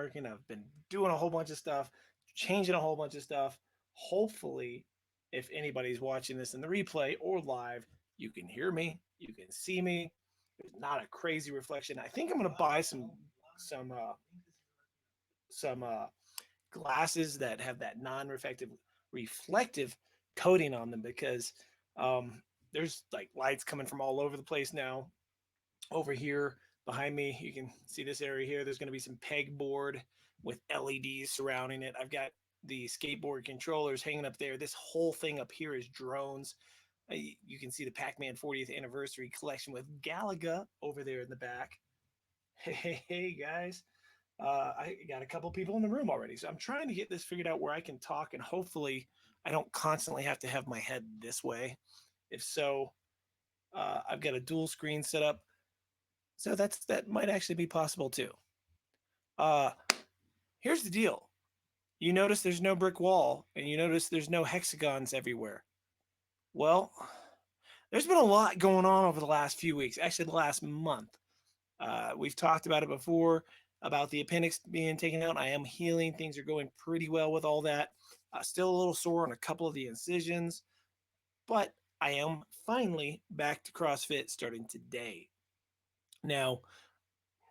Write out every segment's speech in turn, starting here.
working. I've been doing a whole bunch of stuff, changing a whole bunch of stuff. Hopefully, if anybody's watching this in the replay or live, you can hear me, you can see me. There's not a crazy reflection. I think I'm gonna buy some uh, some glasses that have that non-reflective reflective coating on them because there's like lights coming from all over the place now. Over here behind me, you can see this area here. There's going to be some pegboard with LEDs surrounding it. I've got the skateboard controllers hanging up there. This whole thing up here is drones. You can see the Pac-Man 40th anniversary collection with Galaga over there in the back. Hey guys, I got a couple people in the room already, so I'm trying to get this figured out where I can talk and hopefully I don't constantly have to have my head this way. If so, I've got a dual screen set up, so that might actually be possible too. Uh, Here's the deal. You notice there's no brick wall, and you notice there's no hexagons everywhere. Well, there's been a lot going on over the last few weeks, actually the last month. We've talked about it before about the appendix being taken out. I am healing. Things are going pretty well with all that. Still a little sore on a couple of the incisions, but I am finally back to CrossFit starting today. Now,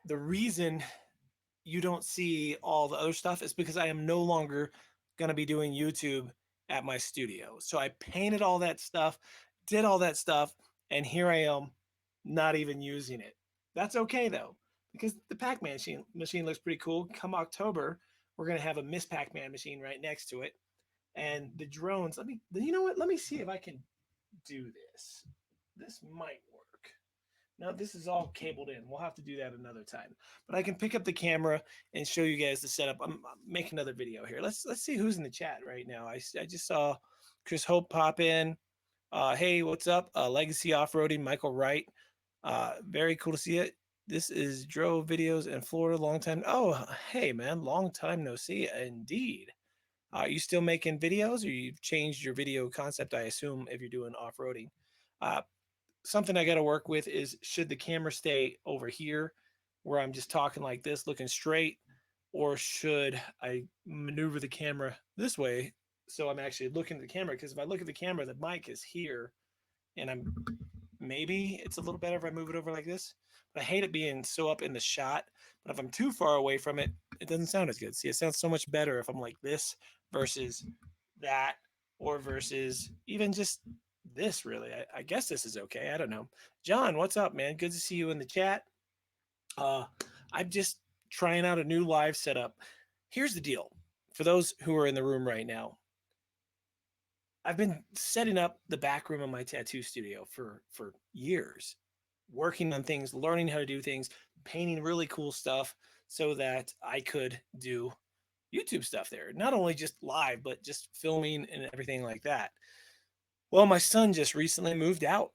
the reason you don't see all the other stuff is because I am no longer going to be doing YouTube at my studio. So I painted all that stuff, did all that stuff, and here I am not even using it. That's okay though, because the Pac-Man machine looks pretty cool. Come October, we're going to have a Miss Pac-Man machine right next to it. And the drones, you know what? Let me see if I can do this. This might work. Now this is all cabled in. We'll have to do that another time. But I can pick up the camera and show you guys the setup. I'm making another video here. Let's see who's in the chat right now. I just saw Chris Hope pop in. Hey, what's up? Legacy Off-Roading, Michael Wright. Very cool to see it. This is Dro Videos in Florida. Long time. Oh, hey man, long time no see. Indeed. Are you still making videos, or you've changed your video concept? I assume if you're doing off-roading. Uh, Something I got to work with is should the camera stay over here where I'm just talking like this, looking straight, or should I maneuver the camera this way so I'm actually looking at the camera? Because if I look at the camera, the mic is here, and maybe it's a little better if I move it over like this. But I hate it being so up in the shot. But if I'm too far away from it, it doesn't sound as good. See, it sounds so much better if I'm like this versus that, or versus even just this. Really, I guess this is okay. I don't know. John, what's up, man? Good to see you in the chat. Uh, I'm just trying out a new live setup. Here's the deal. For those who are in the room right now, I've been setting up the back room of my tattoo studio for years, working on things, learning how to do things, painting really cool stuff so that I could do YouTube stuff there. Not only just live, but just filming and everything like that. Well, my son just recently moved out,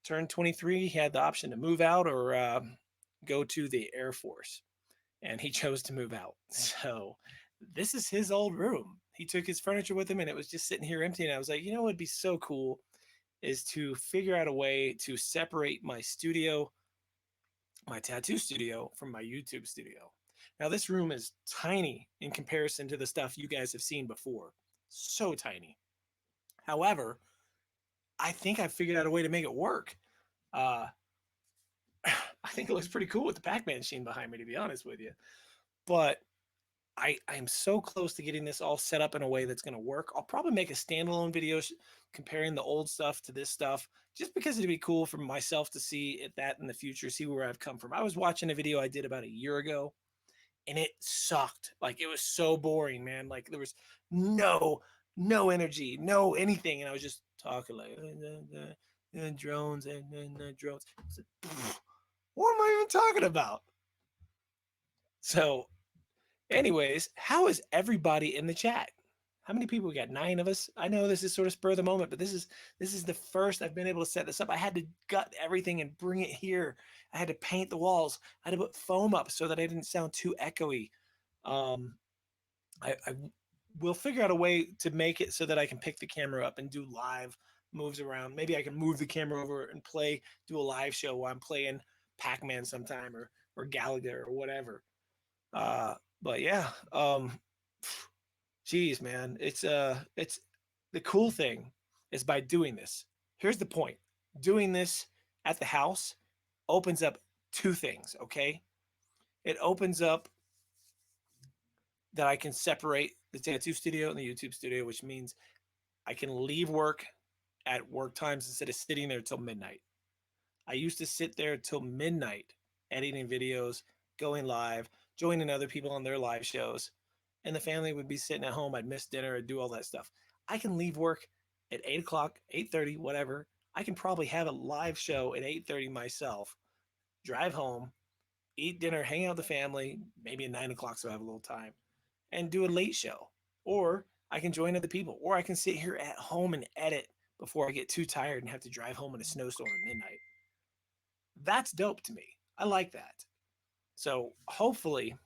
turned 23. He had the option to move out or go to the Air Force, and he chose to move out. So this is his old room. He took his furniture with him, and it was just sitting here empty. And I was like, you know what would be so cool is to figure out a way to separate my studio, my tattoo studio, from my YouTube studio. Now, this room is tiny in comparison to the stuff you guys have seen before. So tiny. However, I think I figured out a way to make it work. Uh, I think it looks pretty cool with the Pac-Man machine behind me, to be honest with you. But I'm so close to getting this all set up in a way that's going to work. I'll probably make a standalone video comparing the old stuff to this stuff, just because it'd be cool for myself to see that in the future, see where I've come from. I was watching a video I did about a year ago, and it sucked. Like, it was so boring, man. Like, there was no energy, no anything, and I was just talking like drones and drones. What am I even talking about? So anyways, how is everybody in the chat? How many people? We got 9 of us. I know this is sort of spur of the moment, but this is the first I've been able to set this up. I had to gut everything and bring it here. I had to paint the walls. I had to put foam up so that I didn't sound too echoey. I will figure out a way to make it so that I can pick the camera up and do live moves around. Maybe I can move the camera over and do a live show while I'm playing Pac-Man sometime or Galaga or whatever. But But yeah, geez, man, it's the cool thing is by doing this. Here's the point: doing this at the house opens up two things. Okay, it opens up that I can separate the tattoo studio and the YouTube studio, which means I can leave work at work times instead of sitting there till midnight. I used to sit there till midnight editing videos, going live, joining other people on their live shows, and the family would be sitting at home. I'd miss dinner, I'd do all that stuff. I can leave work at 8 o'clock, 8:30, whatever. I can probably have a live show at 8:30 myself, drive home, eat dinner, hang out with the family, maybe at 9 o'clock so I have a little time, and do a late show. Or I can join other people, or I can sit here at home and edit before I get too tired and have to drive home in a snowstorm at midnight. That's dope to me. I like that. So hopefully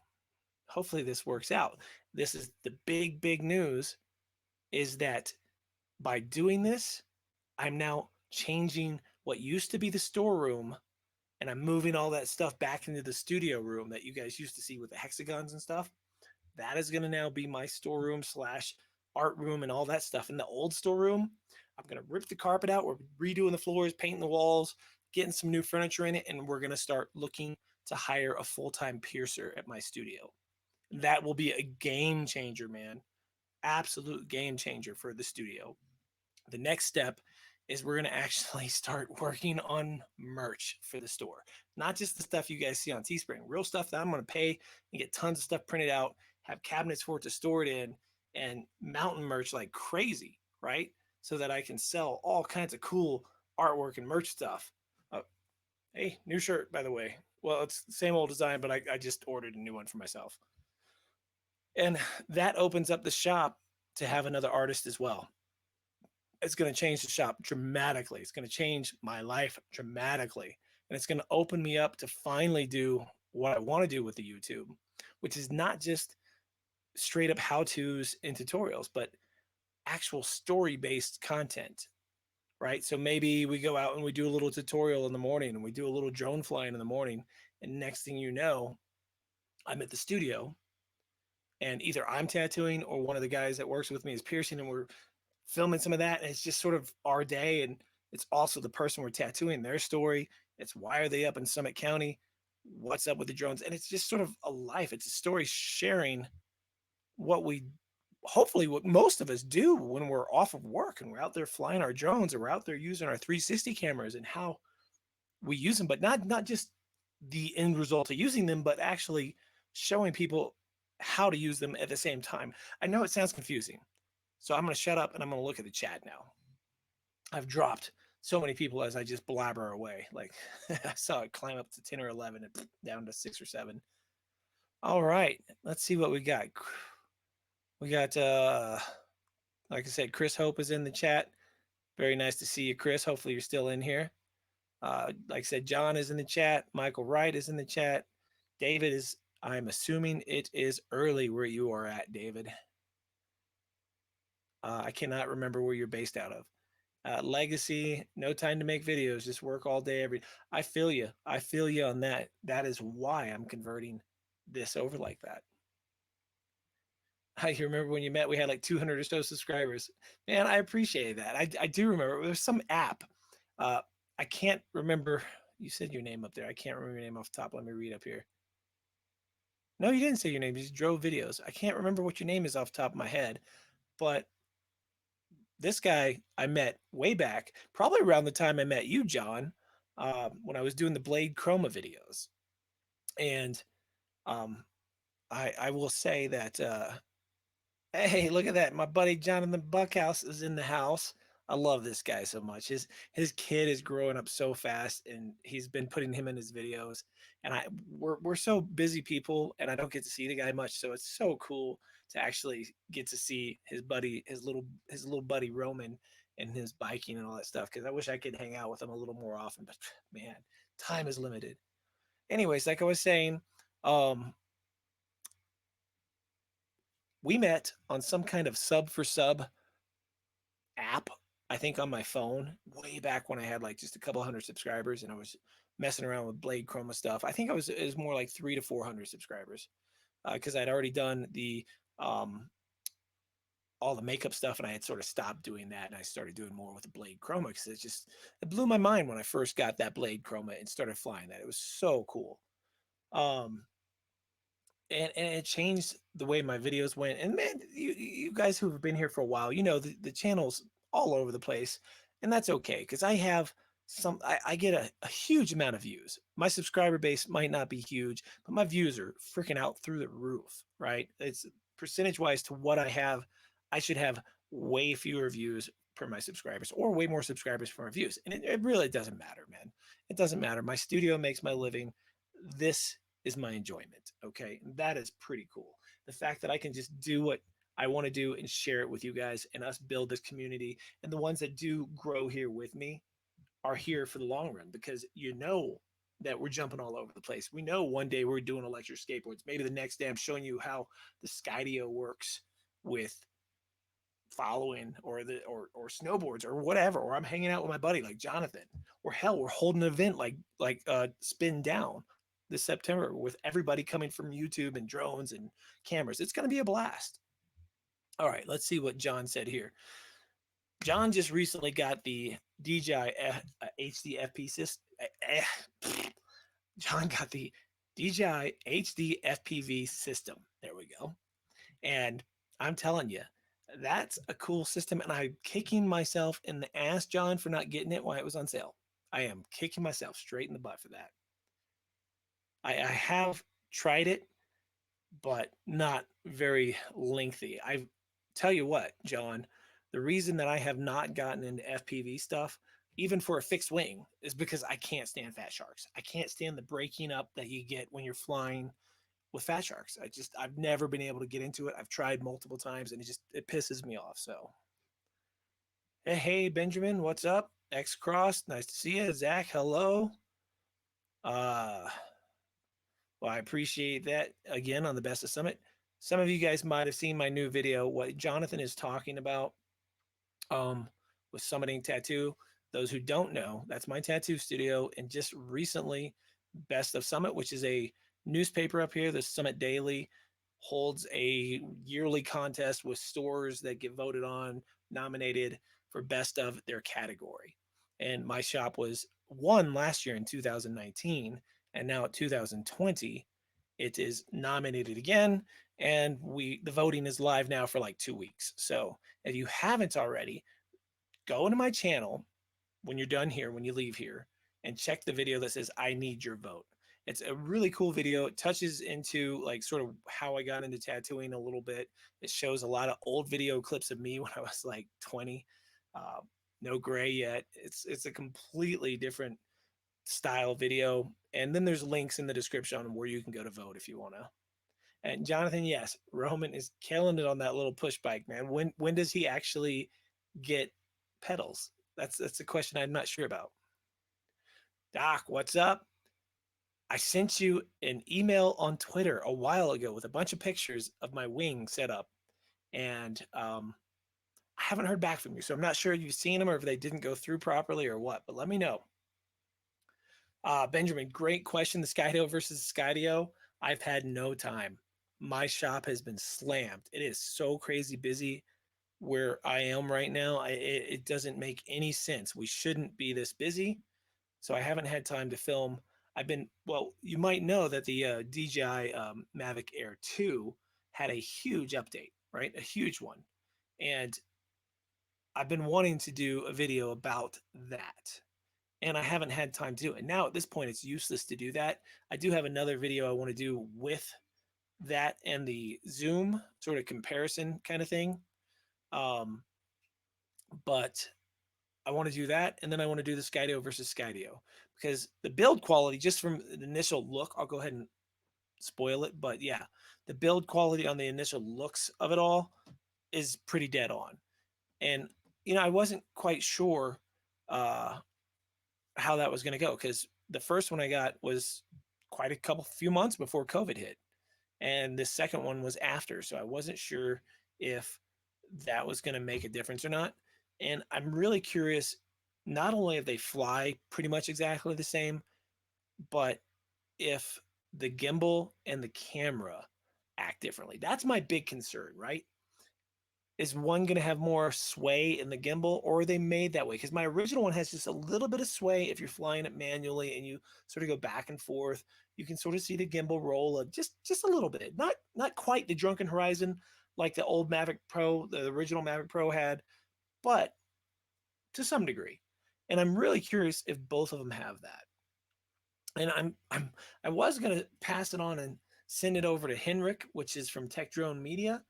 this works out. This is the big news is that by doing this, I'm now changing what used to be the storeroom and I'm moving all that stuff back into the studio room that you guys used to see with the hexagons and stuff. That is going to now be my storeroom slash art room and all that stuff. In the old storeroom, I'm going to rip the carpet out. We're redoing the floors, painting the walls, getting some new furniture in it, and we're going to start looking to hire a full-time piercer at my studio. That will be a game changer, man. Absolute game changer for the studio. The next step is we're going to actually start working on merch for the store. Not just the stuff you guys see on Teespring, real stuff that I'm going to pay and get tons of stuff printed out, have cabinets for it to store it in, and mountain merch like crazy, right? So that I can sell all kinds of cool artwork and merch stuff. Uh, hey, new shirt, by the way. Well, it's the same old design, but I just ordered a new one for myself. And that opens up the shop to have another artist as well. It's going to change the shop dramatically. It's going to change my life dramatically. And it's going to open me up to finally do what I want to do with the YouTube, which is not just straight up how to's and tutorials, but actual story based content, right? So maybe we go out and we do a little tutorial in the morning and we do a little drone flying in the morning. And next thing you know, I'm at the studio and either I'm tattooing or one of the guys that works with me is piercing and we're filming some of that. And it's just sort of our day. And it's also the person we're tattooing, their story. It's why are they up in Summit County? What's up with the drones? And it's just sort of a life. It's a story sharing what we hopefully what most of us do when we're off of work and we're out there flying our drones or we're out there using our 360 cameras and how we use them, but not just the end result of using them, but actually showing people how to use them at the same time. I know it sounds confusing, so I'm going to shut up and I'm going to look at the chat now. I've dropped so many people as I just blabber away. Like I saw it climb up to 10 or 11 and down to 6 or 7. All right, let's see what we got. We got, like I said, Chris Hope is in the chat. Very nice to see you, Chris. Hopefully you're still in here. Like I said, John is in the chat. Michael Wright is in the chat. David is, I'm assuming it is early where you are at, David. I cannot remember where you're based out of. Legacy, no time to make videos, just work all day. I feel you. I feel you on that. That is why I'm converting this over like that. I remember when you met, we had like 200 or so subscribers. Man, I appreciate that. I do remember there's some app. I can't remember. You said your name up there. I can't remember your name off the top. Let me read up here. No, you didn't say your name. You just drove videos. I can't remember what your name is off the top of my head, but this guy I met way back, probably around the time I met you, John, when I was doing the Blade Chroma videos. And I will say that hey, look at that. My buddy Jonathan Buckhouse is in the house. I love this guy so much. His kid is growing up so fast and he's been putting him in his videos. And we're so busy people and I don't get to see the guy much. So it's so cool to actually get to see his buddy, his little buddy Roman and his biking and all that stuff. Cause I wish I could hang out with him a little more often, but man, time is limited. Anyways, like I was saying, we met on some kind of sub for sub app, I think on my phone, way back when I had like just a couple hundred subscribers and I was messing around with Blade Chroma stuff. I think it was more like 300 to 400 subscribers. because I'd already done um, all the makeup stuff, and I had sort of stopped doing that, and I started doing more with the blade chroma because it blew my mind when I first got that blade chroma and started flying that. It was so cool. Um, and it changed the way my videos went. And man, you guys who have been here for a while, you know the channel's all over the place, and that's okay because I get a huge amount of views. My subscriber base might not be huge, but my views are freaking out through the roof, right? It's percentage wise to what I have. I should have way fewer views per my subscribers or way more subscribers for my views. And it really doesn't matter, man. It doesn't matter. My studio makes my living. This is my enjoyment. Okay. And that is pretty cool. The fact that I can just do what I want to do and share it with you guys and us build this community. And the ones that do grow here with me are here for the long run because you know that we're jumping all over the place. We know one day we're doing electric skateboards. Maybe the next day I'm showing you how the Skydio works with following or snowboards or whatever, or I'm hanging out with my buddy like Jonathan, or hell, we're holding an event like Spin Down this September with everybody coming from YouTube and drones and cameras. It's going to be a blast. All right, let's see what John said here. John just recently got the DJI HDFP system. John got the DJI HD FPV system. There we go. And I'm telling you, that's a cool system. And I'm kicking myself in the ass, John, for not getting it while it was on sale. I am kicking myself straight in the butt for that. I have tried it, but not very lengthy. I tell you what, John, the reason that I have not gotten into FPV stuff, even for a fixed wing, is because I can't stand fat sharks. I can't stand the breaking up that you get when you're flying with fat sharks. I've never been able to get into it. I've tried multiple times and it pisses me off. So hey Benjamin, what's up? X Cross, nice to see you. Zach, hello. Uh well, I appreciate that again on the Best of Summit. Some of you guys might have seen my new video, what Jonathan is talking about um with Summiting Tattoo. Those who don't know, that's my tattoo studio. And just recently, Best of Summit, which is a newspaper up here, the Summit Daily, holds a yearly contest with stores that get voted on, nominated for best of their category. And my shop was won last year in 2019, and now at 2020, it is nominated again. And the voting is live now for like 2 weeks. So if you haven't already, go into my channel when you're done here, when you leave here, and check the video that says I need your vote. It's a really cool video. It touches into like sort of how I got into tattooing a little bit. It shows a lot of old video clips of me when I was like 20. Uh, no gray yet. It's a completely different style video. And then there's links in the description on where you can go to vote if you want to. And Jonathan, yes, Roman is killing it on that little push bike, man. When does he actually get pedals? That's a question I'm not sure about. Doc, what's up? I sent you an email on Twitter a while ago with a bunch of pictures of my wing setup, and I haven't heard back from you, so I'm not sure if you've seen them or if they didn't go through properly or what. But let me know. Benjamin, great question. The Skydio versus Skydio. I've had no time. My shop has been slammed. It is so crazy busy where I am right now. It doesn't make any sense. We shouldn't be this busy. So I haven't had time to film. Well, you might know that the DJI Mavic Air 2 had a huge update, right? A huge one. And I've been wanting to do a video about that. And I haven't had time to do it. Now at this point, it's useless to do that. I do have another video I want to do with that and the Zoom sort of comparison kind of thing. But I want to do that, and then I want to do the Skydio versus Skydio because the build quality, just from the initial look, I'll go ahead and spoil it, but yeah, the build quality on the initial looks of it all is pretty dead on. And I wasn't quite sure how that was going to go because the first one I got was quite a few months before COVID hit, and the second one was after, so I wasn't sure if that was going to make a difference or not. And I'm really curious, not only if they fly pretty much exactly the same, but if the gimbal and the camera act differently. That's my big concern, right? Is one going to have more sway in the gimbal, or are they made that way? Because my original one has just a little bit of sway if you're flying it manually and you sort of go back and forth. You can sort of see the gimbal roll just a little bit, not quite the Drunken Horizon like the old Mavic Pro, the original Mavic Pro had, but to some degree. And I'm really curious if both of them have that. And I was gonna pass it on and send it over to Henrik, which is from Tech Drone Media,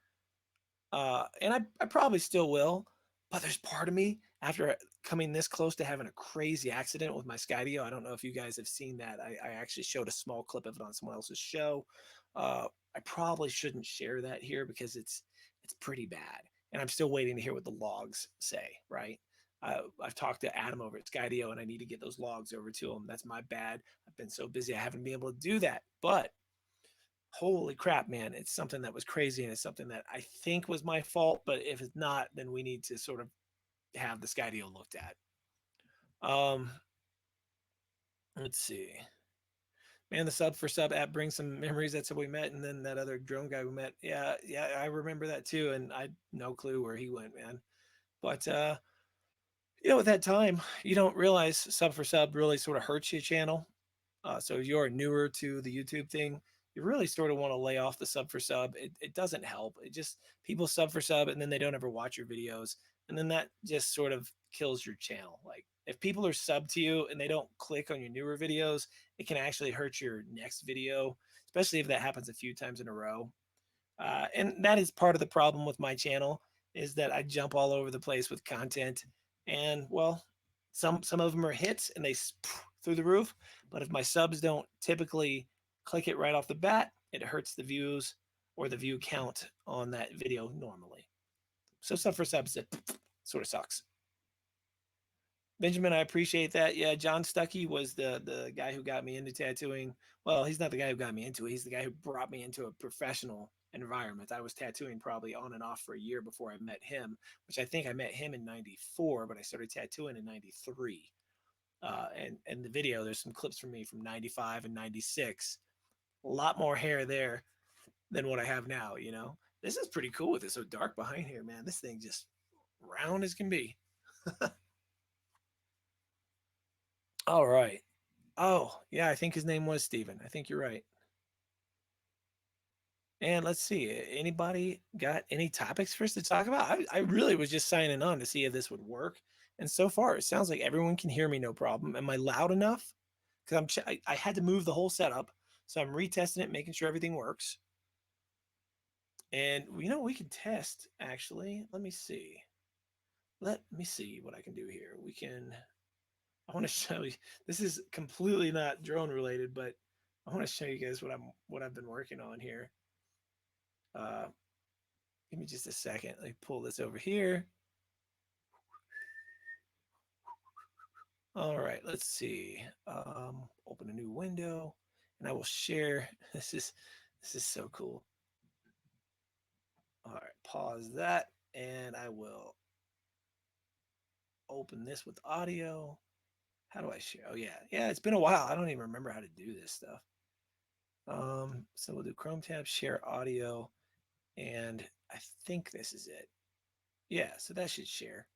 and I probably still will. But there's part of me after coming this close to having a crazy accident with my Skydio. I don't know if you guys have seen that. I actually showed a small clip of it on someone else's show. I probably shouldn't share that here because it's pretty bad, and I'm still waiting to hear what the logs say. Right? I've talked to Adam over at Skydio, and I need to get those logs over to him. That's my bad. I've been so busy, I haven't been able to do that. But holy crap, man, it's something that was crazy, and it's something that I think was my fault. But if it's not, then we need to sort of have the Skydio looked at. Um, let's see. Man, the sub for sub app brings some memories. That's how we met, and then that other drone guy we met. Yeah, I remember that too, and I had no clue where he went, man. But at that time, you don't realize sub for sub really sort of hurts your channel. So if you're newer to the YouTube thing, you really sort of want to lay off the sub for sub. It doesn't help. It just people sub for sub and then they don't ever watch your videos. And then that just sort of kills your channel. Like if people are sub to you and they don't click on your newer videos, it can actually hurt your next video, especially if that happens a few times in a row. And that is part of the problem with my channel is that I jump all over the place with content. And well, some of them are hits and they through the roof. But if my subs don't typically click it right off the bat, it hurts the views or the view count on that video normally. So sub for subs, it sort of sucks. Benjamin, I appreciate that. Yeah, John Stuckey was the guy who got me into tattooing. Well, he's not the guy who got me into it. He's the guy who brought me into a professional environment. I was tattooing probably on and off for a year before I met him, which I think I met him in 94, but I started tattooing in 93. And the video, there's some clips from me from 95 and 96. A lot more hair there than what I have now, you know? This is pretty cool with it so dark behind here, man. This thing just round as can be. All right. Oh, yeah, I think his name was Steven. I think you're right. And let's see, anybody got any topics for us to talk about? I really was just signing on to see if this would work. And so far, it sounds like everyone can hear me no problem. Am I loud enough? Because I had to move the whole setup. So I'm retesting it, making sure everything works. And, we can test, actually. Let me see. Let me see what I can do here. I want to show you. This is completely not drone related, but I want to show you guys what I've been working on here. Give me just a second. Let me pull this over here. All right, let's see. Open a new window, and I will share. This is so cool. All right, pause that, and I will open this with audio. How do I share? Oh yeah, it's been a while. I don't even remember how to do this stuff. So we'll do Chrome tab, share audio, and I think this is it. Yeah, so that should share.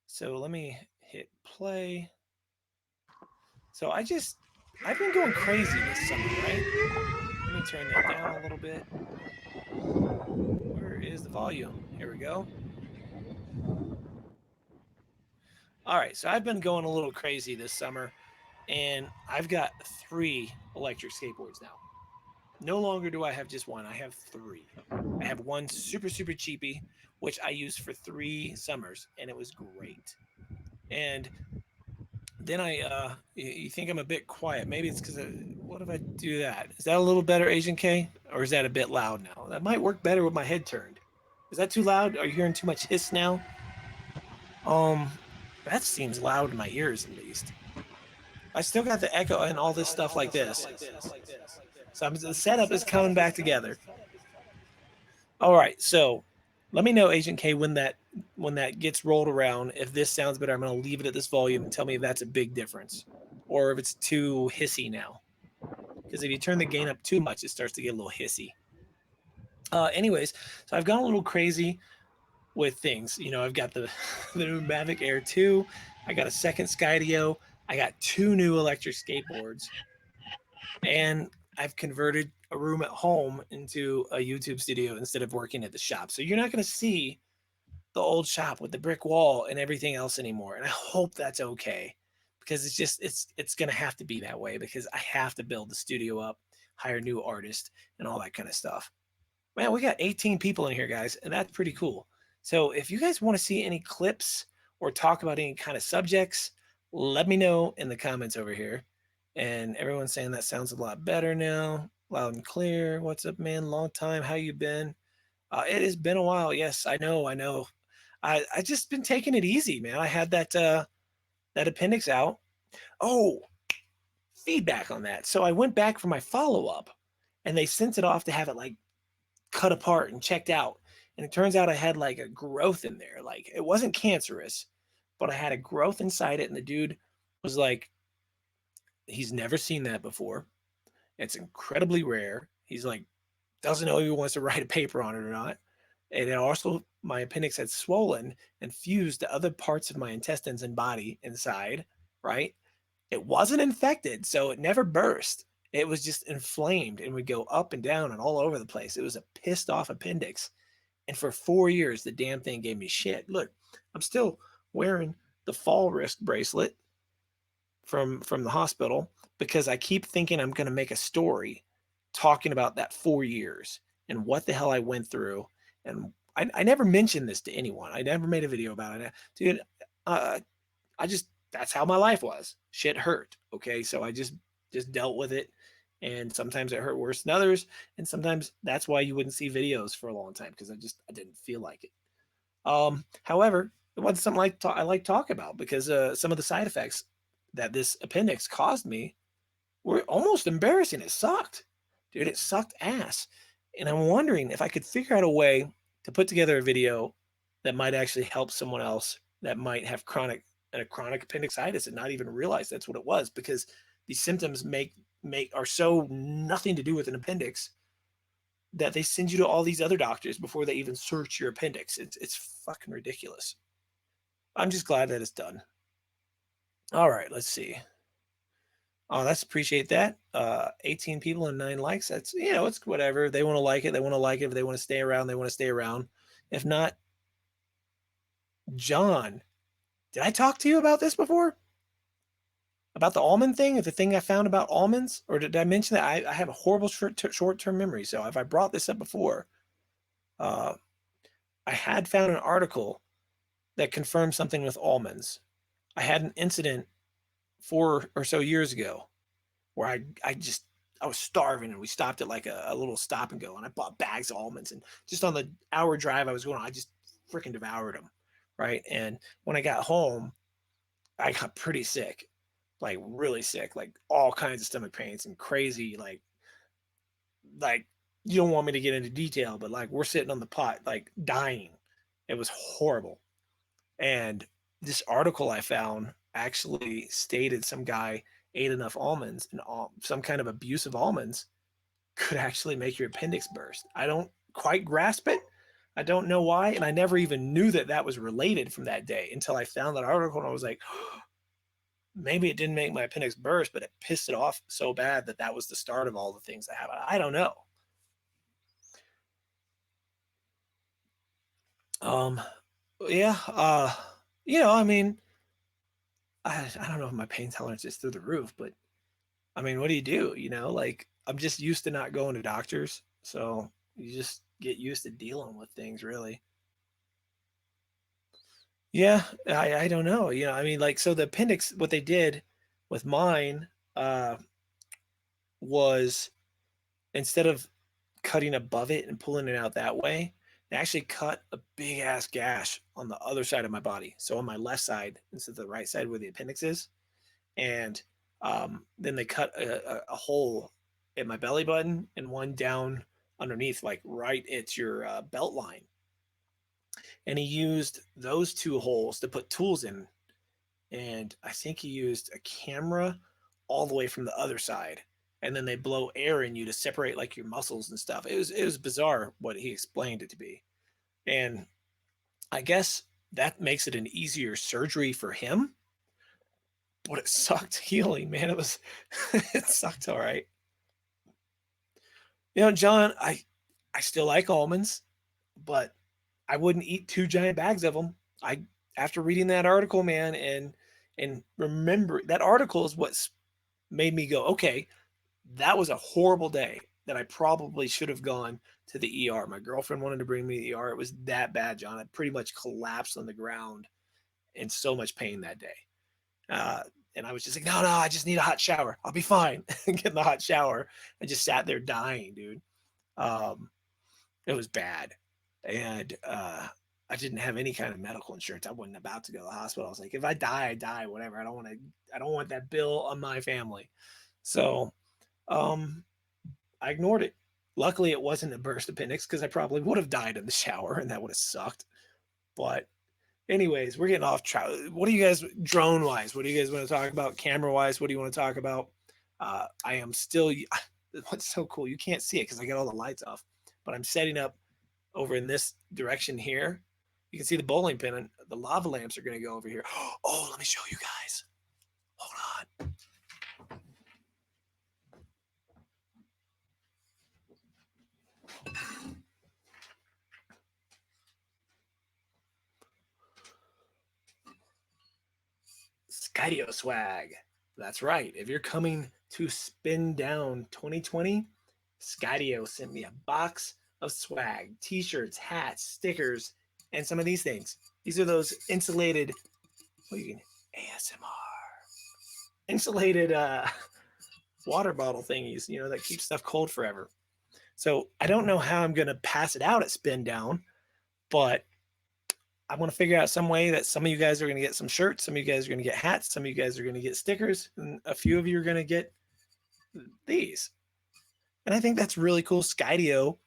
So let me hit play. So I've been going crazy this summer, right? Let me turn that down a little bit. Where is the volume? Here we go. All right, so I've been going a little crazy this summer, and I've got 3 electric skateboards now. No longer do I have just one, I have 3. I have one super, super cheapy, which I used for 3 summers, and it was great. And then you think I'm a bit quiet. Maybe it's because what if I do that? Is that a little better, Asian K? Or is that a bit loud now? That might work better with my head turned. Is that too loud? Are you hearing too much hiss now? That seems loud in my ears at least. I still got the echo and all this stuff like this. So the setup is coming back together. All right, so let me know, Agent K, when that gets rolled around. If this sounds better, I'm going to leave it at this volume and tell me if that's a big difference, or if it's too hissy now. Because if you turn the gain up too much, it starts to get a little hissy. Anyways, so I've gone a little crazy with things. I've got the the new Mavic Air 2. I got a second Skydio. I got two new electric skateboards, and I've converted a room at home into a YouTube studio instead of working at the shop. So you're not going to see the old shop with the brick wall and everything else anymore. And I hope that's okay, because it's going to have to be that way, because I have to build the studio up, hire new artists, and all that kind of stuff. Man, we got 18 people in here, guys, and that's pretty cool. So if you guys want to see any clips or talk about any kind of subjects, let me know in the comments over here. And everyone's saying that sounds a lot better now, loud and clear. What's up, man? Long time. How you been? It has been a while. Yes, I know. I know. I just been taking it easy, man. I had that appendix out. Oh, feedback on that. So I went back for my follow up, and they sent it off to have it like cut apart and checked out. And it turns out I had like a growth in there. Like, it wasn't cancerous, but I had a growth inside it. And the dude was like, he's never seen that before. It's incredibly rare. He's like, doesn't know if he wants to write a paper on it or not. And it also, my appendix had swollen and fused to other parts of my intestines and body inside, right? It wasn't infected, so it never burst. It was just inflamed and would go up and down and all over the place. It was a pissed off appendix. And for 4 years, the damn thing gave me shit. Look, I'm still wearing the fall wrist bracelet from the hospital, because I keep thinking I'm going to make a story talking about that 4 years and what the hell I went through. And I never mentioned this to anyone. I never made a video about it. Dude, I just, that's how my life was. Shit hurt. Okay. So I just dealt with it. And sometimes it hurt worse than others. And sometimes that's why you wouldn't see videos for a long time, because I didn't feel like it. However, it wasn't something I like talk about, because some of the side effects that this appendix caused me were almost embarrassing. It sucked, dude. It sucked ass. And I'm wondering if I could figure out a way to put together a video that might actually help someone else that might have chronic appendicitis and not even realize that's what it was, because these symptoms are so nothing to do with an appendix that they send you to all these other doctors before they even search your appendix. It's fucking ridiculous. I'm just glad that it's done. All right, let's see. Oh, let's appreciate that. 18 people and 9 likes. That's, it's whatever. They want to like it. They want to like it. If they want to stay around, they want to stay around. If not, John, did I talk to you about this before? About the almond thing? The thing I found about almonds? Or did I mention that I have a horrible short-term memory? So if I brought this up before, I had found an article that confirmed something with almonds. I had an incident 4 or so years ago where I was starving, and we stopped at like a little stop and go, and I bought bags of almonds, and just on the hour drive I was going, I just freaking devoured them, right? And when I got home, I got pretty sick, like really sick, like all kinds of stomach pains and crazy, like you don't want me to get into detail, but like we're sitting on the pot, like dying. It was horrible. And this article I found actually stated some guy ate enough almonds, and some kind of abuse of almonds could actually make your appendix burst. I don't quite grasp it. I don't know why. And I never even knew that that was related from that day until I found that article, and I was like, maybe it didn't make my appendix burst, but it pissed it off so bad that that was the start of all the things I have. I don't know. Um, yeah. I mean, I don't know if my pain tolerance is through the roof, but I mean, what do you do? Like, I'm just used to not going to doctors. So you just get used to dealing with things, really. Yeah, I don't know. I mean, like, so the appendix, what they did with mine uh, was, instead of cutting above it and pulling it out that way, they actually cut a big ass gash on the other side of my body. So on my left side instead of the right side where the appendix is. And then they cut a hole at my belly button and one down underneath, like right at your belt line. And he used those two holes to put tools in. And I think he used a camera all the way from the other side. and then they blow air in you to separate like your muscles and stuff. It was bizarre what he explained it to be. And I guess that makes it an easier surgery for him, but it sucked healing, man. It was it sucked all right. John, I still like almonds, but I wouldn't eat 2 giant bags of them. I After reading that article, man, and remember that article is what's made me go, okay, that was a horrible day that I probably should have gone to the ER. My girlfriend wanted to bring me to the ER. It was that bad, John. I pretty much collapsed on the ground in so much pain that day. Uh, and I was just like, no, I just need a hot shower. I'll be fine. Get in the hot shower. I just sat there dying, dude. Um, it was bad. And I didn't have any kind of medical insurance. I wasn't about to go to the hospital. I was like, if I die, I die, whatever. I don't want that bill on my family. So um, I ignored it. Luckily, it wasn't a burst appendix because I probably would have died in the shower and that would have sucked. But anyways, we're getting off track. What do you guys, drone wise, what do you guys want to talk about? Camera wise, what do you want to talk about? I am still, what's so cool, you can't see it because I got all the lights off, but I'm setting up over in this direction here. You can see the bowling pin and the lava lamps are going to go over here. Oh, let me show you guys. Hold on. Skydio swag. That's right. If you're coming to Spin Down 2020, Skydio sent me a box of swag, t-shirts, hats, stickers, and some of these things. These are those insulated, what you can, ASMR, insulated water bottle thingies, that keep stuff cold forever. So I don't know how I'm going to pass it out at Spin Down, but I want to figure out some way that some of you guys are going to get some shirts, some of you guys are going to get hats, some of you guys are going to get stickers, and a few of you are going to get these. And I think that's really cool. Skydio,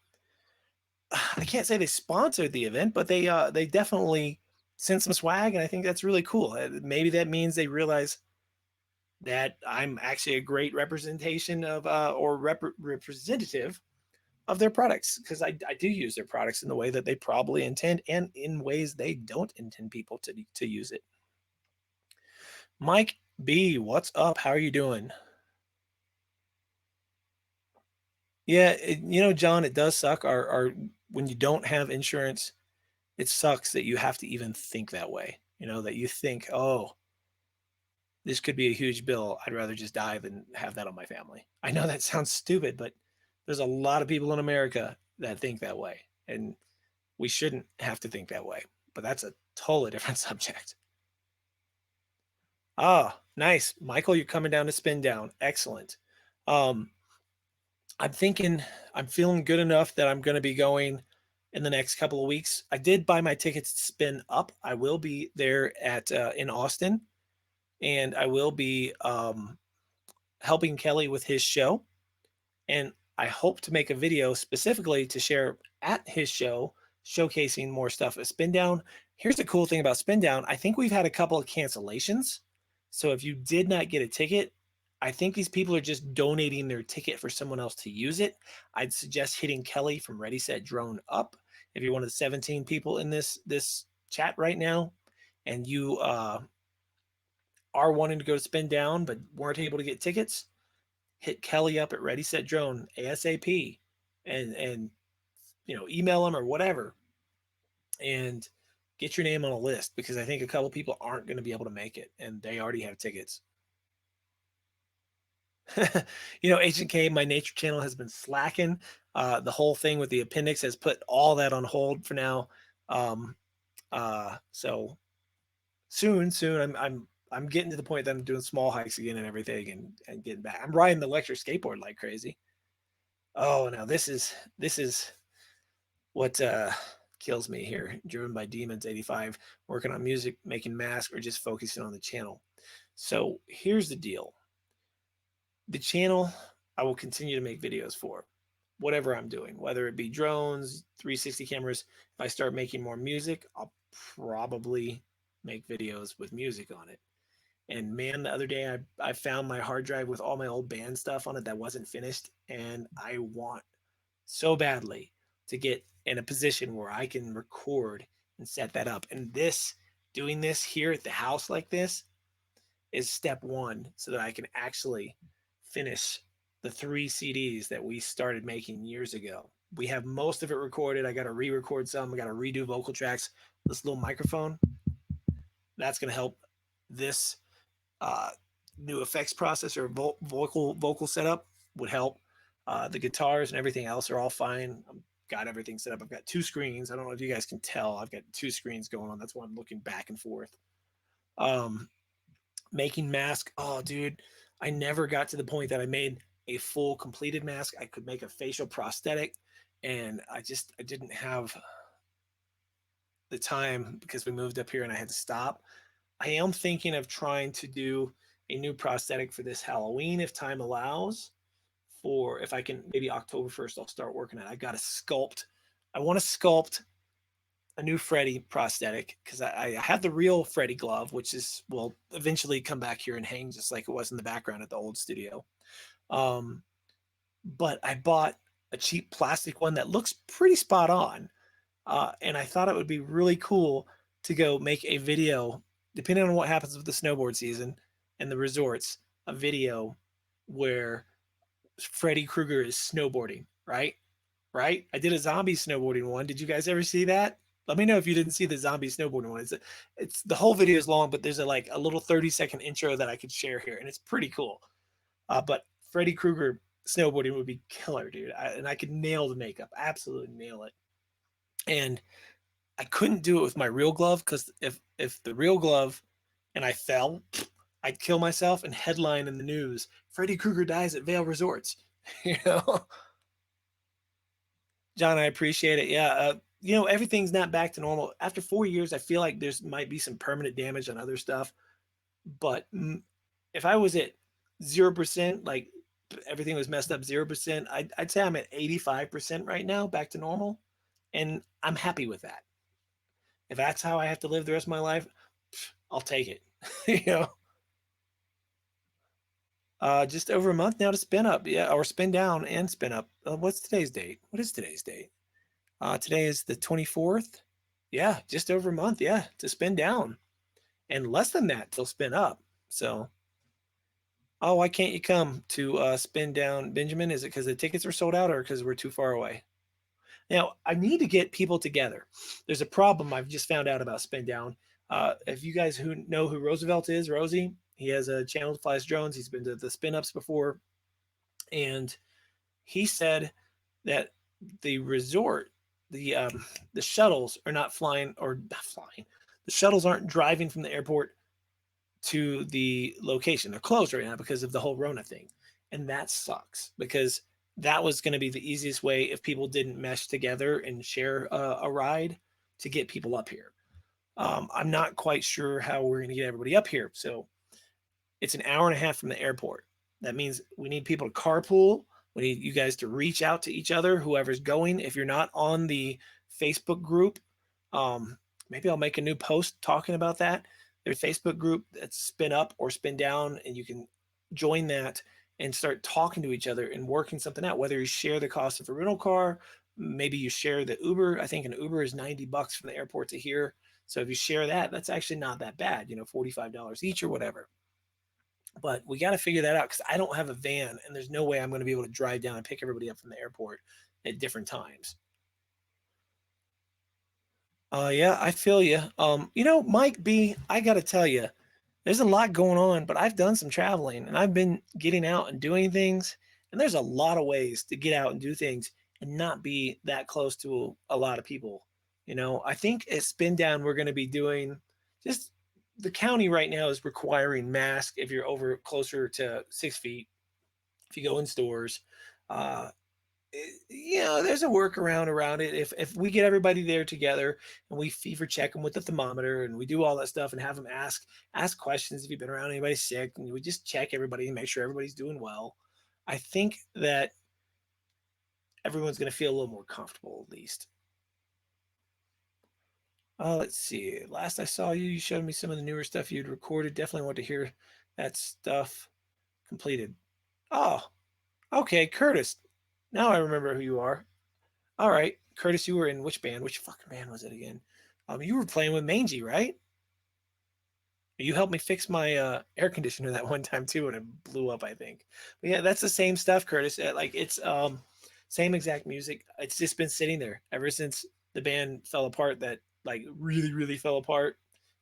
I can't say they sponsored the event, but they definitely sent some swag, and I think that's really cool. Maybe that means they realize that I'm actually a great representation of or representative of their products, because I do use their products in the way that they probably intend and in ways they don't intend people to use it. Mike B, what's up? How are you doing? Yeah, John, it does suck. Our when you don't have insurance, it sucks that you have to even think that way. That you think, oh, this could be a huge bill. I'd rather just die than have that on my family. I know that sounds stupid, but there's a lot of people in America that think that way. And we shouldn't have to think that way. But that's a totally different subject. Ah, nice. Michael, you're coming down to Spin Down. Excellent. Um, I'm thinking I'm feeling good enough that I'm going to be going in the next couple of weeks. I did buy my tickets to Spin Up. I will be there at in Austin, and I will be helping Kelly with his show. And I hope to make a video specifically to share at his show, showcasing more stuff at Spin Down. Here's the cool thing about Spin Down. I think we've had a couple of cancellations. So if you did not get a ticket, I think these people are just donating their ticket for someone else to use it. I'd suggest hitting Kelly from Ready Set Drone up if you're one of the 17 people in this chat right now, and you are wanting to go to Spin Down but weren't able to get tickets. Hit Kelly up at Ready Set Drone ASAP, and email him or whatever, and get your name on a list, because I think a couple people aren't going to be able to make it, and they already have tickets. Agent K, my nature channel has been slacking. The whole thing with the appendix has put all that on hold for now. So soon I'm getting to the point that I'm doing small hikes again and everything, and getting back. I'm riding the electric skateboard like crazy. Oh, now this is what kills me here. Driven by Demons 85, working on music, making masks, or just focusing on the channel. So here's the deal. The channel, I will continue to make videos for whatever I'm doing, whether it be drones, 360 cameras. If I start making more music, I'll probably make videos with music on it. And man, the other day I found my hard drive with all my old band stuff on it that wasn't finished, and I want so badly to get in a position where I can record and set that up. And this, doing this here at the house like this, is step one so that I can actually finish the 3 CDs that we started making years ago. We have most of it recorded. I got to re-record some. I got to redo vocal tracks. This little microphone, that's going to help this uh, new effects processor vocal setup would help. The guitars and everything else are all fine. I've got everything set up. I've got 2 screens. I don't know if you guys can tell. I've got 2 screens going on. That's why I'm looking back and forth. Um, Making mask. Oh, dude, I never got to the point that I made a full completed mask. I could make a facial prosthetic, and I didn't have the time because we moved up here and I had to stop. I am thinking of trying to do a new prosthetic for this Halloween if time allows. For if I can, maybe October 1st, I'll start working on it. I got to sculpt. I want to sculpt a new Freddy prosthetic because I had the real Freddy glove, which is will eventually come back here and hang just like it was in the background at the old studio. Um, but I bought a cheap plastic one that looks pretty spot on, and I thought it would be really cool to go make a video, depending on what happens with the snowboard season and the resorts, a video where Freddy Krueger is snowboarding, right? Right? I did a zombie snowboarding one. Did you guys ever see that? Let me know if you didn't see the zombie snowboarding one. It's the whole video is long, but there's like a little 30-second intro that I could share here, and it's pretty cool. But Freddy Krueger snowboarding would be killer, dude. And I could nail the makeup, absolutely nail it. And I couldn't do it with my real glove because if the real glove and I fell, I'd kill myself and headline in the news: Freddy Krueger dies at Vail Resorts. you know, John, I appreciate it. Yeah, everything's not back to normal after 4 years. I feel like there's might be some permanent damage on other stuff, but if I was at 0%, like everything was messed up 0%, I'd say I'm at 85% right now, back to normal, and I'm happy with that. If that's how I have to live the rest of my life, I'll take it. you know, just over a month now to spin up, yeah, or spin down and spin up. What's today's date? What is today's date? Today is the 24th. Yeah, just over a month. Yeah, to spin down, and less than that till spin up. So, oh, why can't you come to spin down, Benjamin? Is it because the tickets are sold out, or because we're too far away? Now, I need to get people together. There's a problem I've just found out about Spin Down. If you guys who know who Roosevelt is, Rosie, he has a channel that flies drones. He's been to the spin ups before. And he said that the resort, the shuttles are not flying, or not flying. The shuttles aren't driving from the airport to the location. They're closed right now because of the whole Rona thing. And that sucks because that was going to be the easiest way if people didn't mesh together and share a ride to get people up here. I'm not quite sure how we're going to get everybody up here. So it's an hour and a half from the airport. That means we need people to carpool. We need you guys to reach out to each other, whoever's going. If you're not on the Facebook group, maybe I'll make a new post talking about that. There's a Facebook group that's Spin Up or Spin Down, and you can join that and start talking to each other and working something out. Whether you share the cost of a rental car, maybe you share the Uber. I think an Uber is $90 from the airport to here. So if you share that, that's actually not that bad, $45 each or whatever. But we got to figure that out because I don't have a van, and there's no way I'm going to be able to drive down and pick everybody up from the airport at different times. Yeah, I feel you. Mike B, I got to tell you, there's a lot going on, but I've done some traveling and I've been getting out and doing things. And there's a lot of ways to get out and do things and not be that close to a lot of people. I think at Spin Down, we're going to be doing just the county right now is requiring masks if you're over closer to 6 feet, if you go in stores. Uh, there's a workaround around it. If we get everybody there together and we fever check them with the thermometer and we do all that stuff and have them ask questions if you've been around anybody sick, and we just check everybody and make sure everybody's doing well, I think that everyone's going to feel a little more comfortable at least. Let's see. Last I saw you, you showed me some of the newer stuff you'd recorded. Definitely want to hear that stuff completed. Oh, okay, Curtis. Now I remember who you are. All right, Curtis, you were in which band? Which fucking band was it again? You were playing with Mangy, right? You helped me fix my air conditioner that one time too, and it blew up, I think. But yeah, that's the same stuff, Curtis. Like it's same exact music. It's just been sitting there ever since the band fell apart. That like really, really fell apart,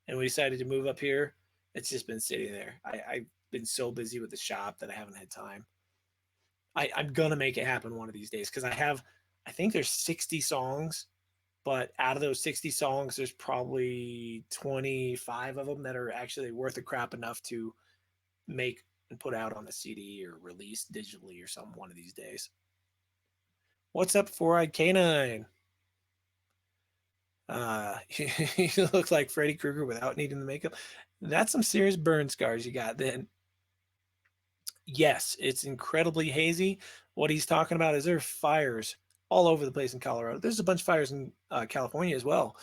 and we decided to move up here. It's just been sitting there. I've been so busy with the shop that I haven't had time. I'm gonna make it happen one of these days because I think there's 60 songs, but out of those 60 songs, there's probably 25 of them that are actually worth a crap enough to make and put out on a CD or release digitally or something one of these days. What's up, Four Eyed Canine? He looks like Freddy Krueger without needing the makeup. That's some serious burn scars you got then. Yes, it's incredibly hazy. What he's talking about is there are fires all over the place in Colorado. There's a bunch of fires in California as well,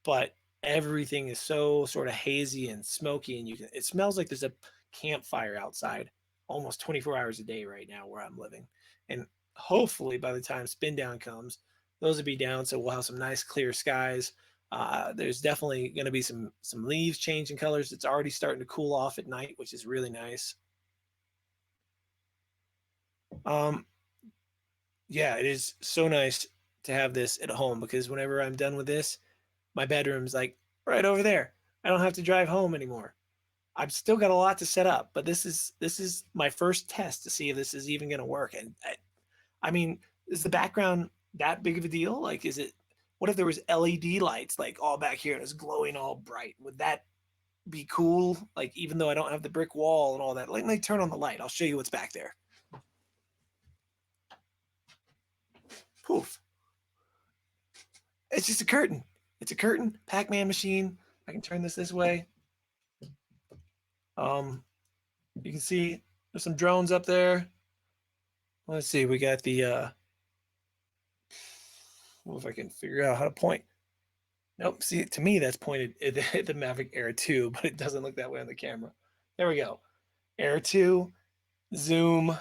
but everything is so sort of hazy and smoky, and it smells like there's a campfire outside almost 24 hours a day right now where I'm living. And hopefully by the time spin down comes, those will be down, so we'll have some nice clear skies. There's definitely going to be some leaves changing colors. It's already starting to cool off at night, which is really nice. Um, yeah, it is so nice to have this at home because whenever I'm done with this, my bedroom's like right over there. I don't have to drive home anymore. I've still got a lot to set up, but this is my first test to see if this is even going to work. And I mean, is the background that big of a deal? Like, is it? What if there was LED lights like all back here and it's glowing all bright? Would that be cool? Like, even though I don't have the brick wall and all that, like, let me turn on the light. I'll show you what's back there. Poof. It's just a curtain. It's a curtain. Pac-Man machine. I can turn this way. Um, you can see there's some drones up there. Let's see. We got the. Well, if I can figure out how to point. Nope. See, to me that's pointed at the Mavic Air 2, but it doesn't look that way on the camera. There we go. Air 2, zoom.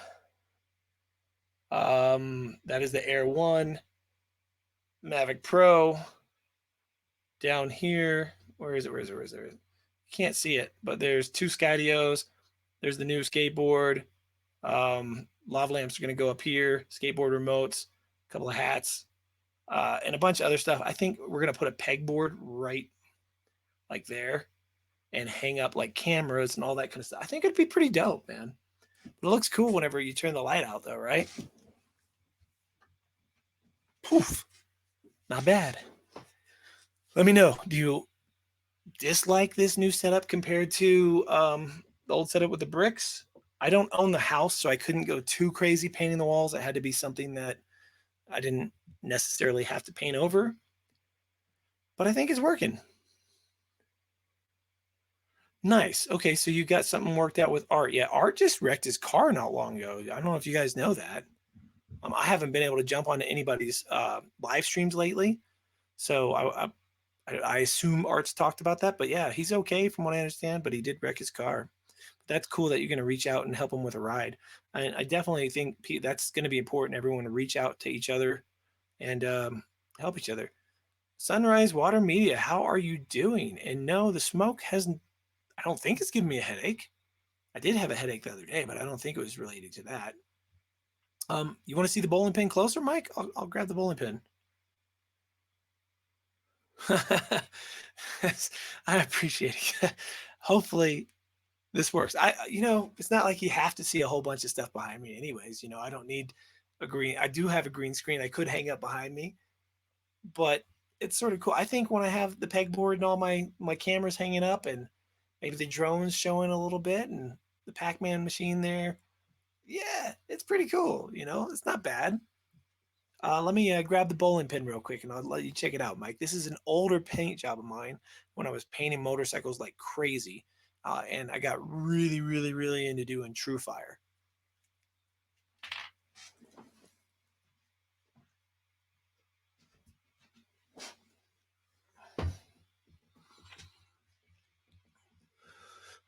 That is the Air 1, Mavic Pro. Down here, where is it? Where is it? Where is it? You can't see it, but there's two Skydios. There's the new skateboard. Lava lamps are going to go up here. Skateboard remotes, a couple of hats, and a bunch of other stuff. I think we're going to put a pegboard right like there and hang up like cameras and all that kind of stuff. I think it'd be pretty dope, man. It looks cool whenever you turn the light out, though, right? Poof. Not bad. Let me know. Do you dislike this new setup compared to the old setup with the bricks? I don't own the house, so I couldn't go too crazy painting the walls. It had to be something that I didn't necessarily have to paint over. But I think it's working. Nice. Okay, so you got something worked out with Art. Yeah, Art just wrecked his car not long ago. I don't know if you guys know that. I haven't been able to jump onto anybody's live streams lately, so I assume Art's talked about that. But yeah, he's okay from what I understand. But he did wreck his car. That's cool that you're going to reach out and help him with a ride. And I definitely think that's going to be important. Everyone to reach out to each other and help each other. Sunrise Water Media, how are you doing? And no, the smoke hasn't. I don't think it's giving me a headache. I did have a headache the other day, but I don't think it was related to that. You want to see the bowling pin closer, Mike? I'll grab the bowling pin. I appreciate it. Hopefully this works. It's not like you have to see a whole bunch of stuff behind me anyways. I don't need a green. I do have a green screen I could hang up behind me, but it's sort of cool. I think when I have the pegboard and all my cameras hanging up and maybe the drones showing a little bit and the Pac-Man machine there, yeah, it's pretty cool. It's not bad. Let me grab the bowling pin real quick and I'll let you check it out, Mike. This is an older paint job of mine when I was painting motorcycles like crazy. And I got really, really, really into doing True Fire.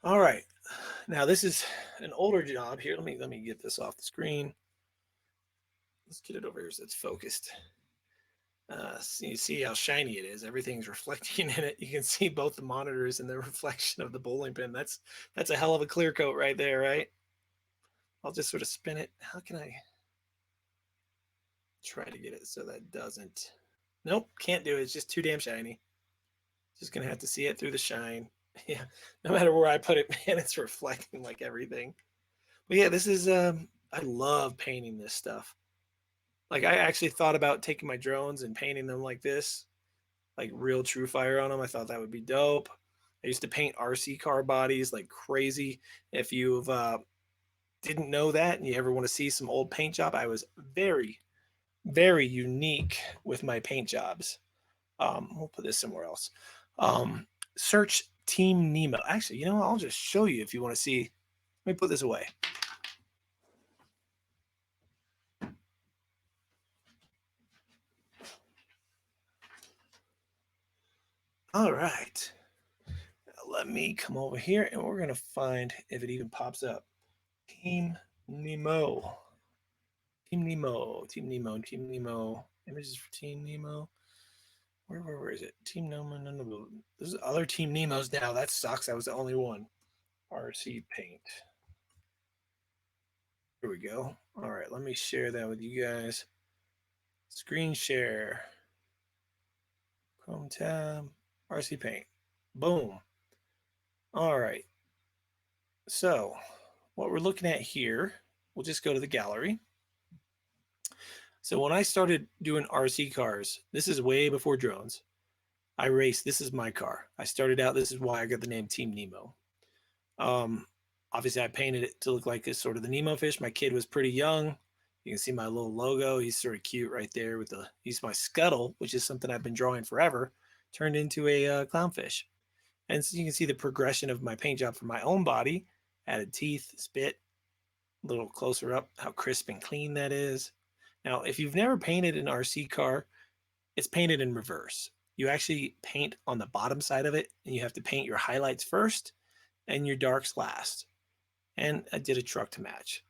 All right. Now this is an older job here. Let me get this off the screen. Let's get it over here so it's focused. So you see how shiny it is. Everything's reflecting in it. You can see both the monitors and the reflection of the bowling pin. That's a hell of a clear coat right there, right? I'll just sort of spin it. How can I try to get it so that doesn't? Nope, can't do it. It's just too damn shiny. Just gonna have to see it through the shine. Yeah, no matter where I put it, man, it's reflecting like everything. But yeah, this is I love painting this stuff. Like I actually thought about taking my drones and painting them like this, like real true fire on them. I thought that would be dope. I used to paint RC car bodies like crazy. If you've didn't know that and you ever want to see some old paint job, I was very, very unique with my paint jobs. We'll put this somewhere else. Um, Search Team Nemo. Actually, you know what? I'll just show you if you want to see. Let me put this away. All right. Let me come over here and we're going to find if it even pops up. Team Nemo. Team Nemo. Team Nemo. Team Nemo. Images for Team Nemo. Where is it? Team Nemo. No, no, no. There's other Team Nemos now. That sucks. I was the only one. RC Paint. Here we go. All right. Let me share that with you guys. Screen share. Chrome tab. RC Paint. Boom. All right. So what we're looking at here, we'll just go to the gallery. So when I started doing RC cars, this is way before drones. I raced. This is my car. I started out. This is why I got the name Team Nemo. Um, Obviously, I painted it to look like a sort of the Nemo fish. My kid was pretty young. You can see my little logo. He's sort of cute right there with the. He's my scuttle, which is something I've been drawing forever, turned into a clownfish. And so you can see the progression of my paint job for my own body. Added teeth, spit, a little closer up, how crisp and clean that is. Now, if you've never painted an RC car, it's painted in reverse. You actually paint on the bottom side of it, and you have to paint your highlights first and your darks last. And I did a truck to match.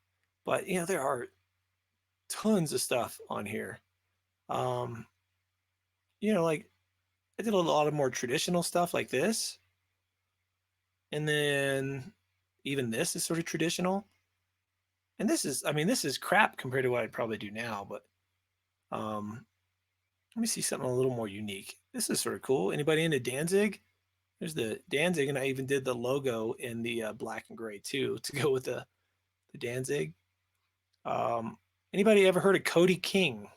But, you know, there are tons of stuff on here. Um, you know, like I did a lot of more traditional stuff like this. And then even this is sort of traditional. And this is, I mean, this is crap compared to what I'd probably do now. But let me see something a little more unique. This is sort of cool. Anybody into Danzig? There's the Danzig, and I even did the logo in the black and gray too to go with the Danzig. Um, Anybody ever heard of Cody King?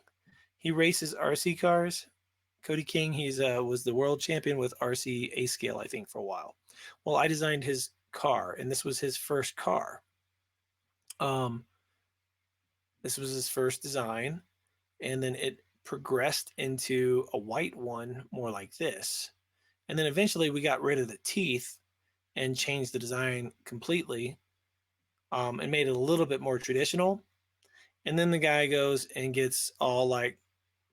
He races RC cars. Cody King, he's was the world champion with RC A scale, I think, for a while. Well, I designed his car, and this was his first car. Um, this was his first design, and then it progressed into a white one, more like this. And then eventually we got rid of the teeth and changed the design completely, and made it a little bit more traditional. And then the guy goes and gets all like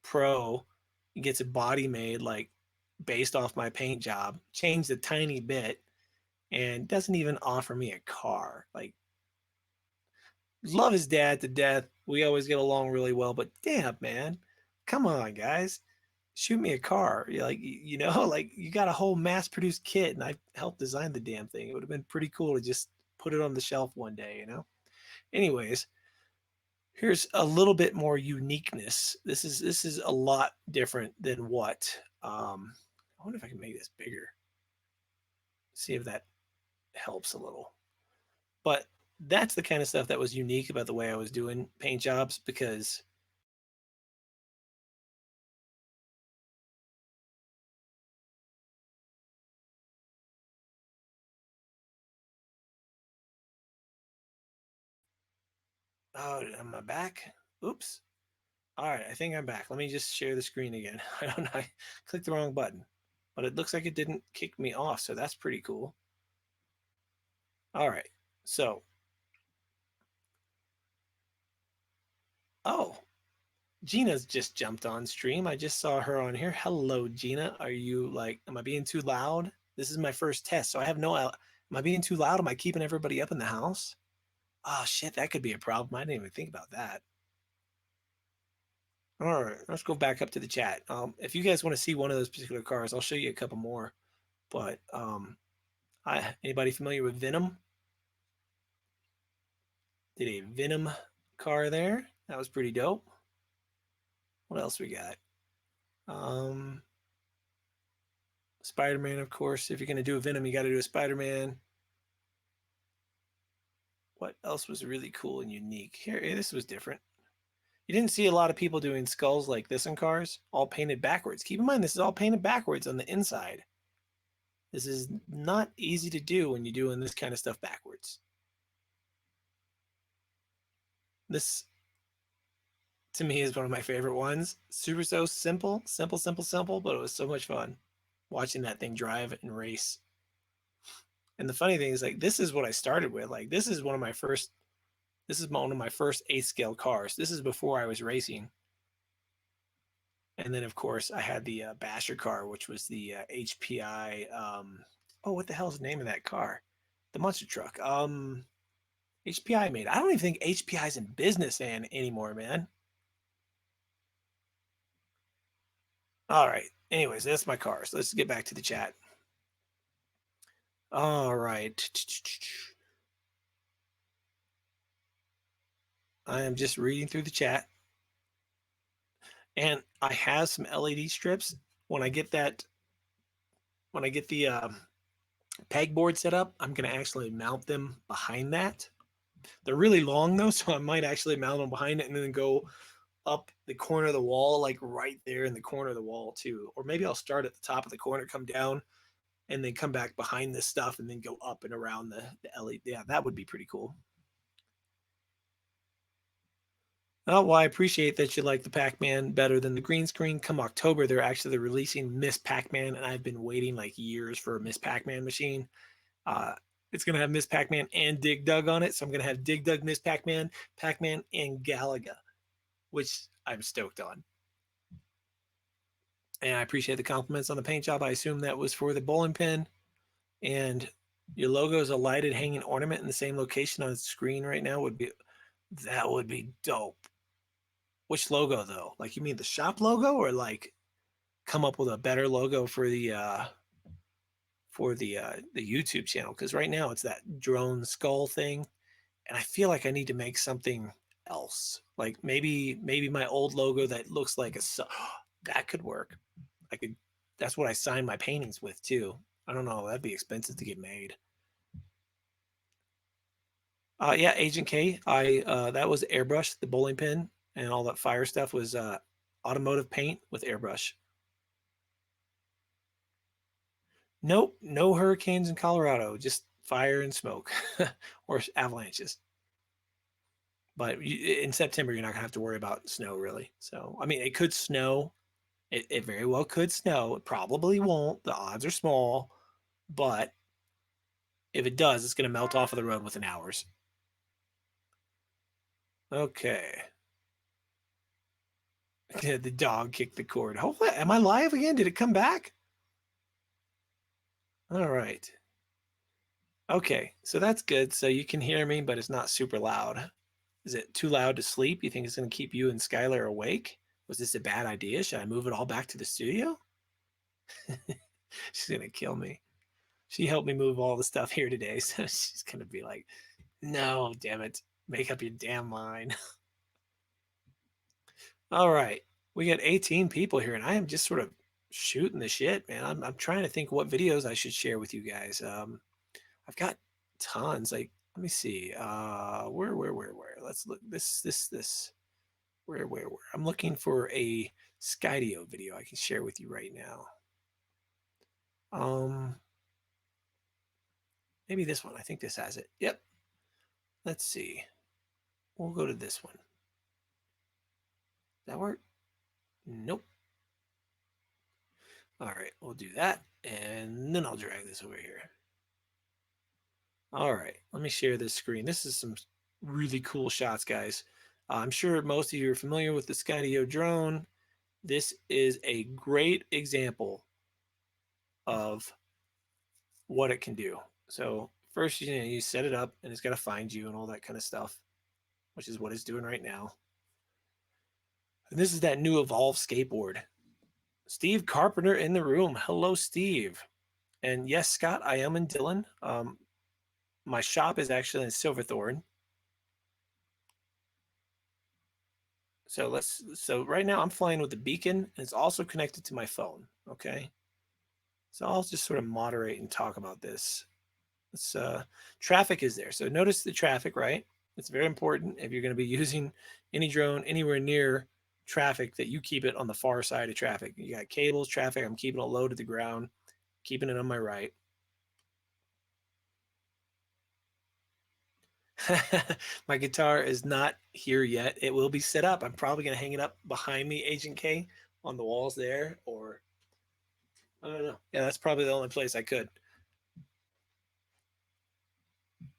pro, he gets a body made like based off my paint job, changed a tiny bit, and doesn't even offer me a car. Like, love his dad to death. We always get along really well, but damn, man, come on, guys. Shoot me a car. Like, you know, like you got a whole mass produced kit and I helped design the damn thing. It would have been pretty cool to just put it on the shelf one day, you know? Anyways, here's a little bit more uniqueness. This is a lot different than what I wonder if I can make this bigger. See if that helps a little. But that's the kind of stuff that was unique about the way I was doing paint jobs because oh, am I back? Oops. All right, I think I'm back. Let me just share the screen again. I don't know. I clicked the wrong button, but it looks like it didn't kick me off, so that's pretty cool. All right. So, oh, Gina's just jumped on stream. I just saw her on here. Hello, Gina. Are you like, am I being too loud? This is my first test, so I have no Am I being too loud? Am I keeping everybody up in the house? Oh shit, that could be a problem. I didn't even think about that. All right, let's go back up to the chat. If you guys want to see one of those particular cars, I'll show you a couple more. But anybody familiar with Venom? Did a Venom car there. That was pretty dope. What else we got? Spider-Man, of course. If you're gonna do a Venom, you got to do a Spider-Man. What else was really cool and unique? Here, this was different. You didn't see a lot of people doing skulls like this in cars, all painted backwards. Keep in mind, this is all painted backwards on the inside. This is not easy to do when you're doing this kind of stuff backwards. This, to me, is one of my favorite ones. Super so simple, but it was so much fun watching that thing drive and race. And the funny thing is, like, this is what I started with. Like, this is one of my first 8th scale cars. This is before I was racing. And then, of course, I had the Basher car, which was the HPI. What the hell is the name of that car? The monster truck. HPI made. I don't even think HPI is in business anymore, man. All right. Anyways, that's my cars. Let's get back to the chat. All right. I am just reading through the chat. And I have some LED strips. When I get the pegboard set up, I'm going to actually mount them behind that. They're really long though, so I might actually mount them behind it and then go up the corner of the wall, like right there in the corner of the wall too. Or maybe I'll start at the top of the corner, come down, and then come back behind this stuff and then go up and around the LED. Yeah, that would be pretty cool. Oh, well, I appreciate that you like the Pac-Man better than the green screen. Come October, they're actually releasing Miss Pac-Man, and I've been waiting like years for a Miss Pac-Man machine. It's going to have Miss Pac-Man and Dig Dug on it, so I'm going to have Dig Dug, Miss Pac-Man, Pac-Man, and Galaga, which I'm stoked on. And I appreciate the compliments on the paint job. I assume that was for the bowling pin. And your logo is a lighted hanging ornament in the same location on the screen right now would be dope. Which logo though? Like you mean the shop logo or like come up with a better logo for the YouTube channel? Because right now it's that drone skull thing. And I feel like I need to make something else. Like maybe my old logo that looks like that could work. That's what I sign my paintings with too. I don't know, that'd be expensive to get made. Yeah, Agent K. That was airbrush, the bowling pin, and all that fire stuff was automotive paint with airbrush. Nope, no hurricanes in Colorado, just fire and smoke or avalanches. But in September, you're not gonna have to worry about snow really. So, I mean, it could snow. It very well could snow. It probably won't. The odds are small, but if it does, it's gonna melt off of the road within hours. Okay. The dog kicked the cord. Hopefully, am I live again? Did it come back? All right. Okay, so that's good. So you can hear me, but it's not super loud. Is it too loud to sleep? You think it's going to keep you and Skylar awake? Was this a bad idea? Should I move it all back to the studio? She's going to kill me. She helped me move all the stuff here today, so she's going to be like, no, damn it. Make up your damn mind. All right. We got 18 people here, and I am just sort of shooting the shit, man. I'm trying to think what videos I should share with you guys. I've got tons. Like, let me see. Where? Let's look. This. Where? I'm looking for a Skydio video I can share with you right now. Maybe this one. I think this has it. Yep. Let's see. We'll go to this one. Does that work? Nope. All right, we'll do that, and then I'll drag this over here. All right, let me share this screen. This is some really cool shots, guys. I'm sure most of you are familiar with the Skydio drone. This is a great example of what it can do. So first, you know, you set it up and it's got to find you and all that kind of stuff, which is what it's doing right now. And this is that new Evolve skateboard. Steve Carpenter in the room. Hello, Steve. And yes, Scott, I am in Dillon. My shop is actually in Silverthorne. So right now I'm flying with the beacon and it's also connected to my phone. Okay. So I'll just sort of moderate and talk about this. It's traffic is there. So notice the traffic, right? It's very important if you're going to be using any drone anywhere near traffic that you keep it on the far side of traffic. You got cables, traffic. I'm keeping it low to the ground, keeping it on my right. My guitar is not here yet. It will be set up. I'm probably going to hang it up behind me, Agent K, on the walls there, or I don't know. Yeah, that's probably the only place I could.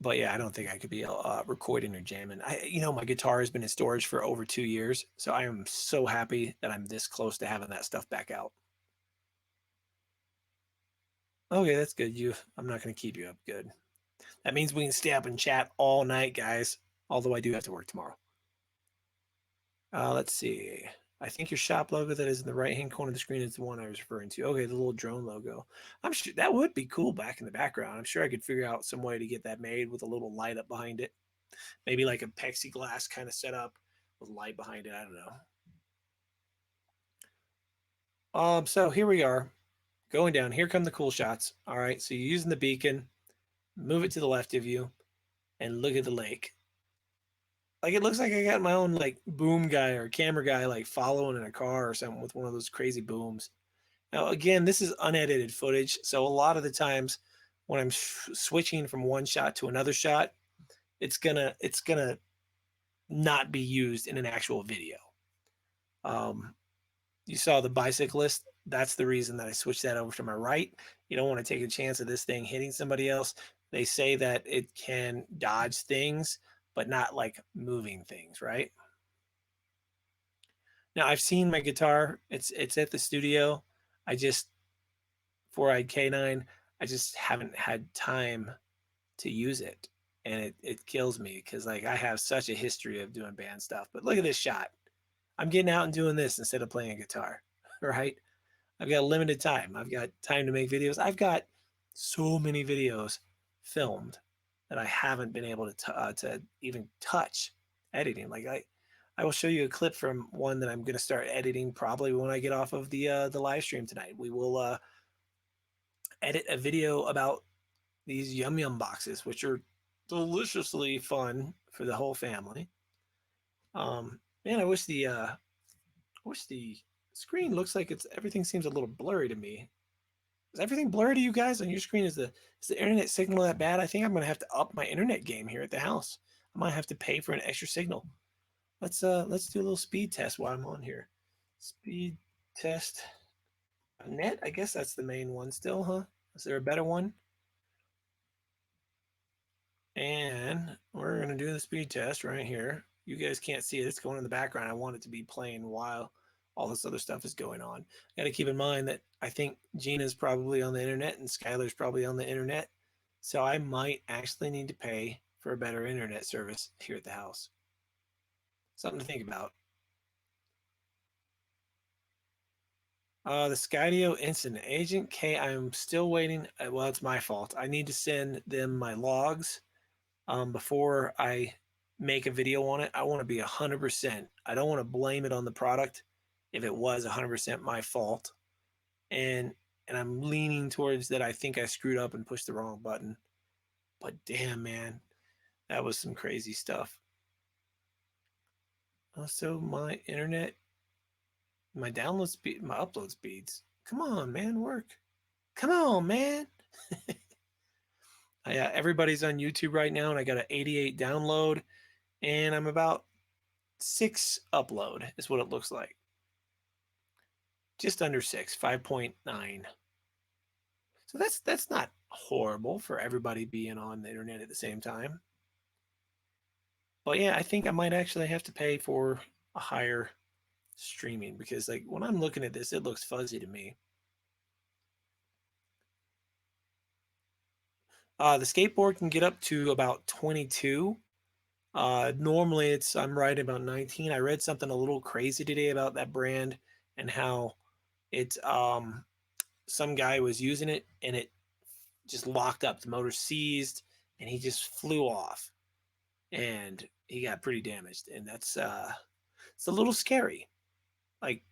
But yeah, I don't think I could be recording or jamming. My guitar has been in storage for over 2 years, so I am so happy that I'm this close to having that stuff back out. Okay, that's good. I'm not going to keep you up. Good. That means we can stay up and chat all night, guys. Although I do have to work tomorrow. Let's see. I think your shop logo that is in the right-hand corner of the screen is the one I was referring to. Okay, the little drone logo. I'm sure that would be cool back in the background. I'm sure I could figure out some way to get that made with a little light up behind it. Maybe like a plexiglass kind of setup with light behind it. I don't know. So here we are going down. Here come the cool shots. All right, so you're using the beacon. Move it to the left of you and look at the lake. Like it looks like I got my own like boom guy or camera guy like following in a car or something with one of those crazy booms. Now again, this is unedited footage, so a lot of the times when I'm switching from one shot to another shot, it's gonna not be used in an actual video. Um, you saw the bicyclist. That's the reason that I switched that over to my right. You don't want to take a chance of this thing hitting somebody else. They say that it can dodge things, but not like moving things, right? Now I've seen my guitar. It's at the studio. I just four-eyed canine. I just haven't had time to use it, and it kills me because like I have such a history of doing band stuff. But look at this shot. I'm getting out and doing this instead of playing a guitar, right? I've got limited time. I've got time to make videos. I've got so many videos filmed that I haven't been able to even touch editing. Like I will show you a clip from one that I'm going to start editing probably when I get off of the live stream tonight. We will edit a video about these yum yum boxes, which are deliciously fun for the whole family. Man, I wish the screen looks like it's everything seems a little blurry to me. Is everything blurry to you guys on your screen? Is the internet signal that bad? I think I'm gonna have to up my internet game here at the house. I might have to pay for an extra signal. Let's do a little speed test while I'm on here. Speed test net. I guess that's the main one still, huh? Is there a better one? And we're going to do the speed test right here. You guys can't see it. It's going in the background. I want it to be playing while all this other stuff is going on. Got to keep in mind that I think Gina's probably on the internet and Skylar's probably on the internet. So I might actually need to pay for a better internet service here at the house. Something to think about. The Skydio incident. Agent K, I'm still waiting. Well, it's my fault. I need to send them my logs before I make a video on it. I want to be 100%. I don't want to blame it on the product if it was 100% my fault. And I'm leaning towards that I think I screwed up and pushed the wrong button. But damn, man, that was some crazy stuff. Also, my internet, my download speed, my upload speeds. Come on, man, work. Come on, man. Yeah, everybody's on YouTube right now, and I got an 88 download, and I'm about 6 upload is what it looks like. Just under 6, 5.9. So that's not horrible for everybody being on the internet at the same time. But yeah, I think I might actually have to pay for a higher streaming because like when I'm looking at this, it looks fuzzy to me. The skateboard can get up to about 22. Normally I'm right about 19. I read something a little crazy today about that brand and how it's some guy was using it and it just locked up. The motor seized and he just flew off and he got pretty damaged. And that's it's a little scary. Like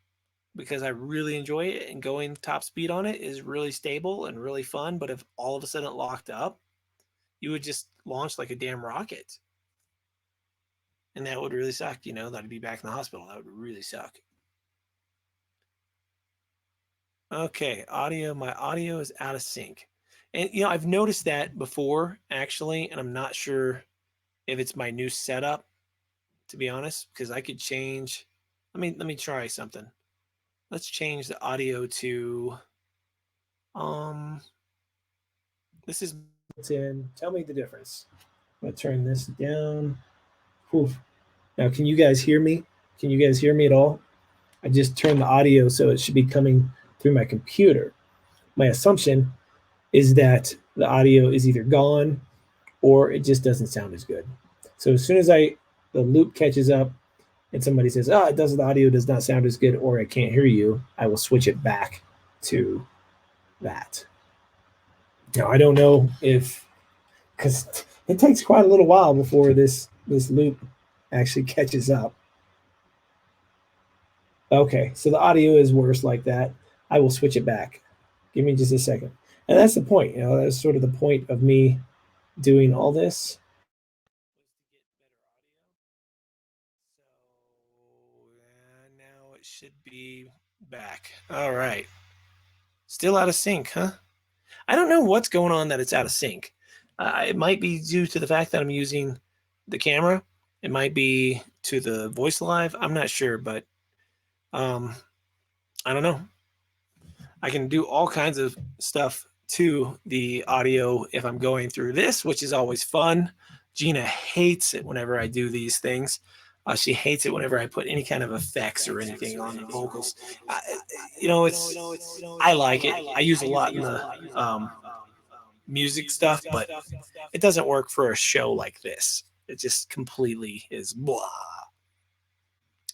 because I really enjoy it and going top speed on it is really stable and really fun. But if all of a sudden it locked up, you would just launch like a damn rocket. And that would really suck, you know, that I'd be back in the hospital. That would really suck. Okay, audio. My audio is out of sync. And, you know, I've noticed that before, actually, and I'm not sure if it's my new setup, to be honest, because I could change. Let me try something. Let's change the audio to, um, this is in. Tell me the difference. I'm going to turn this down. Whew. Now, can you guys hear me? Can you guys hear me at all? I just turned the audio so it should be coming through my computer. My assumption is that the audio is either gone or it just doesn't sound as good. So as soon as the loop catches up and somebody says, "Oh, the audio does not sound as good," or "I can't hear you," I will switch it back to that. Now I don't know if because it takes quite a little while before this loop actually catches up. Okay, so the audio is worse like that. I will switch it back. Give me just a second. And that's the point. You know, that's sort of the point of me doing all this. So now it should be back. All right. Still out of sync, huh? I don't know what's going on that it's out of sync. It might be due to the fact that I'm using the camera. It might be to the voice live. I'm not sure, but I don't know. I can do all kinds of stuff to the audio if I'm going through this, which is always fun. Gina hates it whenever I do these things. She hates it whenever I put any kind of effects or anything on the vocals. You know, I like it. I use a lot in the music stuff, but it doesn't work for a show like this. It just completely is blah.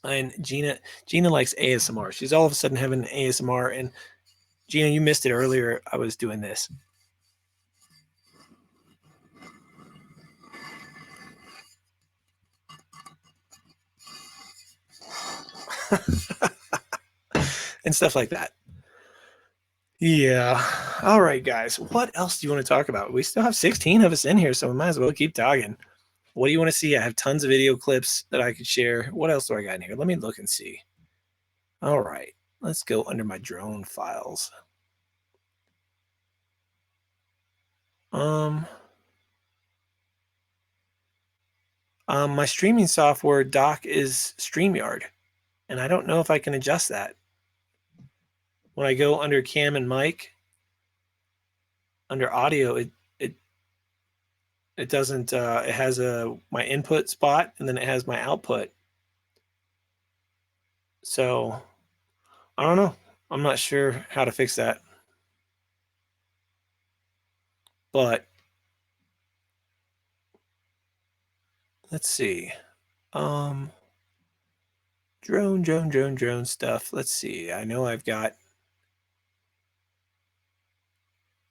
And Gina likes ASMR. She's all of a sudden having ASMR, and Gina, you missed it earlier. I was doing this. And stuff like that. Yeah. All right, guys. What else do you want to talk about? We still have 16 of us in here, so we might as well keep talking. What do you want to see? I have tons of video clips that I could share. What else do I got in here? Let me look and see. All right. Let's go under my drone files. My streaming software dock is StreamYard, and I don't know if I can adjust that. When I go under cam and mic, under audio, it doesn't. It has my input spot, and then it has my output. So I don't know. I'm not sure how to fix that, but let's see. Drone stuff. Let's see. I know I've got.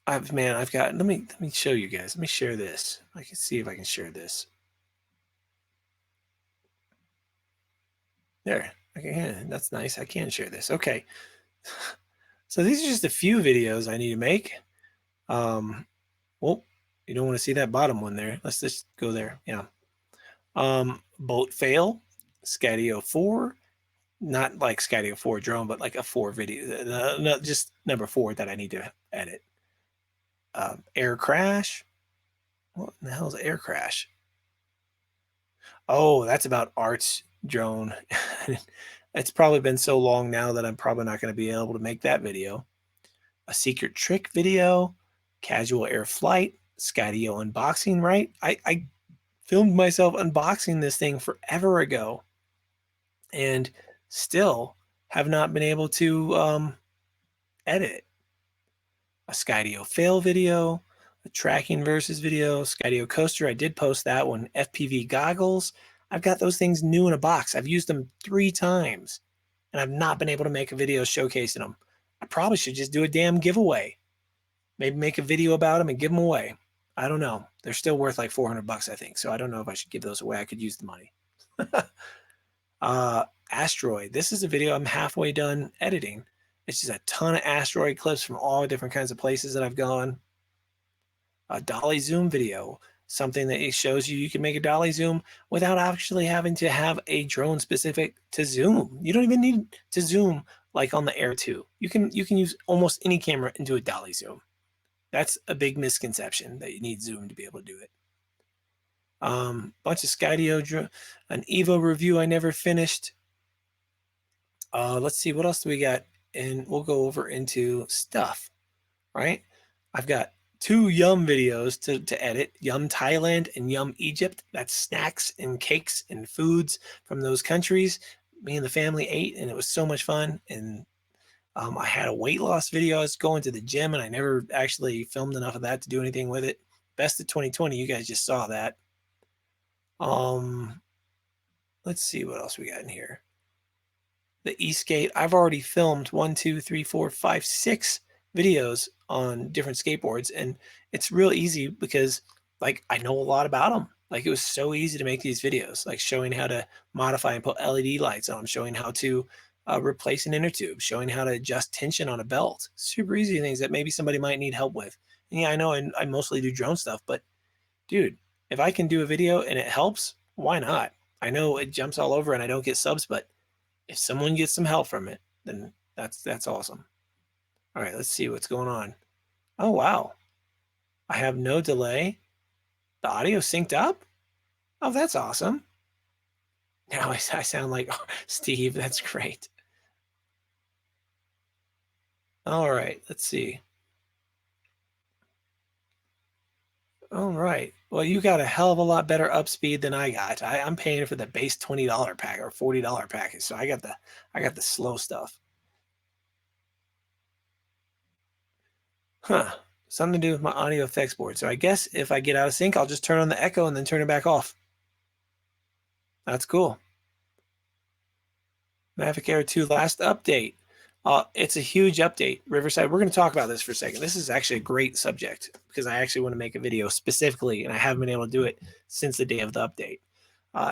I've got. Let me show you guys. Let me share this. I can see if I can share this. There. Okay, yeah, that's nice. I can share this. Okay. So these are just a few videos I need to make. Well, you don't want to see that bottom one there. Let's just go there. Yeah. Boat fail, Skydio 4, not like Skydio 4 drone, but like a 4 video, not just number 4 that I need to edit. Air crash. What the hell is air crash? Oh, that's about Art's drone. It's probably been so long now that I'm probably not going to be able to make that video. A secret trick video, casual air flight, Skydio unboxing, right? I filmed myself unboxing this thing forever ago and still have not been able to edit. A Skydio fail video. The tracking versus video, Skydio coaster. I did post that one. FPV goggles. I've got those things new in a box. I've used them 3 times and I've not been able to make a video showcasing them. I probably should just do a damn giveaway. Maybe make a video about them and give them away. I don't know. They're still worth like $400, I think. So I don't know if I should give those away. I could use the money. Asteroid. This is a video I'm halfway done editing. It's just a ton of asteroid clips from all different kinds of places that I've gone. A dolly zoom video, something that it shows you can make a dolly zoom without actually having to have a drone specific to zoom. You don't even need to zoom like on the Air 2. You can use almost any camera and do a dolly zoom. That's a big misconception that you need zoom to be able to do it. Bunch of Skydio, an Evo review I never finished. Let's see, what else do we got? And we'll go over into stuff, right? I've got 2 Yum videos to edit, Yum Thailand and Yum Egypt. That's snacks and cakes and foods from those countries. Me and the family ate, and it was so much fun. And I had a weight loss video. I was going to the gym, and I never actually filmed enough of that to do anything with it. Best of 2020, you guys just saw that. Let's see what else we got in here. The E-skate. I've already filmed 1, 2, 3, 4, 5, 6 videos on different skateboards, and it's real easy because like I know a lot about them. Like it was so easy to make these videos, like showing how to modify and put LED lights on them, showing how to replace an inner tube, showing how to adjust tension on a belt. Super easy things that maybe somebody might need help with. And yeah, I know I mostly do drone stuff, but dude, if I can do a video and it helps, why not? I know it jumps all over and I don't get subs, but if someone gets some help from it, then that's awesome. All right, let's see what's going on. Oh, wow. I have no delay. The audio synced up? Oh, that's awesome. Now I sound like Steve. That's great. All right, let's see. All right. Well, you got a hell of a lot better up speed than I got. I'm paying for the base $20 pack or $40 package, so I got the slow stuff. Huh. Something to do with my audio effects board. So I guess if I get out of sync, I'll just turn on the echo and then turn it back off. That's cool. Mavic Air 2 last update. It's a huge update. Riverside, we're going to talk about this for a second. This is actually a great subject because I actually want to make a video specifically, and I haven't been able to do it since the day of the update.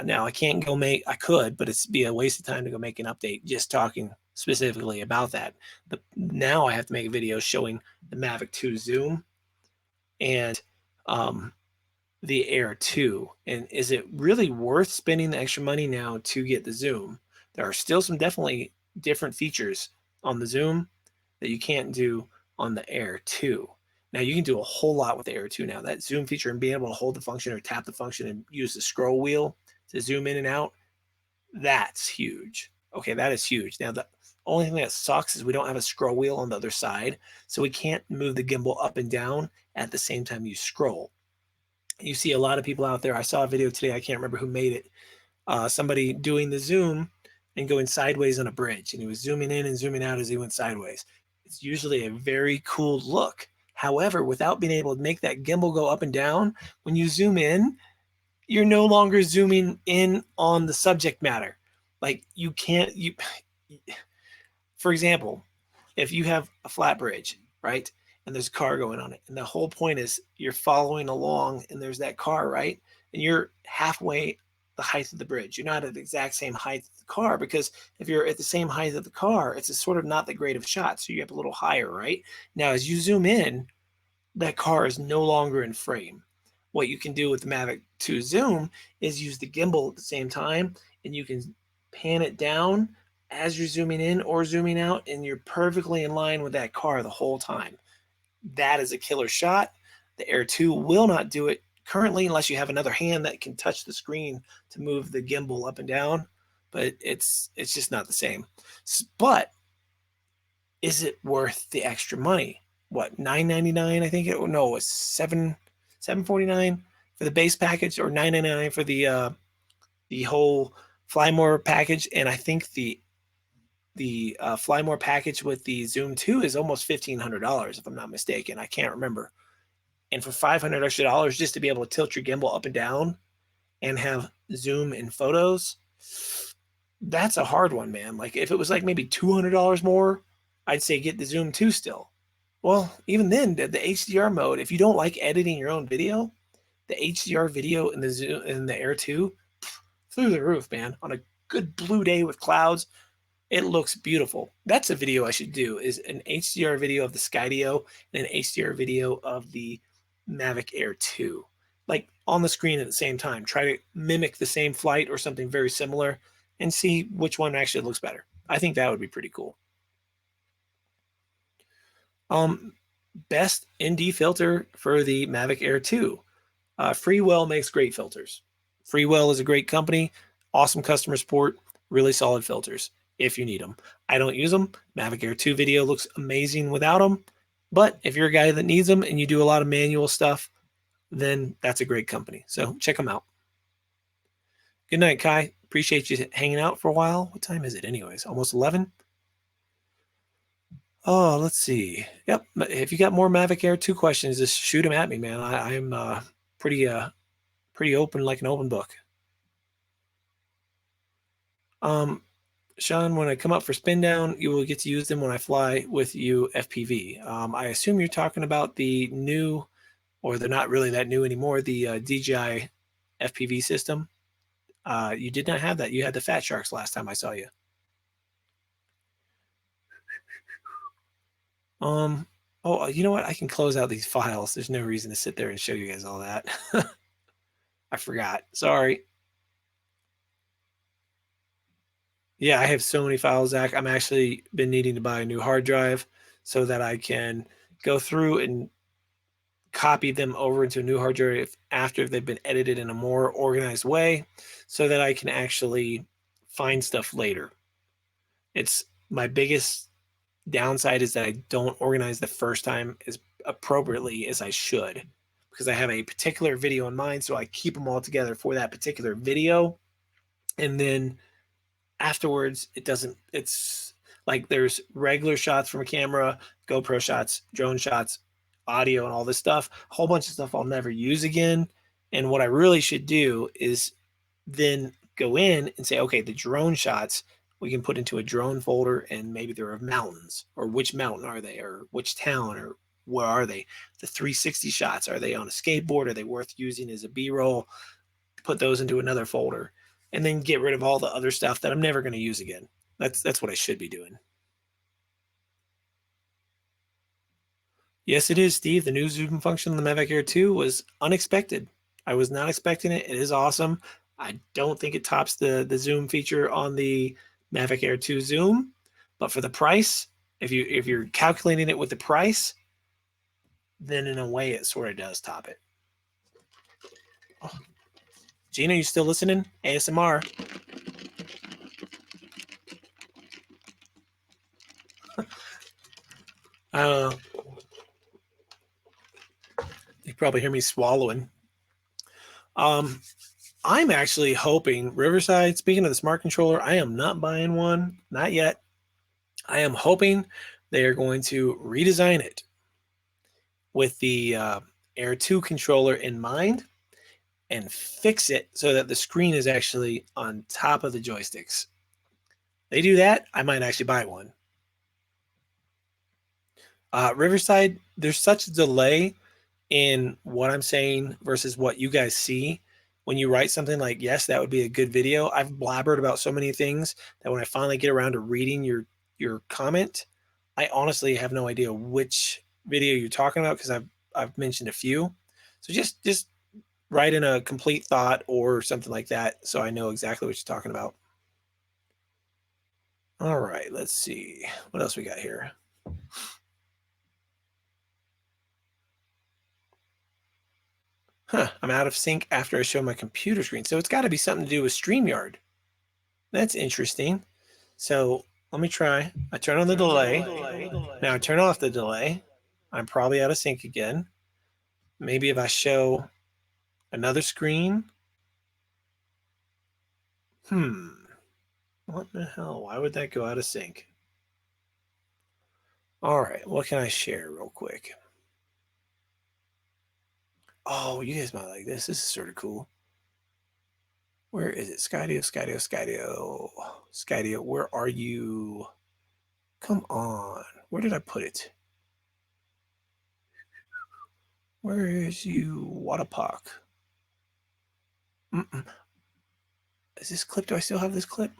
Now, I can't go make, I could, but it's be a waste of time to go make an update just talking specifically about that. But now I have to make a video showing the Mavic 2 zoom and the Air 2. And is it really worth spending the extra money now to get the zoom? There are still some definitely different features on the zoom that you can't do on the Air 2. Now you can do a whole lot with the Air 2 now. That zoom feature and being able to hold the function or tap the function and use the scroll wheel to zoom in and out, that's huge. Okay, that is huge. Now the only thing that sucks is we don't have a scroll wheel on the other side, so we can't move the gimbal up and down at the same time you scroll. You see a lot of people out there. I saw a video today, I can't remember who made it. Somebody doing the zoom and going sideways on a bridge, and he was zooming in and zooming out as he went sideways. It's usually a very cool look. However, without being able to make that gimbal go up and down, when you zoom in, you're no longer zooming in on the subject matter. Like you can't, for example, if you have a flat bridge, right? And there's a car going on it. And the whole point is you're following along and there's that car, right? And you're halfway the height of the bridge. You're not at the exact same height of the car, because if you're at the same height of the car, it's a sort of not that great of a shot. So you have a little higher, right? Now, as you zoom in, that car is no longer in frame. What you can do with the Mavic 2 Zoom is use the gimbal at the same time, and you can pan it down as you're zooming in or zooming out, and you're perfectly in line with that car the whole time. That is a killer shot. The Air 2 will not do it currently unless you have another hand that can touch the screen to move the gimbal up and down, but it's just not the same. But is it worth the extra money? What, $9.99? I think it was $7.49 for the base package, or $9.99 for the whole Fly More package. And I think the Fly More package with the Zoom 2 is almost $1,500 if I'm not mistaken. I can't remember. And for $500 extra just to be able to tilt your gimbal up and down and have zoom in photos, that's a hard one, man. Like if it was like maybe $200 more, I'd say get the Zoom 2 still. Well, even then, the HDR mode, if you don't like editing your own video, the HDR video in the Zoom in the Air 2, through the roof, man. On a good blue day with clouds, it looks beautiful. That's a video I should do, is an HDR video of the Skydio and an HDR video of the Mavic Air 2. Like on the screen at the same time. Try to mimic the same flight or something very similar and see which one actually looks better. I think that would be pretty cool. Best ND filter for the Mavic Air 2. Freewell makes great filters. Freewell is a great company, awesome customer support, really solid filters if you need them. I don't use them. Mavic Air 2 video looks amazing without them. But if you're a guy that needs them and you do a lot of manual stuff, then that's a great company. So check them out. Good night, Kai. Appreciate you hanging out for a while. What time is it anyways? Almost 11? Oh, let's see. Yep. If you got more Mavic Air 2 questions, just shoot them at me, man. I'm pretty open, like an open book. Sean, when I come up for spin down, you will get to use them when I fly with you FPV. I assume you're talking about the new, or they're not really that new anymore, the DJI FPV system. You did not have that. You had the Fat Sharks last time I saw you. Oh, you know what? I can close out these files. There's no reason to sit there and show you guys all that. I forgot. Sorry. Yeah, I have so many files, Zach. I'm actually been needing to buy a new hard drive so that I can go through and copy them over into a new hard drive after they've been edited in a more organized way so that I can actually find stuff later. It's my biggest downside is that I don't organize the first time as appropriately as I should because I have a particular video in mind. So I keep them all together for that particular video. And then afterwards, it's like there's regular shots from a camera, GoPro shots, drone shots, audio, and all this stuff, a whole bunch of stuff I'll never use again. And what I really should do is then go in and say, okay, the drone shots we can put into a drone folder, and maybe there are mountains, or which mountain are they, or which town, or where are they? The 360 shots, are they on a skateboard? Are they worth using as a B-roll? Put those into another folder, and then get rid of all the other stuff that I'm never going to use again. That's what I should be doing. Yes, it is, Steve. The new zoom function on the Mavic Air 2 was unexpected. I was not expecting it. It is awesome. I don't think it tops the zoom feature on the Mavic Air 2 zoom, but for the price, if you're calculating it with the price, then in a way it sort of does top it. Oh. Gina, you still listening? ASMR. I don't know. You probably hear me swallowing. I'm actually hoping Riverside, speaking of the smart controller, I am not buying one, not yet. I am hoping they are going to redesign it with the Air 2 controller in mind and fix it so that the screen is actually on top of the joysticks. They do that, I might actually buy one. Riverside, there's such a delay in what I'm saying versus what you guys see. When you write something like, yes, that would be a good video, I've blabbered about so many things that when I finally get around to reading your comment, I honestly have no idea which video you're talking about because I've mentioned a few. So just write in a complete thought or something like that so I know exactly what you're talking about. All right, let's see. What else we got here? I'm out of sync after I show my computer screen. So it's got to be something to do with StreamYard. That's interesting. So let me try. I turn on the delay. Now I turn off the delay. I'm probably out of sync again. Maybe if I show another screen. What the hell? Why would that go out of sync? All right, what can I share real quick? Oh, you guys might like this. This is sort of cool. Where is it? Skydio, Skydio, Skydio. Skydio, where are you? Come on. Where did I put it? Where is you? What a puck. Is this clip? Do I still have this clip?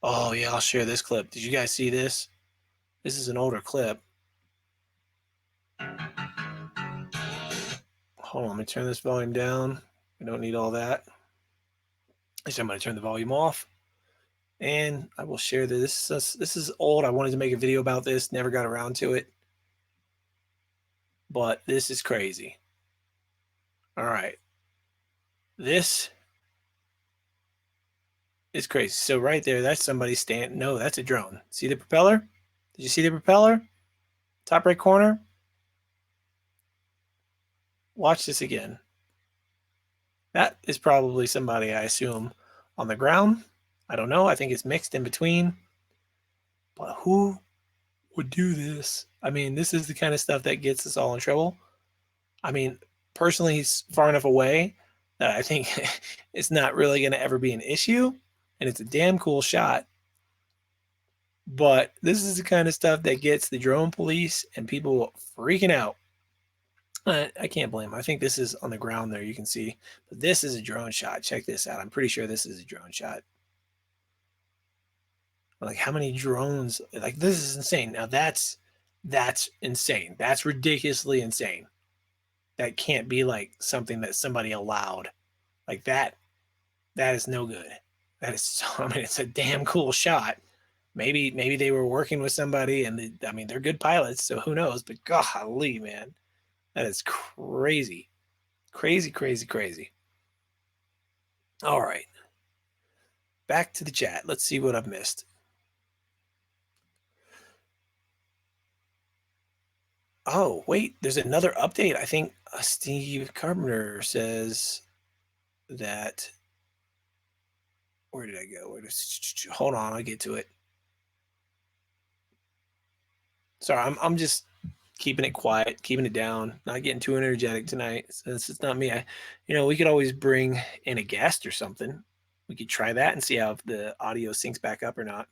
Oh, yeah, I'll share this clip. Did you guys see this? This is an older clip. Hold on, let me turn this volume down. I don't need all that. So I'm going to turn the volume off. And I will share this. This is old. I wanted to make a video about this. Never got around to it. But this is crazy. All right. This is crazy. So right there, that's somebody standing. No, that's a drone. See the propeller? Did you see the propeller? Top right corner. Watch this again. That is probably somebody, I assume, on the ground. I don't know. I think it's mixed in between. But who would do this? I mean, this is the kind of stuff that gets us all in trouble. I mean, personally, he's far enough away that I think it's not really going to ever be an issue. And it's a damn cool shot. But this is the kind of stuff that gets the drone police and people freaking out. I can't blame him. I think this is on the ground there, you can see. But this is a drone shot. Check this out. I'm pretty sure this is a drone shot. Like, how many drones? Like, this is insane. Now, that's insane. That's ridiculously insane. That can't be, like, something that somebody allowed. Like, that is no good. That is so, I mean, it's a damn cool shot. Maybe they were working with somebody, and I mean, they're good pilots, so who knows? But golly, man. That is crazy. Crazy, crazy, crazy. All right. Back to the chat. Let's see what I've missed. Oh, wait. There's another update. I think Steve Carpenter says that. Where did I go? Hold on. I'll get to it. Sorry, I'm just keeping it quiet, keeping it down, not getting too energetic tonight. Since it's not me, we could always bring in a guest or something. We could try that and see how the audio syncs back up or not.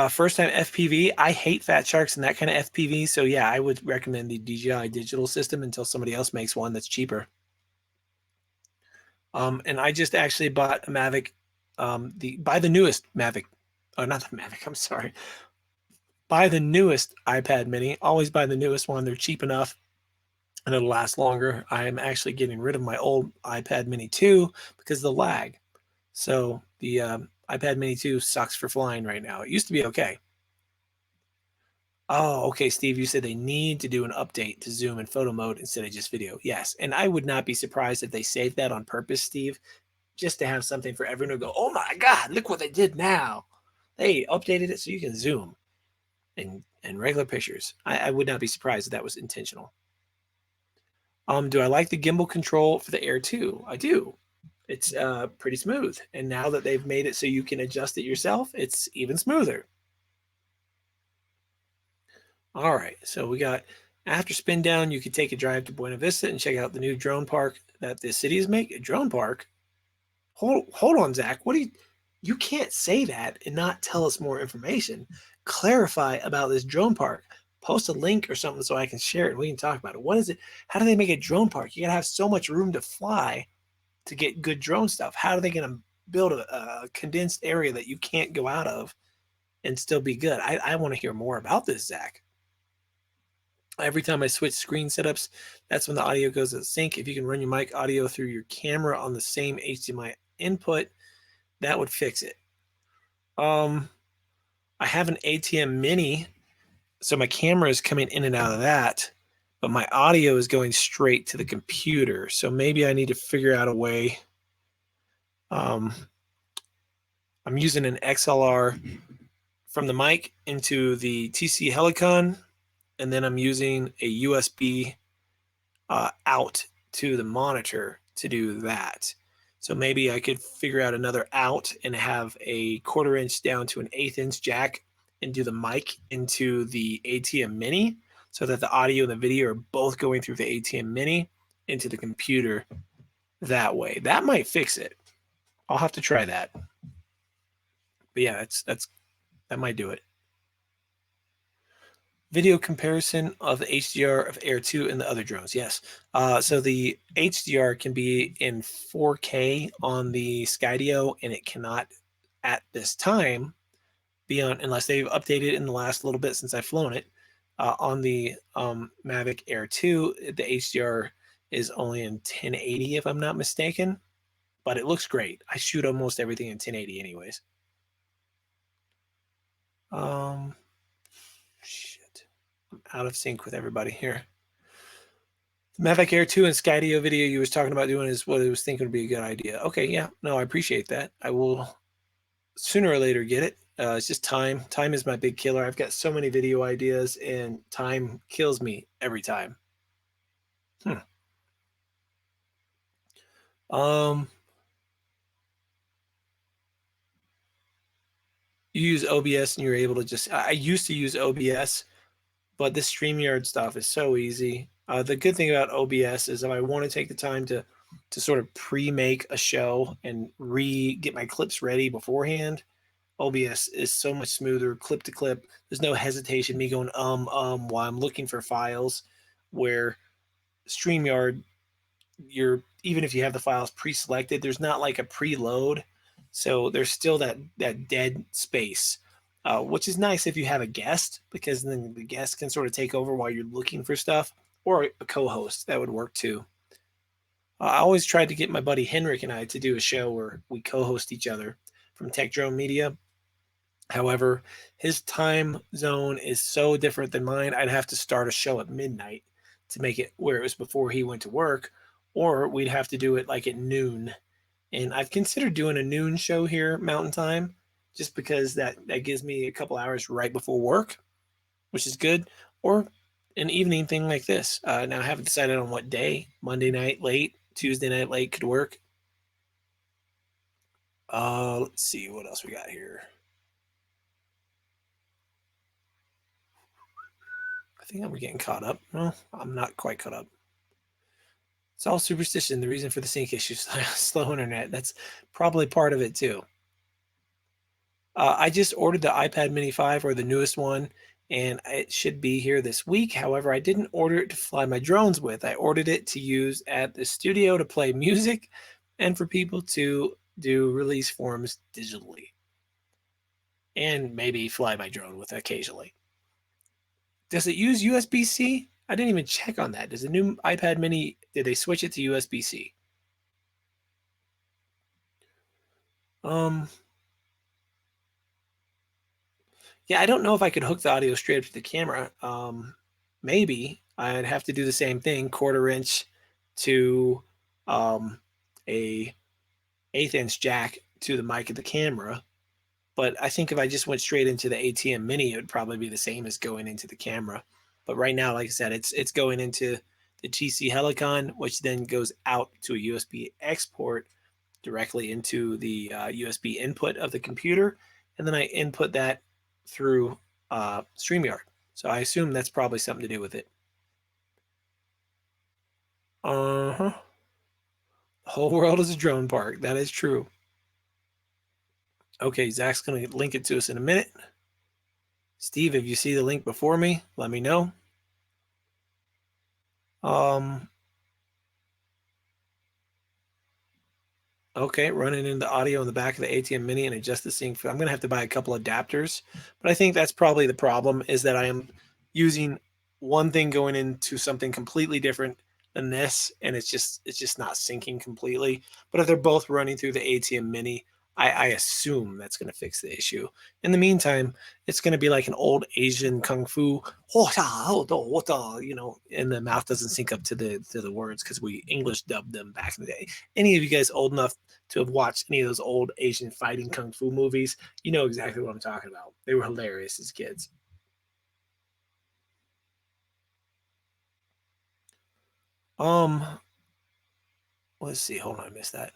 First time FPV. I hate fat sharks and that kind of FPV. So yeah, I would recommend the DJI digital system until somebody else makes one that's cheaper. And I just actually bought a Mavic, buy the newest Mavic. Oh, not the Mavic, I'm sorry. Buy the newest iPad mini. Always buy the newest one. They're cheap enough and it'll last longer. I am actually getting rid of my old iPad mini 2 because of the lag. So the iPad mini 2 sucks for flying right now. It used to be okay. Oh, okay, Steve, you said they need to do an update to Zoom in photo mode instead of just video. Yes, and I would not be surprised if they saved that on purpose, Steve, just to have something for everyone to go, oh my God, look what they did now. They updated it so you can zoom and regular pictures. I would not be surprised if that was intentional. Do I like the gimbal control for the Air 2? I do. It's pretty smooth. And now that they've made it so you can adjust it yourself, it's even smoother. All right, so we got after spin down, you could take a drive to Buena Vista and check out the new drone park that the city is making. A drone park? Hold on, Zach. What do you can't say that and not tell us more information. Clarify about this drone park. Post a link or something so I can share it and we can talk about it. What is it? How do they make a drone park? You gotta have so much room to fly to get good drone stuff. How are they gonna build a condensed area that you can't go out of and still be good? I want to hear more about this, Zach. Every time I switch screen setups, that's when the audio goes out of sync. If you can run your mic audio through your camera on the same HDMI input, that would fix it. I have an ATM Mini, so my camera is coming in and out of that, but my audio is going straight to the computer. So maybe I need to figure out a way. I'm using an XLR from the mic into the TC Helicon, and then I'm using a USB out to the monitor to do that. So maybe I could figure out another out and have a 1/4 inch down to an 1/8 inch jack and do the mic into the ATM Mini so that the audio and the video are both going through the ATM Mini into the computer that way. That might fix it. I'll have to try that. But yeah, that might do it. Video comparison of the HDR of Air 2 and the other drones. Yes. So the HDR can be in 4K on the Skydio, and it cannot at this time be on, unless they've updated in the last little bit since I've flown it. On the Mavic Air 2, the HDR is only in 1080 if I'm not mistaken, but it looks great. I shoot almost everything in 1080 anyways. Shit. I'm out of sync with everybody here. The Mavic Air 2 and Skydio video you was talking about doing is what I was thinking would be a good idea. Okay, yeah, no, I appreciate that. I will sooner or later get it. It's just time. Time is my big killer. I've got so many video ideas, and time kills me every time. You use OBS and you're able to just. I used to use OBS, but this StreamYard stuff is so easy. The good thing about OBS is if I want to take the time to sort of pre-make a show and get my clips ready beforehand, OBS is so much smoother, clip to clip. There's no hesitation, me going while I'm looking for files. Where StreamYard, even if you have the files pre-selected, there's not like a preload, so there's still that dead space, which is nice if you have a guest, because then the guest can sort of take over while you're looking for stuff, or a co-host that would work too. I always tried to get my buddy Henrik and I to do a show where we co-host each other from Tech Drone Media. However, his time zone is so different than mine. I'd have to start a show at midnight to make it where it was before he went to work, or we'd have to do it like at noon. And I've considered doing a noon show here, Mountain Time, just because that gives me a couple hours right before work, which is good, or an evening thing like this. Now I haven't decided on what day. Monday night late, Tuesday night late could work. Let's see what else we got here. I think I'm getting caught up. No, I'm not quite caught up. It's all superstition. The reason for the sync issues, slow internet. That's probably part of it too. I just ordered the iPad Mini 5, or the newest one, and it should be here this week. However, I didn't order it to fly my drones with. I ordered it to use at the studio to play music and for people to do release forms digitally, and maybe fly my drone with occasionally. Does it use USB-C? I didn't even check on that. Does the new iPad Mini, did they switch it to USB-C? Yeah, I don't know if I could hook the audio straight up to the camera. Maybe I'd have to do the same thing, 1/4 inch to a 1/8 inch jack to the mic of the camera. But I think if I just went straight into the ATM Mini, it would probably be the same as going into the camera. But right now, like I said, it's going into the GC Helicon, which then goes out to a USB export directly into the USB input of the computer, and then I input that through StreamYard. So I assume that's probably something to do with it. The whole world is a drone park. That is true. Okay, Zach's going to link it to us in a minute. Steve, if you see the link before me, let me know. Okay, running in the audio in the back of the ATM Mini and adjust the sync. I'm going to have to buy a couple adapters, but I think that's probably the problem, is that I am using one thing going into something completely different than this, and it's just not syncing completely. But if they're both running through the ATM Mini, I assume that's going to fix the issue. In the meantime, it's going to be like an old Asian kung fu, you know, and the mouth doesn't sync up to the words because we English dubbed them back in the day. Any of you guys old enough to have watched any of those old Asian fighting kung fu movies, you know exactly what I'm talking about. They were hilarious as kids. Let's see. Hold on, I missed that.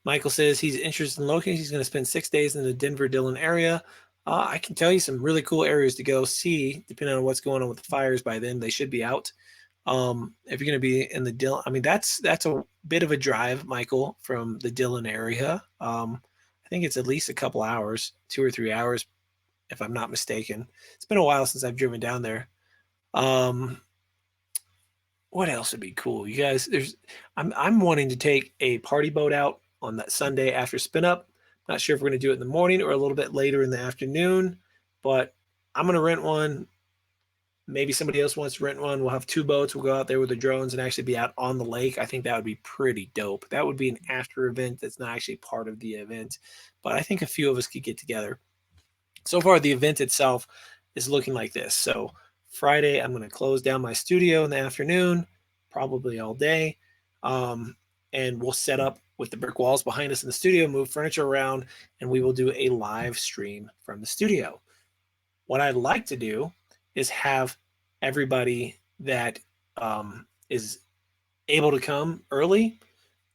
Michael says he's interested in locations. He's going to spend 6 days in the Denver Dillon area. I can tell you some really cool areas to go see, depending on what's going on with the fires. By then, they should be out. If you're going to be in the Dillon, I mean that's a bit of a drive, Michael, from the Dillon area. I think it's at least a couple hours, 2 or 3 hours, if I'm not mistaken. It's been a while since I've driven down there. What else would be cool, you guys? I'm wanting to take a party boat out on that Sunday after spin up. Not sure if we're going to do it in the morning or a little bit later in the afternoon, but I'm going to rent one. Maybe somebody else wants to rent one. We'll have 2 boats. We'll go out there with the drones and actually be out on the lake. I think that would be pretty dope. That would be an after event that's not actually part of the event, but I think a few of us could get together. So far, the event itself is looking like this. So Friday, I'm going to close down my studio in the afternoon, probably all day, and we'll set up with the brick walls behind us in the studio, move furniture around, and we will do a live stream from the studio. What I'd like to do is have everybody that is able to come early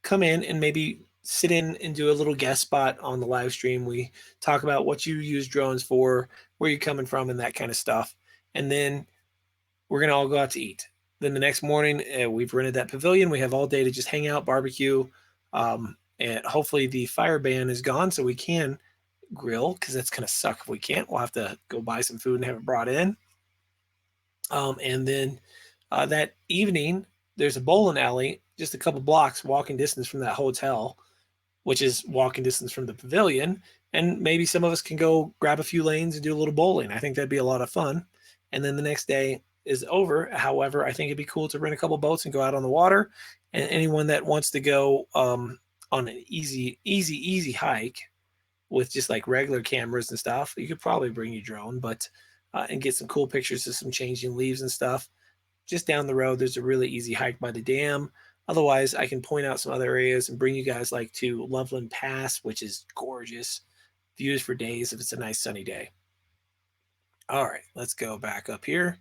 come in and maybe sit in and do a little guest spot on the live stream. We talk about what you use drones for, where you're coming from, and that kind of stuff. And then we're going to all go out to eat. Then the next morning, we've rented that pavilion. We have all day to just hang out, barbecue, and hopefully the fire ban is gone so we can grill, because that's going to suck if we can't. We'll have to go buy some food and have it brought in. And then that evening, there's a bowling alley just a couple blocks walking distance from that hotel, which is walking distance from the pavilion. And maybe some of us can go grab a few lanes and do a little bowling. I think that'd be a lot of fun. And then the next day is over. However, I think it'd be cool to rent a couple boats and go out on the water. And anyone that wants to go on an easy hike with just like regular cameras and stuff, you could probably bring your drone, but and get some cool pictures of some changing leaves and stuff. Just down the road, there's a really easy hike by the dam. Otherwise, I can point out some other areas and bring you guys like to Loveland Pass, which is gorgeous. Views for days if it's a nice sunny day. All right, let's go back up here.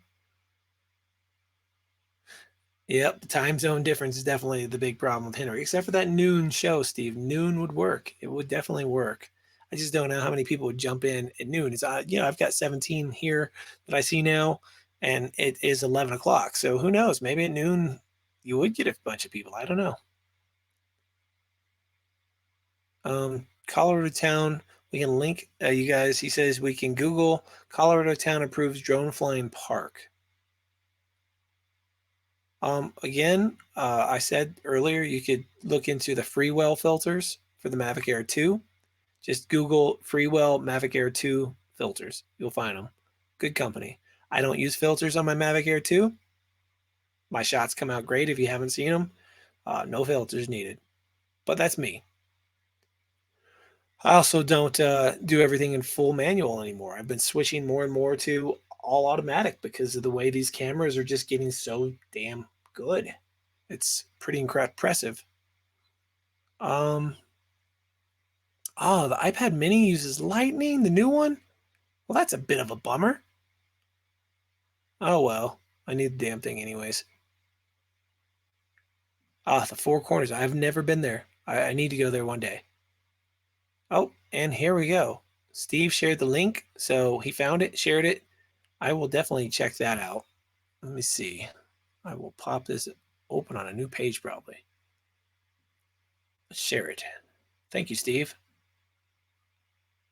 Yep, the time zone difference is definitely the big problem with Henry, except for that noon show, Steve. Noon would work. It would definitely work. I just don't know how many people would jump in at noon. It's I've got 17 here that I see now, and it is 11 o'clock. So who knows? Maybe at noon you would get a bunch of people. I don't know. Colorado Town. We can link you guys. He says we can Google Colorado Town approves drone flying park. Again, I said earlier you could look into the Freewell filters for the Mavic Air 2. Just Google Freewell Mavic Air 2 filters. You'll find them. Good company. I don't use filters on my Mavic Air 2. My shots come out great if you haven't seen them. No filters needed. But that's me. I also don't do everything in full manual anymore. I've been switching more and more to all automatic because of the way these cameras are just getting so damn good. It's pretty impressive. Oh, the iPad mini uses lightning, the new one? Well, that's a bit of a bummer. Oh, well, I need the damn thing anyways. The Four Corners. I've never been there. I need to go there one day. Oh, and here we go. Steve shared the link, so he found it, shared it. I will definitely check that out. Let me see. I will pop this open on a new page probably. Let's share it. Thank you, Steve.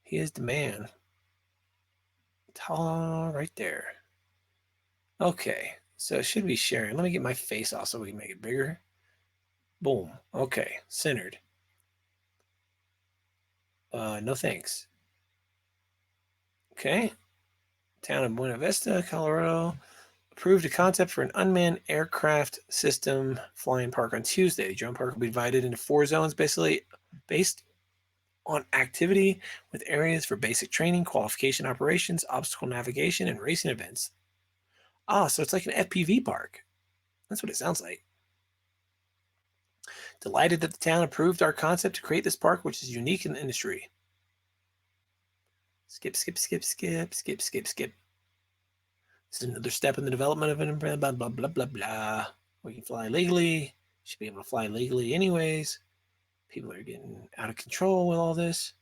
He is the man. Ta right there. Okay, so it should be sharing. Let me get my face off so we can make it bigger. Boom. Okay, centered. No thanks. Okay. Town of Buena Vista, Colorado. Approved a concept for an unmanned aircraft system flying park on Tuesday. The drone park will be divided into 4 zones, basically based on activity with areas for basic training, qualification operations, obstacle navigation, and racing events. So it's like an FPV park. That's what it sounds like. Delighted that the town approved our concept to create this park, which is unique in the industry. Skip. This is another step in the development of an blah, blah, blah, blah, blah. We can fly legally. Should be able to fly legally anyways. People are getting out of control with all this.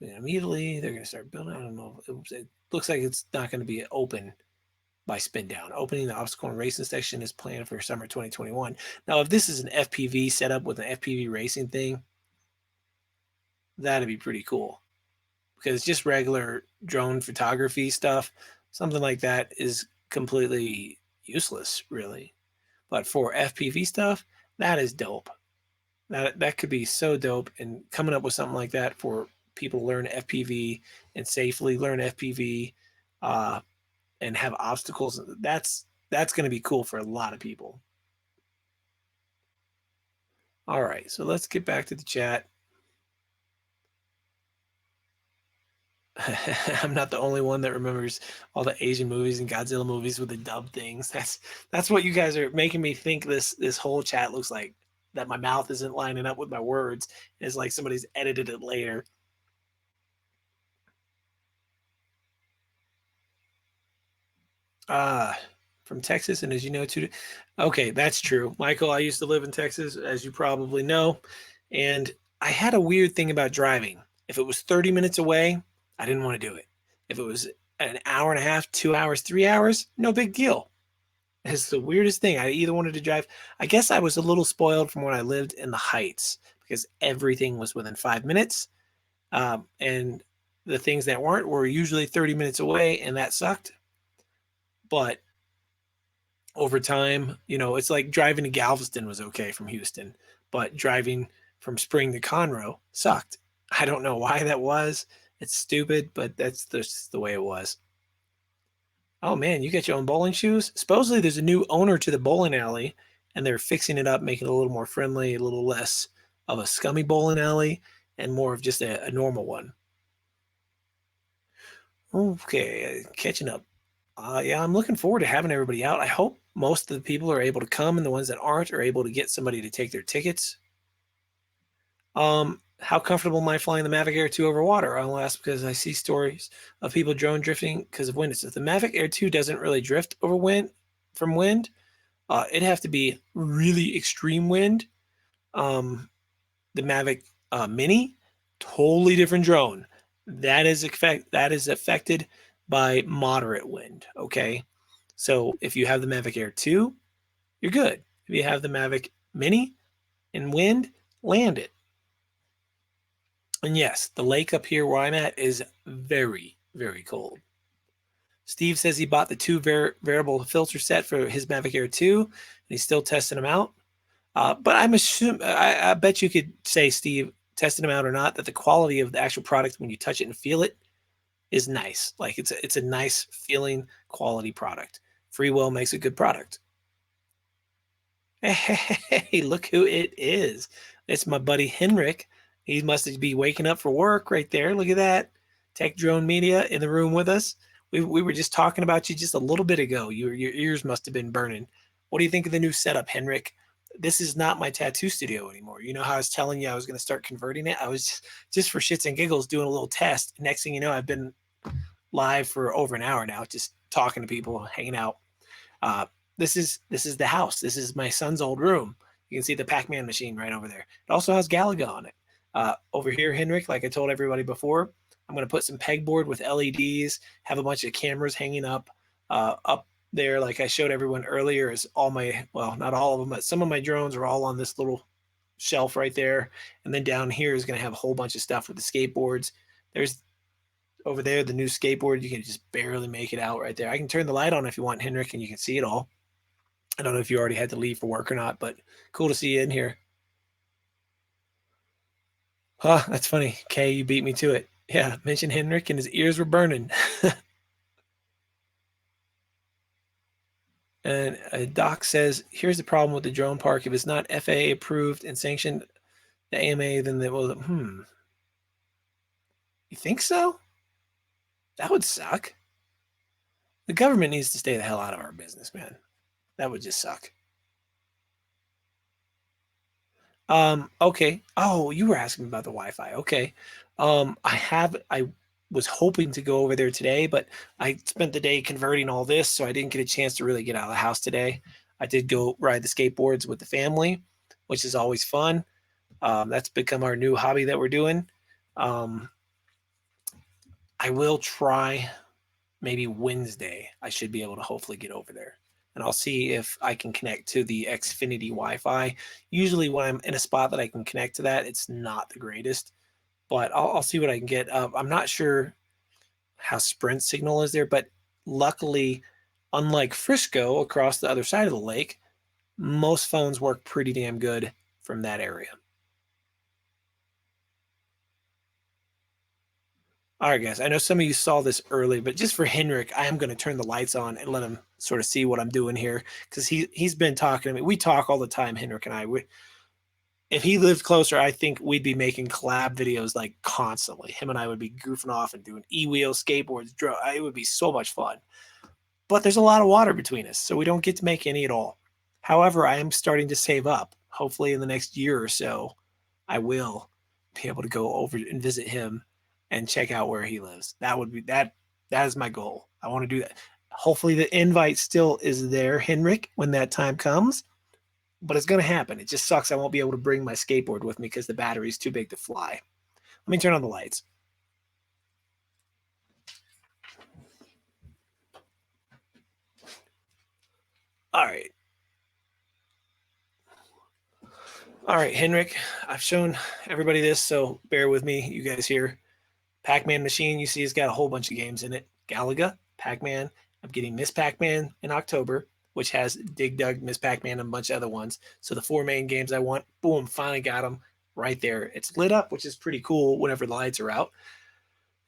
And immediately they're going to start building. I don't know. It looks like it's not going to be open by spin down. Opening the obstacle and racing section is planned for summer 2021. Now, if this is an FPV setup with an FPV racing thing, that'd be pretty cool. Because just regular drone photography stuff, something like that is completely useless, really. But for FPV stuff, that is dope. That could be so dope. And coming up with something like that for people to learn FPV and safely learn FPV and have obstacles, that's going to be cool for a lot of people. All right, so let's get back to the chat. I'm not the only one that remembers all the Asian movies and Godzilla movies with the dub things. That's what you guys are making me think this whole chat looks like. That my mouth isn't lining up with my words. It's like somebody's edited it later. From Texas, and as you know, too. Okay, that's true, Michael. I used to live in Texas, as you probably know, and I had a weird thing about driving. If it was 30 minutes away, I didn't want to do it. If it was an hour and a half, 2 hours, 3 hours, no big deal. It's the weirdest thing. I either wanted to drive. I guess I was a little spoiled from when I lived in the Heights because everything was within 5 minutes, and the things that weren't were usually 30 minutes away, and that sucked. But over time, it's like driving to Galveston was okay from Houston, but driving from Spring to Conroe sucked. I don't know why that was. It's stupid, but that's just the way it was. Oh man, you got your own bowling shoes? Supposedly there's a new owner to the bowling alley, and they're fixing it up, making it a little more friendly, a little less of a scummy bowling alley, and more of just a normal one. Okay, catching up. Yeah, I'm looking forward to having everybody out. I hope most of the people are able to come, and the ones that aren't are able to get somebody to take their tickets. How comfortable am I flying the Mavic Air 2 over water? I'll ask because I see stories of people drone drifting because of wind. If the Mavic Air 2 doesn't really drift over wind from wind, it'd have to be really extreme wind. The Mavic Mini, totally different drone. That is affected by moderate wind. Okay, so if you have the Mavic Air 2, you're good. If you have the Mavic Mini and wind, land it. And yes, the lake up here where I'm at is very, very cold. Steve says he bought the two variable filter set for his Mavic Air 2, and he's still testing them out. But I'm assuming, I bet you could say, Steve, testing them out or not, that the quality of the actual product when you touch it and feel it is nice. Like it's a nice feeling quality product. Free will makes a good product. Hey, look who it is. It's my buddy Henrik. He must be waking up for work right there. Look at that. Tech Drone Media in the room with us. We were just talking about you just a little bit ago. Your ears must have been burning. What do you think of the new setup, Henrik? This is not my tattoo studio anymore. You know how I was telling you I was going to start converting it? I was just for shits and giggles doing a little test. Next thing you know, I've been live for over an hour now, just talking to people, hanging out. This is the house. This is my son's old room. You can see the Pac-Man machine right over there. It also has Galaga on it. Over here, Henrik, like I told everybody before, I'm going to put some pegboard with LEDs, have a bunch of cameras hanging up there. Like I showed everyone earlier, is all my, well, not all of them, but some of my drones are all on this little shelf right there. And then down here is going to have a whole bunch of stuff with the skateboards. There's over there, the new skateboard. You can just barely make it out right there. I can turn the light on if you want, Henrik, and you can see it all. I don't know if you already had to leave for work or not, but cool to see you in here. Huh, that's funny. Kay, you beat me to it. Yeah, mention Henrik and his ears were burning. And Doc says, here's the problem with the drone park. If it's not FAA approved and sanctioned, the AMA, then they will, You think so? That would suck. The government needs to stay the hell out of our business, man. That would just suck. Okay. Oh, you were asking about the Wi-Fi. Okay. I was hoping to go over there today, but I spent the day converting all this, so I didn't get a chance to really get out of the house today. I did go ride the skateboards with the family, which is always fun. That's become our new hobby that we're doing. I will try maybe Wednesday. I should be able to hopefully get over there. And I'll see if I can connect to the Xfinity Wi-Fi. Usually when I'm in a spot that I can connect to that, it's not the greatest. But I'll see what I can get. I'm not sure how Sprint signal is there, but luckily, unlike Frisco across the other side of the lake, most phones work pretty damn good from that area. All right, guys. I know some of you saw this early, but just for Henrik, I am going to turn the lights on and let him sort of see what I'm doing here because he's been talking to me. We talk all the time, Henrik and I. If he lived closer, I think we'd be making collab videos like constantly. Him and I would be goofing off and doing e-wheels, skateboards, it would be so much fun. But there's a lot of water between us, so we don't get to make any at all. However, I am starting to save up. Hopefully in the next year or so, I will be able to go over and visit him and check out where he lives. That would be that is my goal. I want to do that. Hopefully the invite still is there, Henrik, when that time comes. But it's going to happen. It just sucks I won't be able to bring my skateboard with me because the battery's too big to fly. Let me turn on the lights. All right. All right, Henrik, I've shown everybody this, so bear with me, you guys here. Pac-Man machine, you see, it's got a whole bunch of games in it. Galaga, Pac-Man. I'm getting Miss Pac-Man in October, which has Dig Dug, Miss Pac-Man, and a bunch of other ones. So the 4 main games I want, boom, finally got them right there. It's lit up, which is pretty cool whenever the lights are out.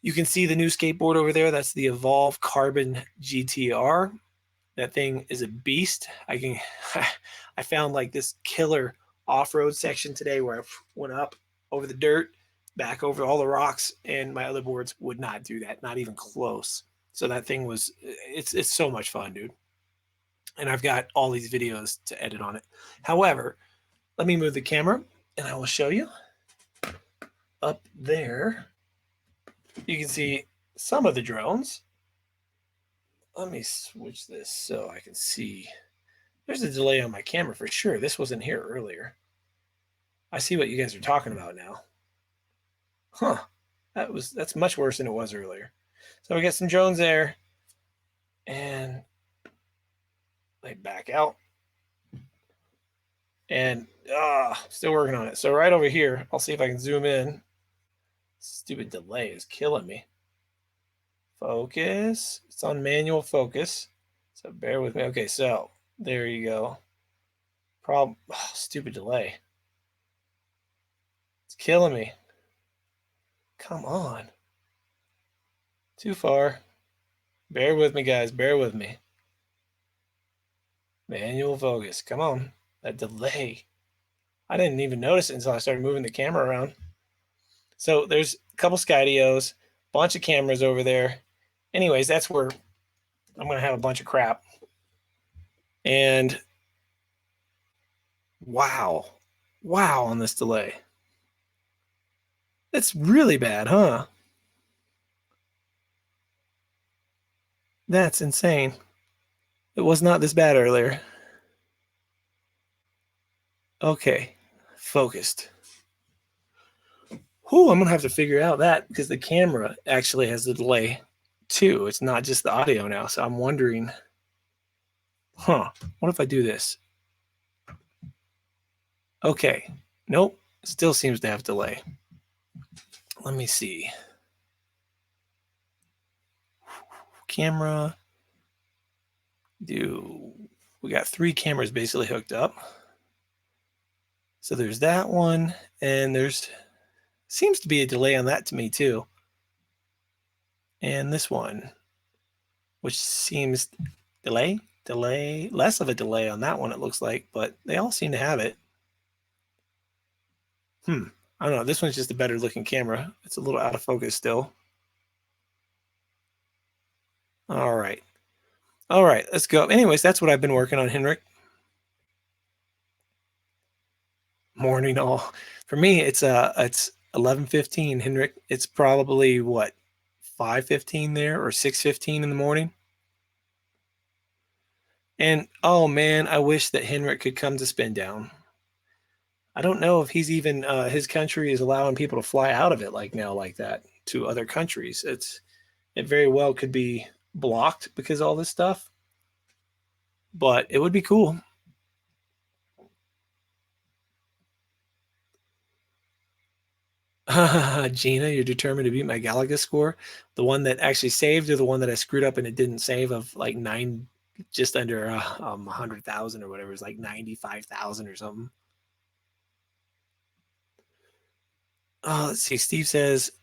You can see the new skateboard over there. That's the Evolve Carbon GTR. That thing is a beast. I found like this killer off-road section today where I went up over the dirt, back over all the rocks, and my other boards would not do that, not even close. So that thing was, it's so much fun, dude. And I've got all these videos to edit on it. However, let me move the camera and I will show you. Up there, you can see some of the drones. Let me switch this so I can see. There's a delay on my camera for sure. This wasn't here earlier. I see what you guys are talking about now. Huh. That's much worse than it was earlier. So we got some drones there. And they back out. And still working on it. So right over here, I'll see if I can zoom in. Stupid delay is killing me. Focus. It's on manual focus. So bear with me. Okay, so there you go. Stupid delay. It's killing me. Come on. Too far. Bear with me, guys. Bear with me. Manual focus. Come on. That delay. I didn't even notice it until I started moving the camera around. So there's a couple Skydios, bunch of cameras over there. Anyways, that's where I'm going to have a bunch of crap. And wow on this delay. It's really bad, huh? That's insane. It was not this bad earlier. Okay, focused. I'm going to have to figure out that because the camera actually has the delay too. It's not just the audio now. So I'm wondering, what if I do this? Okay, nope, still seems to have delay. Let me see. Camera. We got 3 cameras basically hooked up. So there's that one, and there's seems to be a delay on that to me too. And this one, which seems delay, less of a delay on that one it looks like, but they all seem to have it. I don't know. This one's just a better looking camera. It's a little out of focus still. All right, let's go. Anyways, that's what I've been working on, Henrik. Morning all. For me, it's 11:15, Henrik. It's probably what, 5:15 there or 6:15 in the morning. And oh man, I wish that Henrik could come to Spin Down. I don't know if he's even his country is allowing people to fly out of it like now like that to other countries. It very well could be blocked because of all this stuff, but it would be cool. Gina, you're determined to beat my Galaga score, the one that actually saved, or the one that I screwed up and it didn't save of like just under 100,000 or whatever. It's like 95,000 or something. Oh, let's see. Steve says,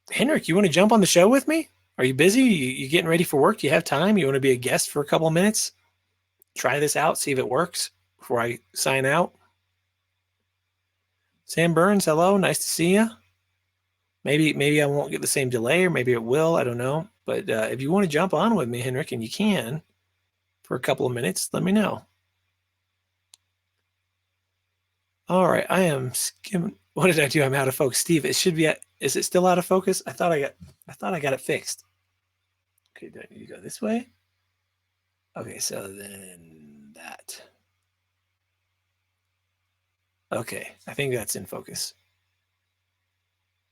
Henrik, you want to jump on the show with me? Are you busy? You getting ready for work? You have time? You want to be a guest for a couple of minutes? Try this out, see if it works before I sign out. Sam Burns, hello. Nice to see you. Maybe I won't get the same delay, or maybe it will. I don't know. But if you want to jump on with me, Henrik, and you can for a couple of minutes, let me know. All right, I am skimming. What did I do? I'm out of focus. Steve, it should be. Is it still out of focus? I thought I got it fixed. Okay, do I need to go this way? Okay, so then that. Okay, I think that's in focus.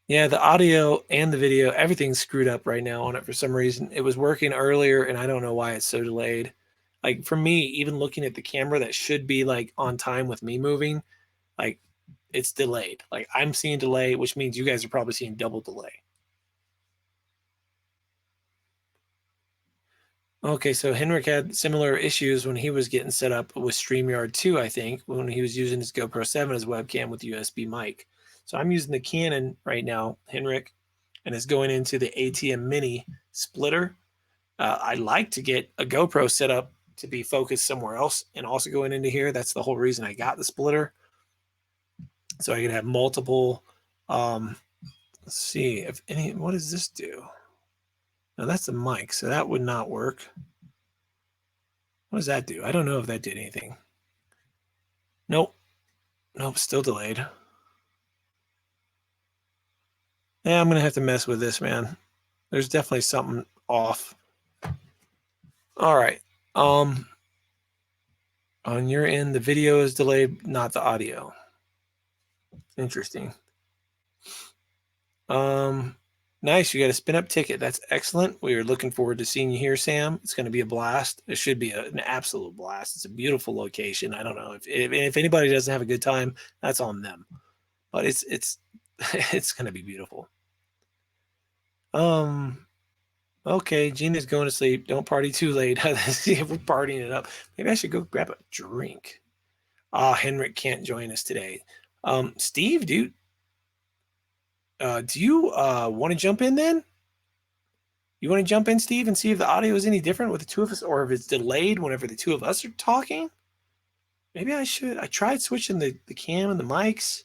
Yeah, the audio and the video, everything's screwed up right now on it for some reason. It was working earlier, and I don't know why it's so delayed. Like for me, even looking at the camera that should be like on time with me moving, like it's delayed. Like I'm seeing delay, which means you guys are probably seeing double delay. Okay, so Henrik had similar issues when he was getting set up with StreamYard 2, I think, when he was using his GoPro 7 as webcam with USB mic. So I'm using the Canon right now, Henrik, and it's going into the ATM Mini splitter. I'd like to get a GoPro set up to be focused somewhere else and also going into here. That's the whole reason I got the splitter. So I could have multiple. Let's see if any. What does this do? No, that's the mic, so that would not work. What does that do? I don't know if that did anything. Nope. Nope, still delayed. Yeah, I'm going to have to mess with this, man. There's definitely something off. All right. On your end, the video is delayed, not the audio. Interesting. Nice. You got a spin up ticket. That's excellent. We are looking forward to seeing you here, Sam. It's going to be a blast. It should be an absolute blast. It's a beautiful location. I don't know if anybody doesn't have a good time, that's on them. But it's it's going to be beautiful. Okay, Gina's going to sleep. Don't party too late. See if we're partying it up. Maybe I should go grab a drink. Henrik can't join us today. Steve, do you want to jump in then? You want to jump in, Steve, and see if the audio is any different with the two of us, or if it's delayed whenever the two of us are talking? Maybe I should. I tried switching the cam and the mics.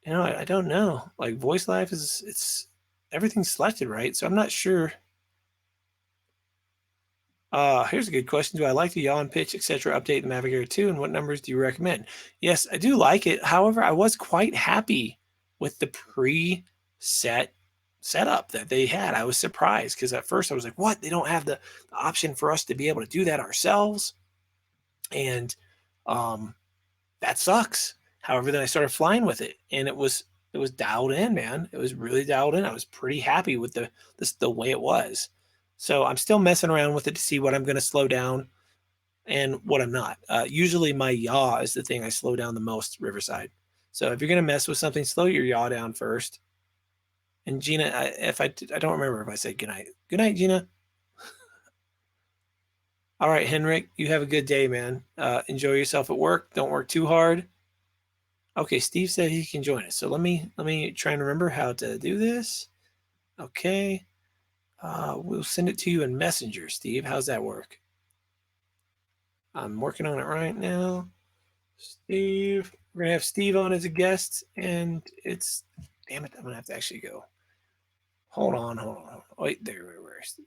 You know, I don't know. Like Voice Live it's everything's selected right, so I'm not sure. Here's a good question. Do I like the yaw and pitch, etc. update the Mavic Air 2, and what numbers do you recommend? Yes, I do like it. However, I was quite happy with the preset setup that they had. I was surprised because at first I was like, what? They don't have the option for us to be able to do that ourselves? And that sucks. However, then I started flying with it, and it was dialed in, man. It was really dialed in. I was pretty happy with the way it was. So I'm still messing around with it to see what I'm going to slow down and what I'm not. Usually my yaw is the thing I slow down the most, Riverside. So if you're going to mess with something, slow your yaw down first. And Gina, I don't remember if I said good night. Good night, Gina. All right, Henrik, you have a good day, man. Enjoy yourself at work. Don't work too hard. Okay, Steve said he can join us. So let me try and remember how to do this. Okay. We'll send it to you in Messenger, Steve. How's that work? I'm working on it right now. Steve, we're gonna have Steve on as a guest, and it's damn it, I'm gonna have to actually go. Hold on. Wait, there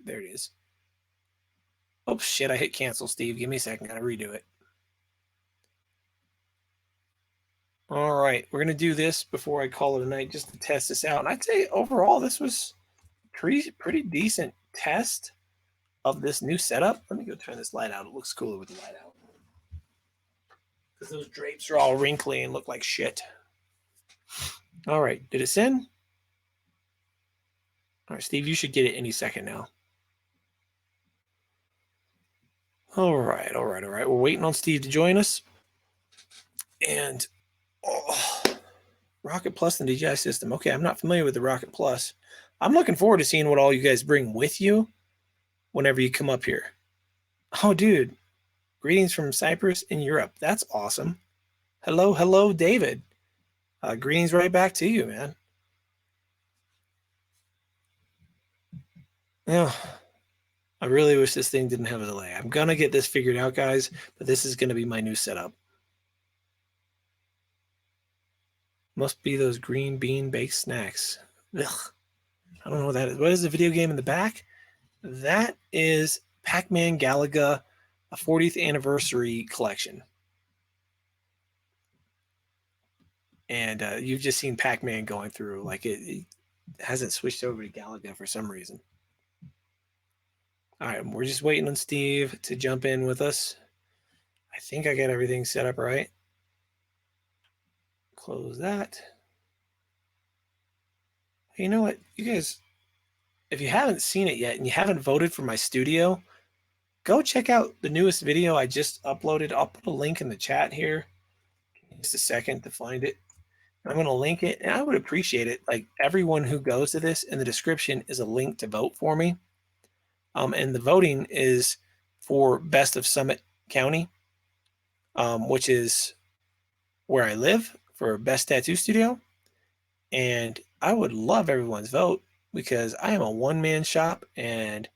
it is. Oh shit, I hit cancel, Steve. Give me a second, gotta redo it. All right, we're gonna do this before I call it a night just to test this out. And I'd say overall this was pretty decent test of this new setup. Let me go turn this light out. It looks cooler with the light out. Those drapes are all wrinkly and look like shit. All right, did it send? All right, Steve, you should get it any second now. All right. We're waiting on Steve to join us. And Rocket Plus and DJI system. Okay, I'm not familiar with the Rocket Plus. I'm looking forward to seeing what all you guys bring with you whenever you come up here. Oh, dude. Greetings from Cyprus in Europe. That's awesome. Hello, David. Greetings right back to you, man. Yeah. I really wish this thing didn't have a delay. I'm going to get this figured out, guys, but this is going to be my new setup. Must be those green bean baked snacks. Ugh. I don't know what that is. What is the video game in the back? That is Pac-Man Galaga, a 40th anniversary collection. And you've just seen Pac-Man going through. Like it hasn't switched over to Galaga for some reason. All right, we're just waiting on Steve to jump in with us. I think I got everything set up right. Close that. You know what? You guys, if you haven't seen it yet and you haven't voted for my studio, go check out the newest video I just uploaded. I'll put a link in the chat here. Just a second to find it. I'm going to link it, and I would appreciate it. Like everyone who goes to this, in the description is a link to vote for me. And the voting is for Best of Summit County, which is where I live, for Best Tattoo Studio. And I would love everyone's vote because I am a one-man shop, and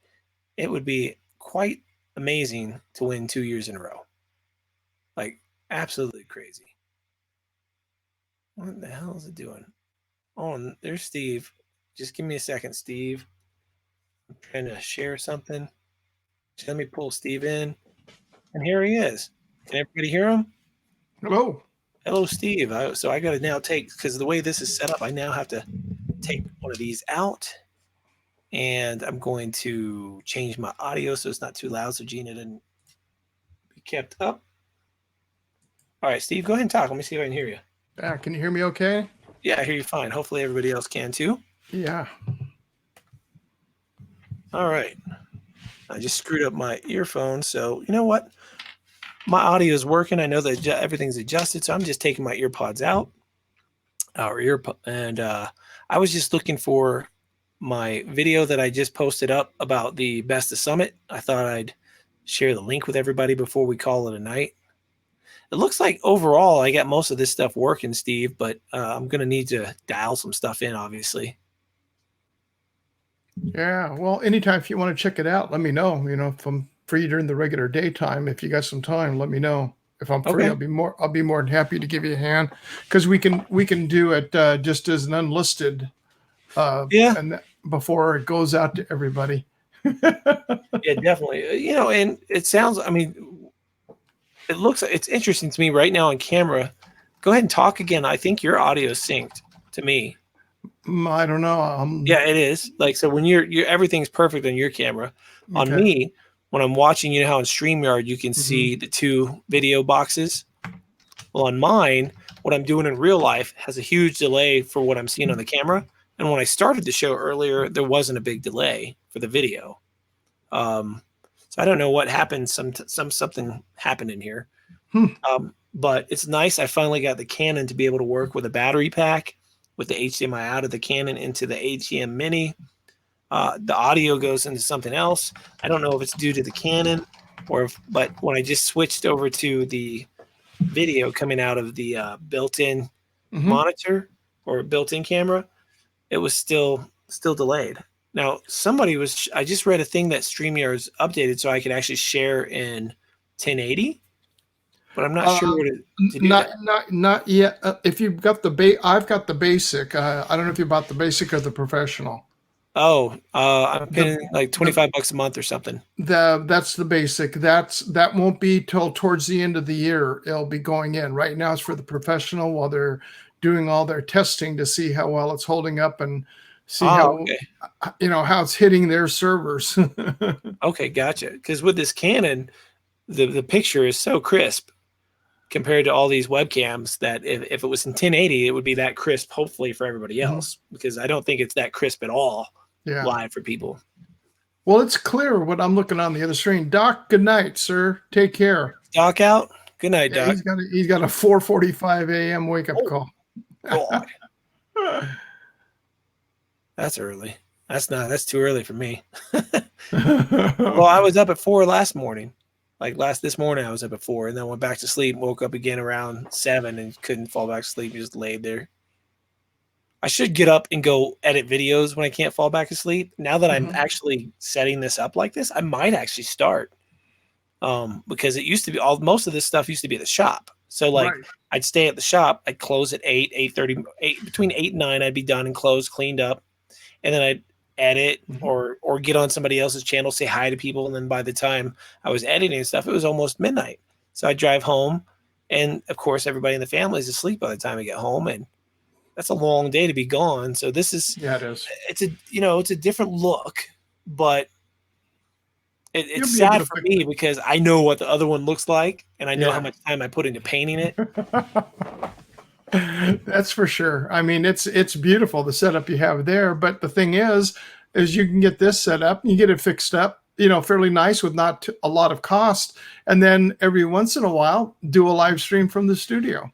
it would be quite amazing to win 2 years in a row. Like, absolutely crazy. What the hell is it doing? Oh, there's Steve. Just give me a second, Steve. I'm trying to share something. Just let me pull Steve in. And here he is. Can everybody hear him? Hello. Hello, Steve. So I got to now take, because the way this is set up, I now have to take one of these out. And I'm going to change my audio so it's not too loud so Gina didn't be kept up. All right, Steve, go ahead and talk. Let me see if I can hear you. Can you hear me okay? Yeah, I hear you fine. Hopefully everybody else can too. Yeah. All right. I just screwed up my earphones. So you know what? My audio is working. I know that everything's adjusted. So I'm just taking my earpods out. And I was just looking for my video that I just posted up about the Best of Summit. I thought I'd share the link with everybody before we call it a night. It looks like overall I got most of this stuff working, Steve, but I'm going to need to dial some stuff in, obviously. Yeah. Well, anytime if you want to check it out, let me know. You know, if I'm free during the regular daytime, if you got some time, let me know. If I'm free, Okay. I'll be more than happy to give you a hand, because we can do it just as an unlisted. And before it goes out to everybody. Yeah, definitely. You know, and it sounds, I mean, it looks, it's interesting to me right now on camera. Go ahead and talk again. I think your audio is synced to me. I don't know. Yeah, it is. Like, so when you're everything's perfect on your camera. Okay. On me, when I'm watching, you know how in StreamYard you can see the two video boxes. Well, on mine, what I'm doing in real life has a huge delay for what I'm seeing on the camera. And when I started the show earlier, there wasn't a big delay for the video. So I don't know what happened. Something happened in here. But it's nice. I finally got the Canon to be able to work with a battery pack with the HDMI out of the Canon into the ATM Mini. The audio goes into something else. I don't know if it's due to the Canon but when I just switched over to the video coming out of the built-in monitor or built-in camera, it was still delayed. Now, I just read a thing that StreamYard's updated so I could actually share in 1080, but I'm not sure what to do. Not yet. If you've got I've got the basic. I don't know if you bought the basic or the professional. Oh, I'm paying like $25 a month or something. That's the basic. That won't be till towards the end of the year. It'll be going in. Right now it's for the professional while they're doing all their testing to see how well it's holding up and see how it's hitting their servers. Okay, gotcha. Because with this Canon, the picture is so crisp. compared to all these webcams that if it was in 1080, it would be that crisp, hopefully, for everybody else, because I don't think it's that crisp at all live for people. Well, it's clear what I'm looking on the other screen. Doc, good night, sir. Take care. Doc out. Good night, Doc. He's got a 4:45 a.m. wake up call. God. That's early. That's too early for me. Well, I was up at 4 last morning. This morning I was up at 4 and then went back to sleep, woke up again around 7 and couldn't fall back to sleep. Just laid there. I should get up and go edit videos when I can't fall back asleep. Now that I'm actually setting this up like this, I might actually start. Because it used to be most of this stuff used to be at the shop. So I'd stay at the shop, I'd close at 8, 8:30, between 8 and 9, I'd be done and closed, cleaned up. And then I'd edit or get on somebody else's channel, say hi to people. And then by the time I was editing and stuff, it was almost midnight. So I'd drive home. And of course, everybody in the family is asleep by the time I get home. And that's a long day to be gone. So this is, it is. It's a different look, but it's sad for me because I know what the other one looks like and I know how much time I put into painting it. That's for sure. I mean, it's beautiful, the setup you have there. But the thing is you can get this set up and you get it fixed up, fairly nice with not a lot of cost. And then every once in a while, do a live stream from the studio.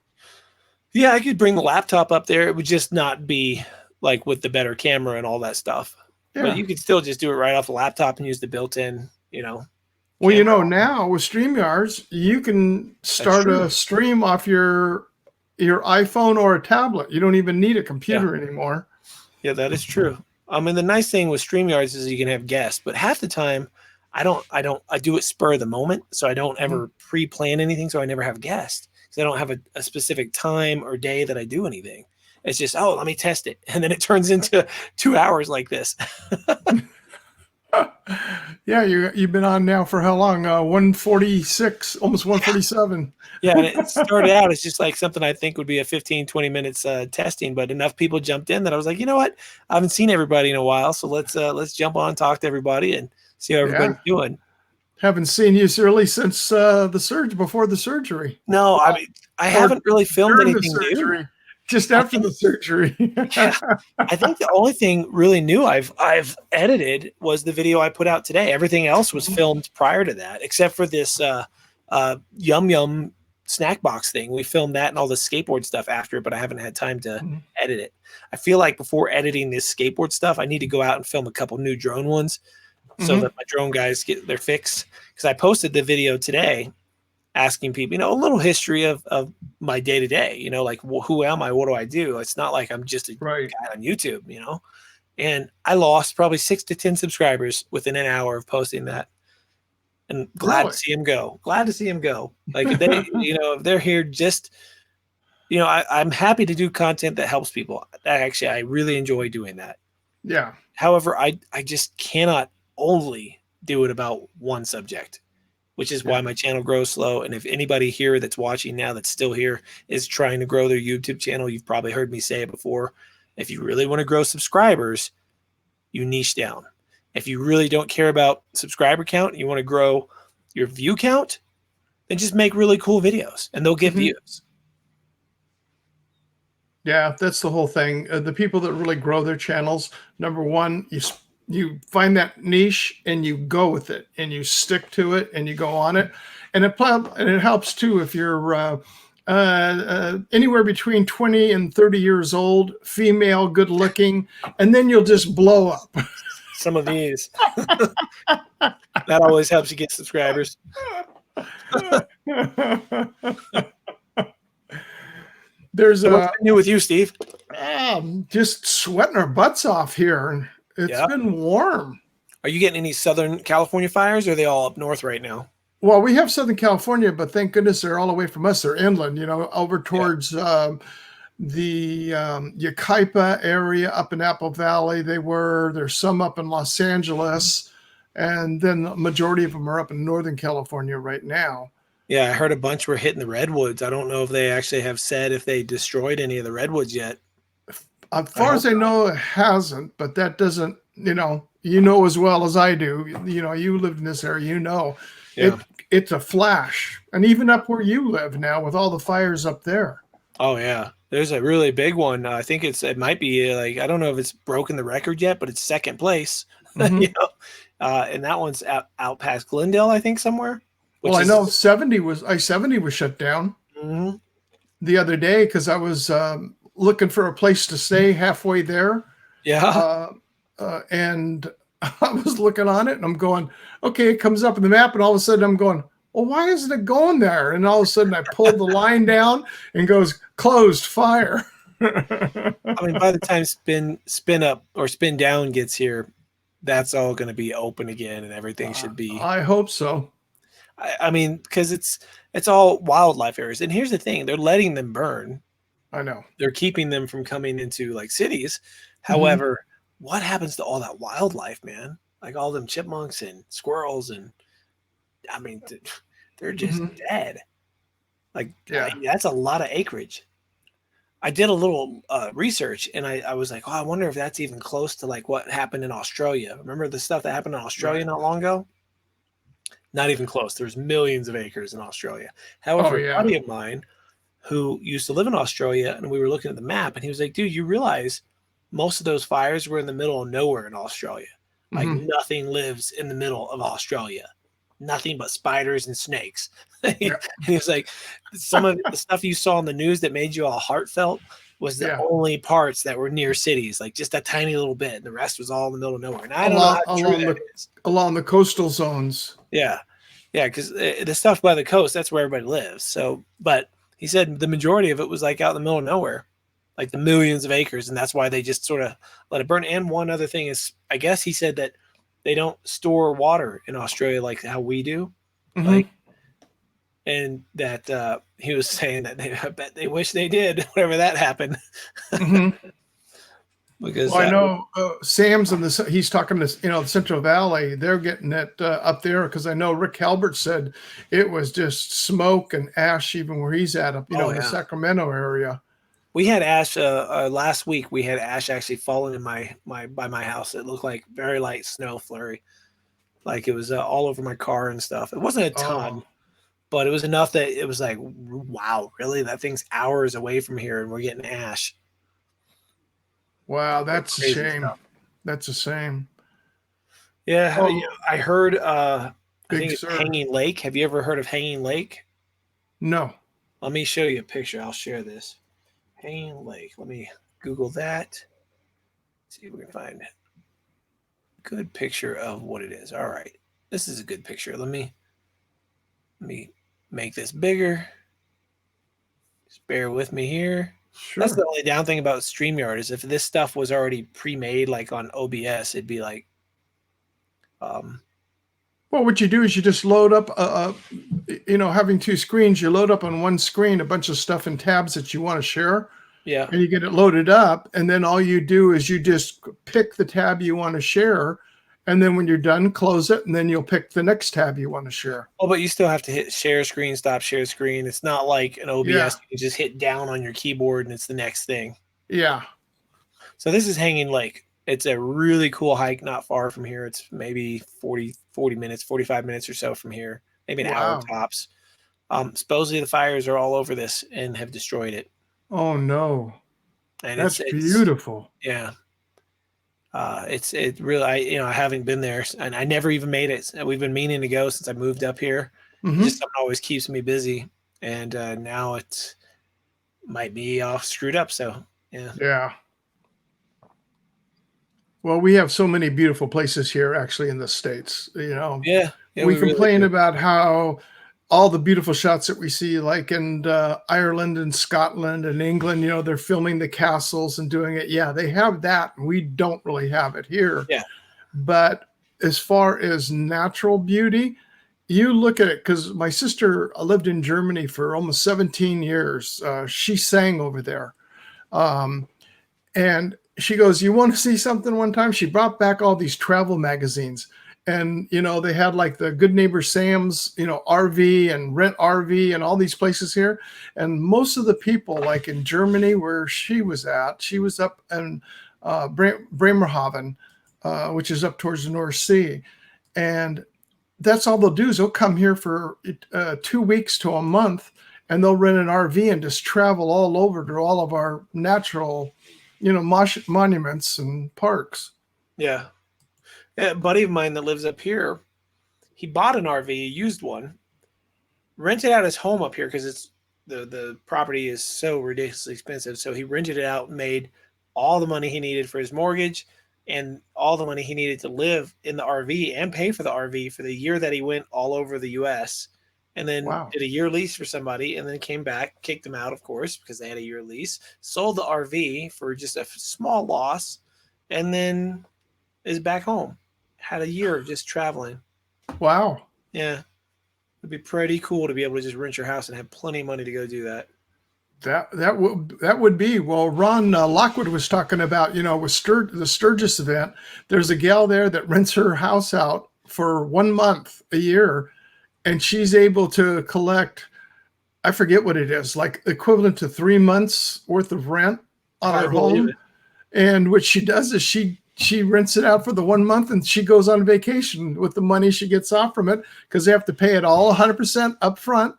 Yeah, I could bring the laptop up there. It would just not be like with the better camera and all that stuff. Yeah. But you could still just do it right off the laptop and use the built-in, Well, now with StreamYards, you can start a stream off your iPhone or a tablet. You don't even need a computer anymore. Yeah, that is true. I mean, the nice thing with StreamYards is you can have guests, but half the time I do it spur of the moment. So I don't ever pre-plan anything. So I never have guests. So I don't have a specific time or day that I do anything. It's just, let me test it. And then it turns into 2 hours like this. Yeah, you've been on now for how long? 146, almost 147. Yeah, and it started out as just like something I think would be a 15, 20 minutes testing, but enough people jumped in that I was like, you know what? I haven't seen everybody in a while, so let's jump on, talk to everybody, and see how everybody's doing. Haven't seen you really since before the surgery. No, I mean, I haven't really filmed anything new. Just after the surgery. Yeah. I think the only thing really new I've edited was the video I put out today. Everything else was filmed prior to that, except for this Yum Yum snack box thing. We filmed that and all the skateboard stuff after, but I haven't had time to edit it. I feel like before editing this skateboard stuff, I need to go out and film a couple new drone ones so that my drone guys get their fix. Because I posted the video today asking people, a little history of my day-to-day, like who am I? What do I do? It's not like I'm just a guy on YouTube, and I lost probably 6 to 10 subscribers within an hour of posting that. And glad to see him go. Glad to see him go. Like if they, if they're here just, I'm happy to do content that helps people. I really enjoy doing that. Yeah. However, I just cannot only do it about one subject, which is why my channel grows slow. And if anybody here that's watching now that's still here is trying to grow their YouTube channel, you've probably heard me say it before. If you really want to grow subscribers, you niche down. If you really don't care about subscriber count, you want to grow your view count, then just make really cool videos and they'll get views. Yeah, that's the whole thing. The people that really grow their channels, number one, you find that niche and you go with it and you stick to it and you go on it. And it helps too if you're anywhere between 20 and 30 years old, female, good looking, and then you'll just blow up. Some of these. That always helps you get subscribers. There's what's new with you, Steve? Just sweating our butts off here. It's been warm. Are you getting any Southern California fires, or are they all up north right now? Well, we have Southern California, but thank goodness they're all away from us. They're inland, over towards the Yucaipa area up in Apple Valley. There's some up in Los Angeles, and then the majority of them are up in Northern California right now. Yeah, I heard a bunch were hitting the redwoods. I don't know if they actually have said if they destroyed any of the redwoods yet. As far as I know, it hasn't, but that doesn't, you know as well as I do. You lived in this area, Yeah. It's a flash. And even up where you live now with all the fires up there. Oh yeah. There's a really big one. I think it might be like, I don't know if it's broken the record yet, but it's second place. Mm-hmm. You know, and that one's out past Glendale, I think, somewhere. Well, Which I is know I-70 was shut down Mhm. the other day because I was looking for a place to stay halfway there. Yeah. And I was looking on it and I'm going, okay, it comes up in the map. And all of a sudden I'm going, well, why isn't it going there? And all of a sudden I pulled the line down and goes closed fire. I mean, by the time spin up or spin down gets here, that's all going to be open again, and everything should be. I hope so. I mean, because it's all wildlife areas, and here's the thing: they're letting them burn. I know. They're keeping them from coming into like cities. Mm-hmm. However, what happens to all that wildlife, man? Like all them chipmunks and squirrels, and I mean, they're just Mm-hmm. dead. Like, Yeah. that's a lot of acreage. I did a little research, and I was like, oh, I wonder if that's even close to like what happened in Australia. Remember the stuff that happened in Australia Right. not long ago? Not even close. There's millions of acres in Australia. However, yeah. a buddy of mine who used to live in Australia, and we were looking at the map, and he was like, dude, you realize most of those fires were in the middle of nowhere in Australia. Like Mm-hmm. nothing lives in the middle of Australia. Nothing but spiders and snakes. Yeah. And he was like, some of the stuff you saw on the news that made you all heartfelt was the Yeah. only parts that were near cities, like just a tiny little bit. And the rest was all in the middle of nowhere. And I don't know how true that is. Along the coastal zones. Yeah. Yeah. Because the stuff by the coast, that's where everybody lives. So, but he said the majority of it was like out in the middle of nowhere, like the millions of acres. And that's why they just sort of let it burn. And one other thing is, I guess he said that they don't store water in Australia like how we do. Mm-hmm. Like, and that he was saying that I bet they wish they did whenever that happened. Mm-hmm. Because I know Sam's he's talking to the Central Valley. They're getting it up there because I know Rick Halbert said it was just smoke and ash even where he's at up in the Sacramento area. We had ash last week. We had ash actually falling in by my house. It looked like very light snow flurry, like it was all over my car and stuff. It wasn't a ton, but it was enough that it was like, wow, really? That thing's hours away from here, and we're getting ash. Wow, that's a shame. That's a shame. Yeah, I heard. I think it's Hanging Lake. Have you ever heard of Hanging Lake? No. Let me show you a picture. I'll share this. Hanging Lake. Let me Google that. Let's see if we can find a good picture of what it is. All right, this is a good picture. Let me make this bigger. Just bear with me here. Sure. That's the only down thing about StreamYard is if this stuff was already pre-made, like on OBS, it'd be like. Well, what you do is you just load up, having two screens, you load up on one screen a bunch of stuff in tabs that you want to share. Yeah. And you get it loaded up. And then all you do is you just pick the tab you want to share. And then when you're done, close it. And then you'll pick the next tab you want to share. Oh, but you still have to hit share screen, stop share screen. It's not like an OBS. Yeah. You just hit down on your keyboard and it's the next thing. Yeah. So this is Hanging Lake. It's a really cool hike not far from here. It's maybe 40 minutes, 45 minutes or so from here. Maybe an hour tops. Supposedly the fires are all over this and have destroyed it. Oh, no. And that's beautiful. Yeah. It really, I haven't been there and I never even made it. We've been meaning to go since I moved up here. Mm-hmm. Just something always keeps me busy. And now it might be all screwed up. So, yeah. Yeah. Well, we have so many beautiful places here actually in the States, Yeah. We complain really about how all the beautiful shots that we see, like in Ireland and Scotland and England, they're filming the castles and doing it. Yeah, they have that. We don't really have it here. Yeah. But as far as natural beauty, you look at it, because my sister lived in Germany for almost 17 years. She sang over there. And she goes, you want to see something one time? She brought back all these travel magazines. And, they had like the Good Neighbor Sam's, RV and Rent RV and all these places here. And most of the people, like in Germany where she was up in Bremerhaven, which is up towards the North Sea. And that's all they'll do is they'll come here for 2 weeks to a month, and they'll rent an RV and just travel all over to all of our natural, monuments and parks. Yeah. A buddy of mine that lives up here, he bought an RV, a used one, rented out his home up here because it's the property is so ridiculously expensive. So he rented it out, made all the money he needed for his mortgage and all the money he needed to live in the RV and pay for the RV for the year that he went all over the US. And then Wow. did a year lease for somebody and then came back, kicked them out, of course, because they had a year lease, sold the RV for just a small loss, and then is back home. Had a year of just traveling. Wow. Yeah. It'd be pretty cool to be able to just rent your house and have plenty of money to go do that. That would be. Well, Ron Lockwood was talking about, with the Sturgis event. There's a gal there that rents her house out for 1 month a year, and she's able to collect, I forget what it is, like equivalent to 3 months worth of rent on her home. And what she does is she rents it out for the 1 month, and she goes on vacation with the money she gets off from it, because they have to pay it all 100% up front.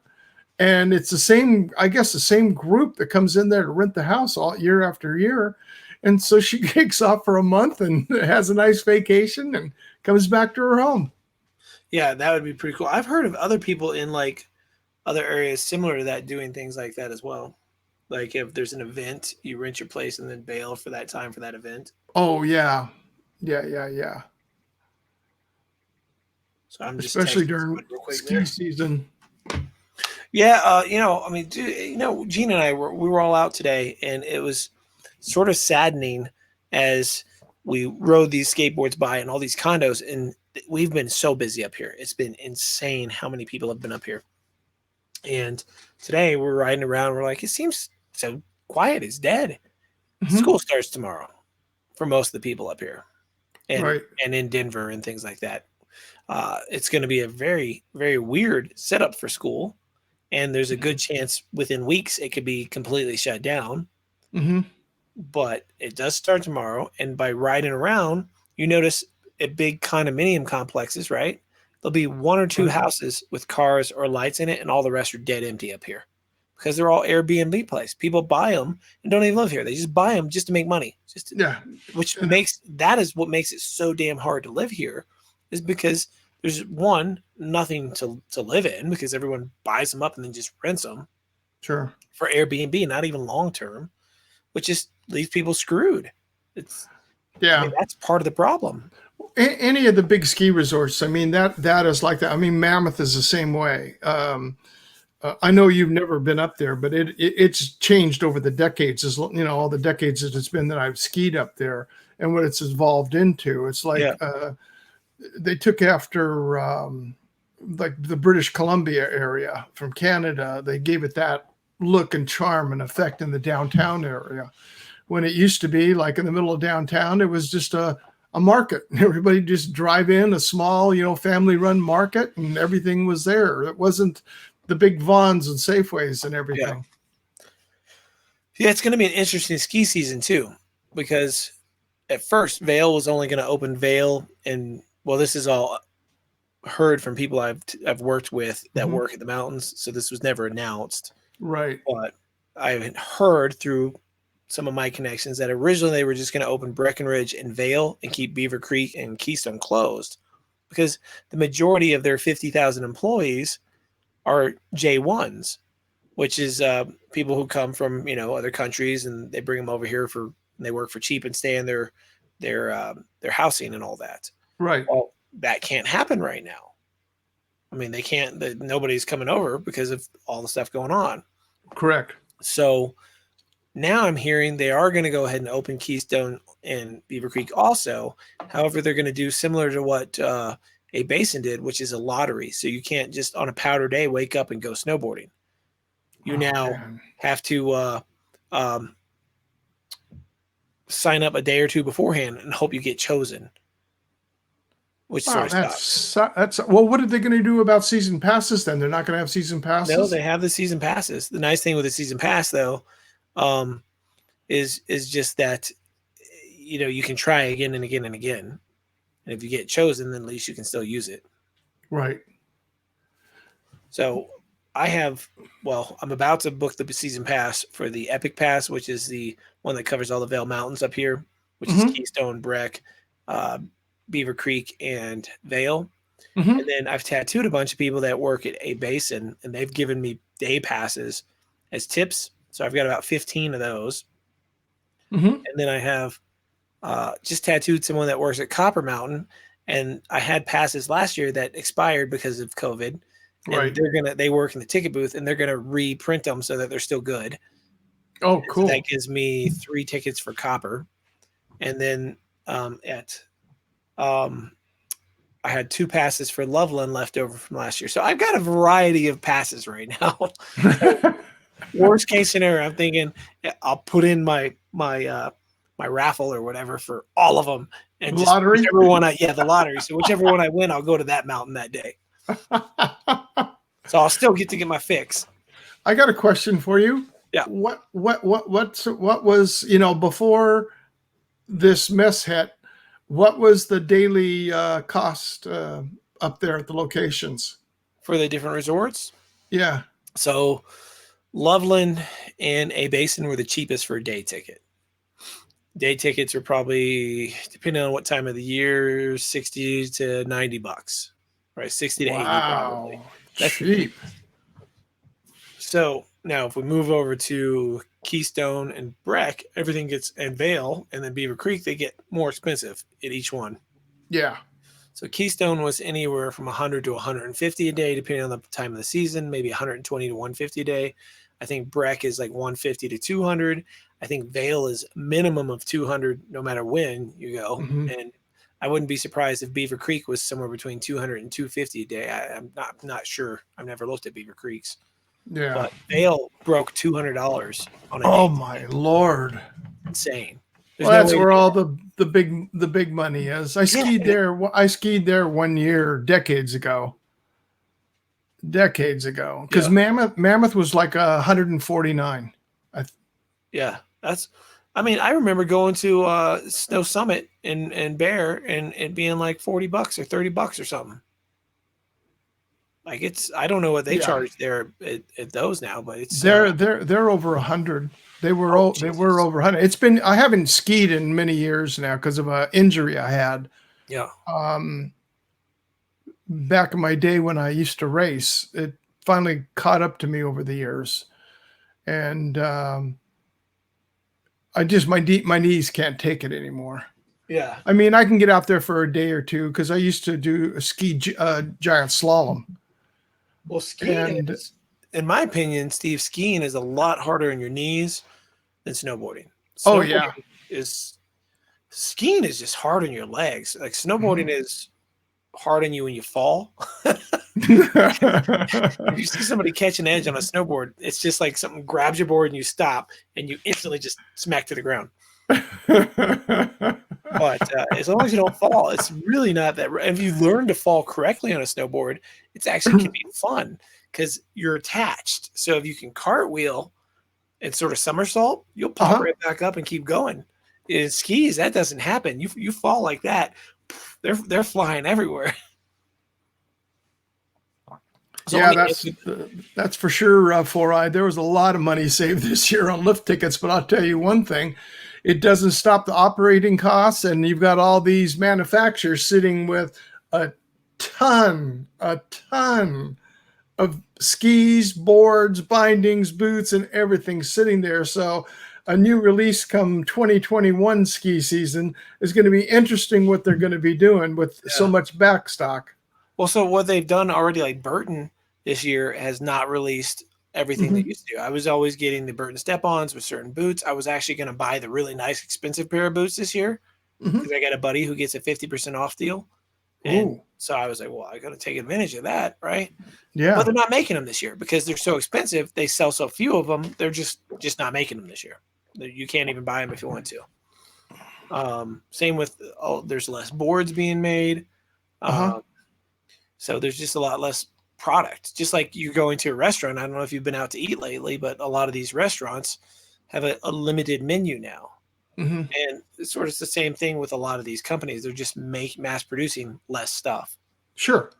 And it's the same group that comes in there to rent the house all year after year. And so she kicks off for a month and has a nice vacation and comes back to her home. Yeah, that would be pretty cool. I've heard of other people in like other areas similar to that doing things like that as well. Like if there's an event, you rent your place and then bail for that time for that event. Oh, yeah. Yeah. So I'm just especially during ski season. Yeah, I mean, Gene and I we were all out today, and it was sort of saddening as we rode these skateboards by and all these condos, and we've been so busy up here. It's been insane how many people have been up here. And today we're riding around. We're like, it seems so quiet. It's dead. Mm-hmm. School starts tomorrow for most of the people up here, and in Denver and things like that. It's going to be a very, very weird setup for school. And there's a good chance within weeks it could be completely shut down. Mm-hmm. But it does start tomorrow. And by riding around, you notice at big condominium complexes, right? There'll be 1 or 2 houses with cars or lights in it, and all the rest are dead empty up here because they're all Airbnb places. People buy them and don't even live here. They just buy them just to make money. Which is what makes it so damn hard to live here, is because there's nothing to live in because everyone buys them up and then just rents them. Sure. For Airbnb, not even long term, which just leaves people screwed. That's part of the problem. Any of the big ski resorts, I mean, that is like that. I mean, Mammoth is the same way. I know you've never been up there, but it's changed over the decades. As all the decades that it's been that I've skied up there, and what it's evolved into. It's like. They took after like the British Columbia area from Canada. They gave it that look and charm and effect in the downtown area. When it used to be like in the middle of downtown, it was just a market. Everybody just drive in, a small, family run market, and everything was there. It wasn't the big Vons and Safeways and everything. Yeah, it's going to be an interesting ski season too, because at first Vail was only going to open Vail and this is all heard from people I've worked with that work at the mountains. So this was never announced. Right. But I've heard through some of my connections that originally they were just going to open Breckenridge and Vail and keep Beaver Creek and Keystone closed because the majority of their 50,000 employees are J1s, which is people who come from, other countries, and they bring them over here and they work for cheap and stay in their housing and all that. Right. Well, that can't happen right now. I mean, they can't. Nobody's coming over because of all the stuff going on. Correct. So now I'm hearing they are going to go ahead and open Keystone and Beaver Creek also. However, they're going to do similar to what A Basin did, which is a lottery. So you can't just on a powder day wake up and go snowboarding. You have to sign up a day or two beforehand and hope you get chosen. Which sort of that's well. What are they going to do about season passes then? They're not going to have season passes. No, they have the season passes. The nice thing with the season pass, though, is just that you can try again and again and again, and if you get chosen, then at least you can still use it. Right. So I'm about to book the season pass for the Epic Pass, which is the one that covers all the Vail Mountains up here, which is Mm-hmm. Keystone, Breck, uh, Beaver Creek, and Vail. Mm-hmm. And then I've tattooed a bunch of people that work at a basin, and they've given me day passes as tips. So I've got about 15 of those. Mm-hmm. And then I have just tattooed someone that works at Copper Mountain, and I had passes last year that expired because of COVID. And Right. they work in the ticket booth, and they're gonna reprint them so that they're still good. Oh, And so that cool. gives me 3 tickets for Copper. And then at I had 2 passes for Loveland left over from last year. So I've got a variety of passes right now. So worst case scenario, I'm thinking I'll put in my raffle or whatever for all of them, and just Lottery. whichever one the lottery. So whichever one I win, I'll go to that mountain that day. So I'll still get to get my fix. I got a question for you. Yeah. What was, before this mess hit, what was the daily cost up there at the locations? For the different resorts. Yeah. So Loveland and A Basin were the cheapest for a day ticket. Day tickets are probably, depending on what time of the year, 60 to 90 bucks, right? 60 to 80 probably. That's cheap. So now if we move over to Keystone and Breck, everything gets, and Vail, and then Beaver Creek, they get more expensive at each one. Yeah. So Keystone was anywhere from 100 to 150 a day, depending on the time of the season, maybe 120 to 150 a day. I think Breck is like 150 to 200. I think Vail is minimum of 200 no matter when you go. Mm-hmm. And I wouldn't be surprised if Beaver Creek was somewhere between 200 and 250 a day. I'm not sure. I've never looked at Beaver Creek's. Yeah. But Vail broke $200 on a Oh day. my Lord. Insane. Well, that's where all the big money is. I skied there. I skied there one year, decades ago. Because Mammoth was like 149. Yeah, I remember going to Snow Summit and Bear and it being like $40 or $30 or something. Like I don't know what they charge there at those now, but it's they're over 100. They were over 100. I haven't skied in many years now because of an injury I had. Yeah. Back in my day when I used to race, it finally caught up to me over the years, and my knees can't take it anymore. Yeah. I mean, I can get out there for a day or two because I used to do a giant slalom. Well, skiing is, in my opinion, Steve, skiing is a lot harder on your knees than snowboarding. Skiing is just hard on your legs. Like snowboarding is hard on you when you fall. If you see somebody catch an edge on a snowboard, it's just like something grabs your board and you stop and you instantly just smack to the ground. But as long as you don't fall, it's really not that. If you learn to fall correctly on a snowboard, it's actually can be fun because you're attached. So if you can cartwheel and sort of somersault, you'll pop right back up and keep going. In skis, that doesn't happen. You fall like that, they're flying everywhere. So yeah, that's for sure. There was a lot of money saved this year on lift tickets, but I'll tell you one thing. It doesn't stop the operating costs, and you've got all these manufacturers sitting with a ton of skis, boards, bindings, boots, and everything sitting there. So a new release come 2021 ski season is going to be interesting what they're going to be doing with so much back stock. Well, so what they've done already, like Burton this year has not released everything they used to do. I was always getting the Burton step-ons with certain boots. I was actually going to buy the really nice, expensive pair of boots this year because I got a buddy who gets a 50% off deal. And so I was like, well, I got to take advantage of that, right? Yeah. But they're not making them this year because they're so expensive. They sell so few of them. They're just not making them this year. You can't even buy them if you want to. Same with, there's less boards being made. So there's just a lot less product. Just like you're going to a restaurant. I don't know if you've been out to eat lately, but a lot of these restaurants have a limited menu now. And it's sort of the same thing with a lot of these companies. They're just mass producing less stuff. Sure.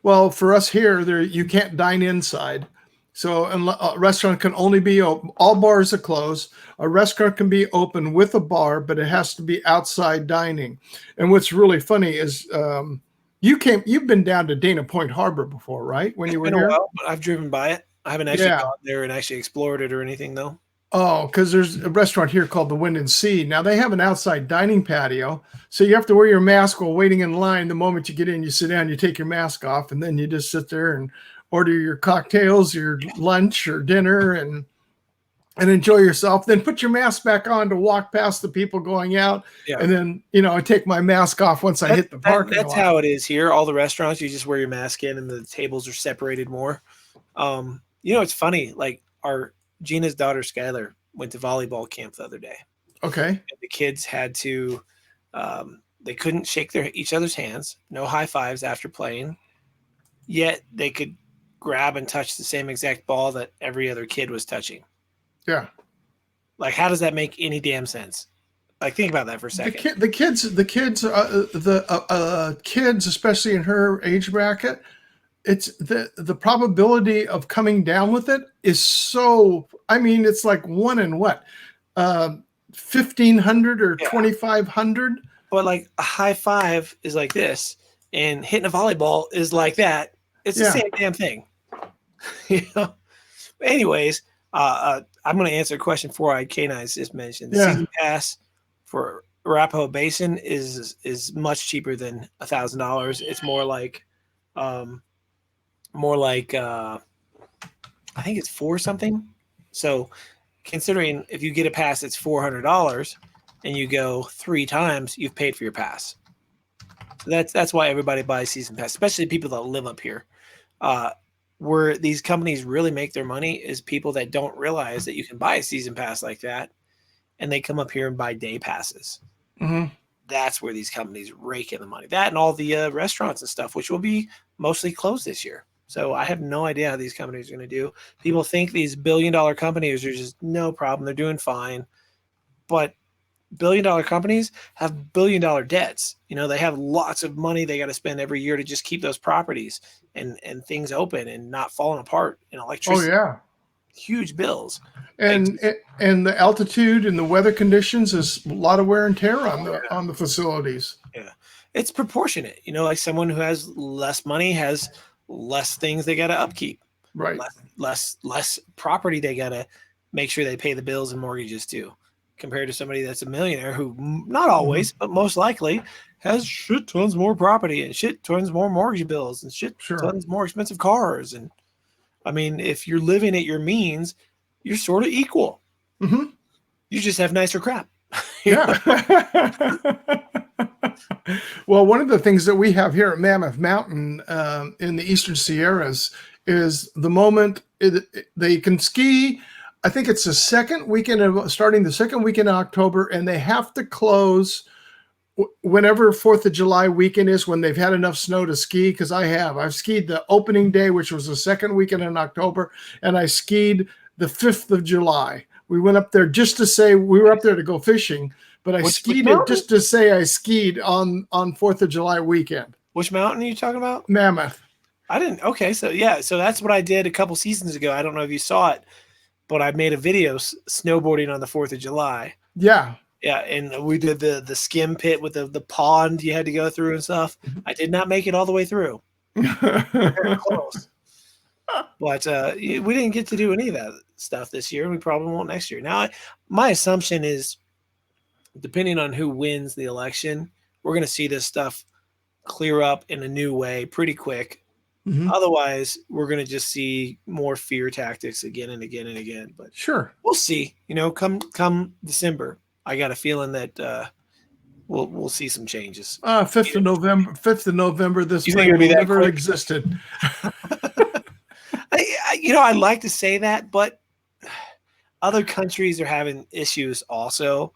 Well, for us here, there you can't dine inside. So a restaurant can only be open. All bars are closed. A restaurant can be open with a bar, but it has to be outside dining. And what's really funny is you've been down to Dana Point Harbor before, right? When It's you were been a here? while, but I've driven by it. I haven't actually Yeah. gone there and actually explored it or anything, though. Oh, because there's a restaurant here called the Wind and Sea. Now they have an outside dining patio, so you have to wear your mask while waiting in line. The moment you get in, you sit down, you take your mask off, and then you just sit there and order your cocktails, your lunch or dinner, and enjoy yourself. Then put your mask back on to walk past the people going out, Yeah. and then I take my mask off once I hit the parking That's lot. how it is here. All the restaurants, you just wear your mask in, and the tables are separated more. It's funny. Like Gina's daughter Skylar went to volleyball camp the other day. Okay. And the kids had to, they couldn't shake each other's hands, no high fives after playing, yet they could grab and touch the same exact ball that every other kid was touching. Yeah. Like, how does that make any damn sense? Like, think about that for a second. The kids, especially in her age bracket, it's the probability of coming down with it is so. I mean, it's like 1 in what, 1,500 or 2,500. But like a high five is like this, and hitting a volleyball is like that. It's the same damn thing. Anyways, I'm going to answer a question Four-Eyed Canines just mentioned. The season pass for Arapahoe Basin is much cheaper than $1,000. It's more like I think it's $4 something. So considering if you get a pass, it's $400 and you go 3 times, you've paid for your pass. So that's why everybody buys season pass, especially people that live up here. Where these companies really make their money is people that don't realize that you can buy a season pass like that, and they come up here and buy day passes. Mm-hmm. That's where these companies rake in the money. That and all the restaurants and stuff, which will be mostly closed this year. So I have no idea how these companies are going to do. People think these billion-dollar companies are just no problem. They're doing fine. But billion-dollar companies have billion-dollar debts. They have lots of money they got to spend every year to just keep those properties and things open and not falling apart. Electricity. Oh, yeah. Huge bills. And the altitude and the weather conditions is a lot of wear and tear on the facilities. Yeah. It's proportionate. Like someone who has less money has less things they got to upkeep. Right. Less property they got to make sure they pay the bills and mortgages too, compared to somebody that's a millionaire who, not always, but most likely, has shit tons more property and shit tons more mortgage bills and shit tons more expensive cars. And I mean, if you're living at your means, you're sort of equal. Mm-hmm. You just have nicer crap. Yeah. Well, one of the things that we have here at Mammoth Mountain in the Eastern Sierras is the moment they can ski. I think it's starting the second weekend in October, and they have to close whenever 4th of July weekend is, when they've had enough snow to ski. Because I've skied the opening day, which was the second weekend in October, and I skied the 5th of July. We went up there just to say we were up there to go fishing, but I skied it just to say I skied on 4th of July weekend. Which mountain are you talking about? Mammoth. I didn't. Okay, so that's what I did a couple seasons ago. I don't know if you saw it, but I made a video snowboarding on the 4th of July. Yeah. Yeah, and we did the skim pit with the pond you had to go through and stuff. I did not make it all the way through. Very close. But we didn't get to do any of that stuff this year. We probably won't next year. Now, my assumption is, depending on who wins the election, we're going to see this stuff clear up in a new way pretty quick. Mm-hmm. Otherwise, we're going to just see more fear tactics again and again and again. But sure, we'll see. Come December, I got a feeling that we'll see some changes. 5th of November. This thing never existed. I'd like to say that, but other countries are having issues also.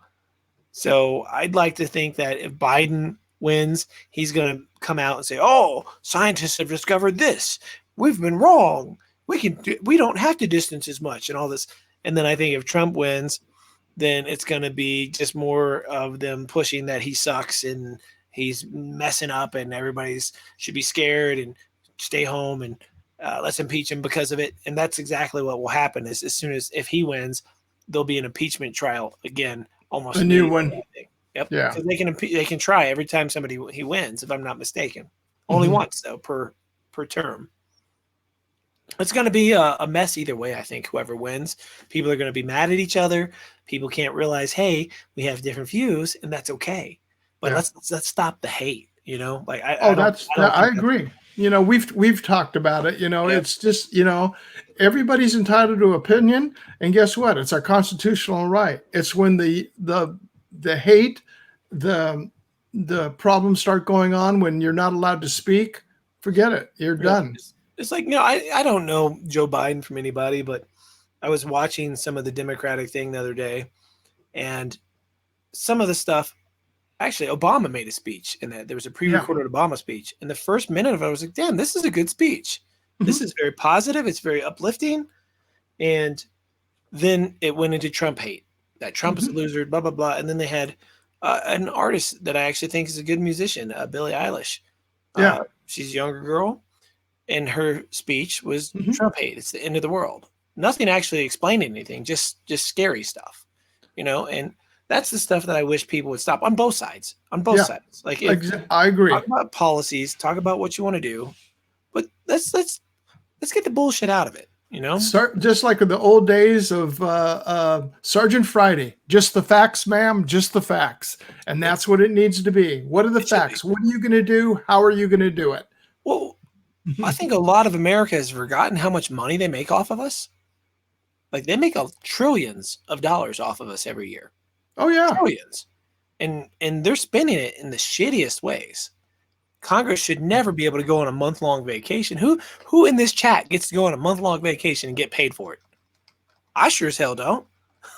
So I'd like to think that if Biden wins, he's going to come out and say, "Oh, scientists have discovered this. We've been wrong. We don't have to distance as much," and all this. And then I think if Trump wins, then it's going to be just more of them pushing that he sucks and he's messing up and everybody's should be scared and stay home and let's impeach him because of it. And that's exactly what will happen. Is as soon as if he wins, there'll be an impeachment trial again, almost A new one. I think. Yep. Yeah. Because they can try every time he wins, if I'm not mistaken. Only once though per term. It's going to be a mess either way. I think whoever wins, people are going to be mad at each other. People can't realize, hey, we have different views, and that's okay. But let's stop the hate. You know, like I agree. You know, we've talked about it. You know, it's just, you know, everybody's entitled to opinion, and guess what? It's our constitutional right. It's when the hate, the problems start going on when you're not allowed to speak. Forget it. You're done. It's like, no, I don't know Joe Biden from anybody, but I was watching some of the Democratic thing the other day, and some of the stuff. Actually, Obama made a speech, and there was a pre-recorded Obama speech. And the first minute of it, I was like, damn, this is a good speech. This is very positive. It's very uplifting. And then it went into Trump hate. That Trump is a loser, blah, blah, blah. And then they had an artist that I actually think is a good musician, Billie Eilish. She's a younger girl. And her speech was Trump hate. It's the end of the world. Nothing actually explaining anything, just scary stuff, you know? And that's the stuff that I wish people would stop on both sides. On both sides, like I agree. Talk about policies, talk about what you want to do, but let's get the bullshit out of it. You know, just like in the old days of Sergeant Friday, just the facts, ma'am, just the facts, and that's what it needs to be. What are the facts? What are you going to do? How are you going to do it? Well, I think a lot of America has forgotten how much money they make off of us. Like they make trillions of dollars off of us every year. Oh yeah, trillions, and they're spending it in the shittiest ways. Congress should never be able to go on a month-long vacation. Who in this chat gets to go on a month-long vacation and get paid for it? I sure as hell don't.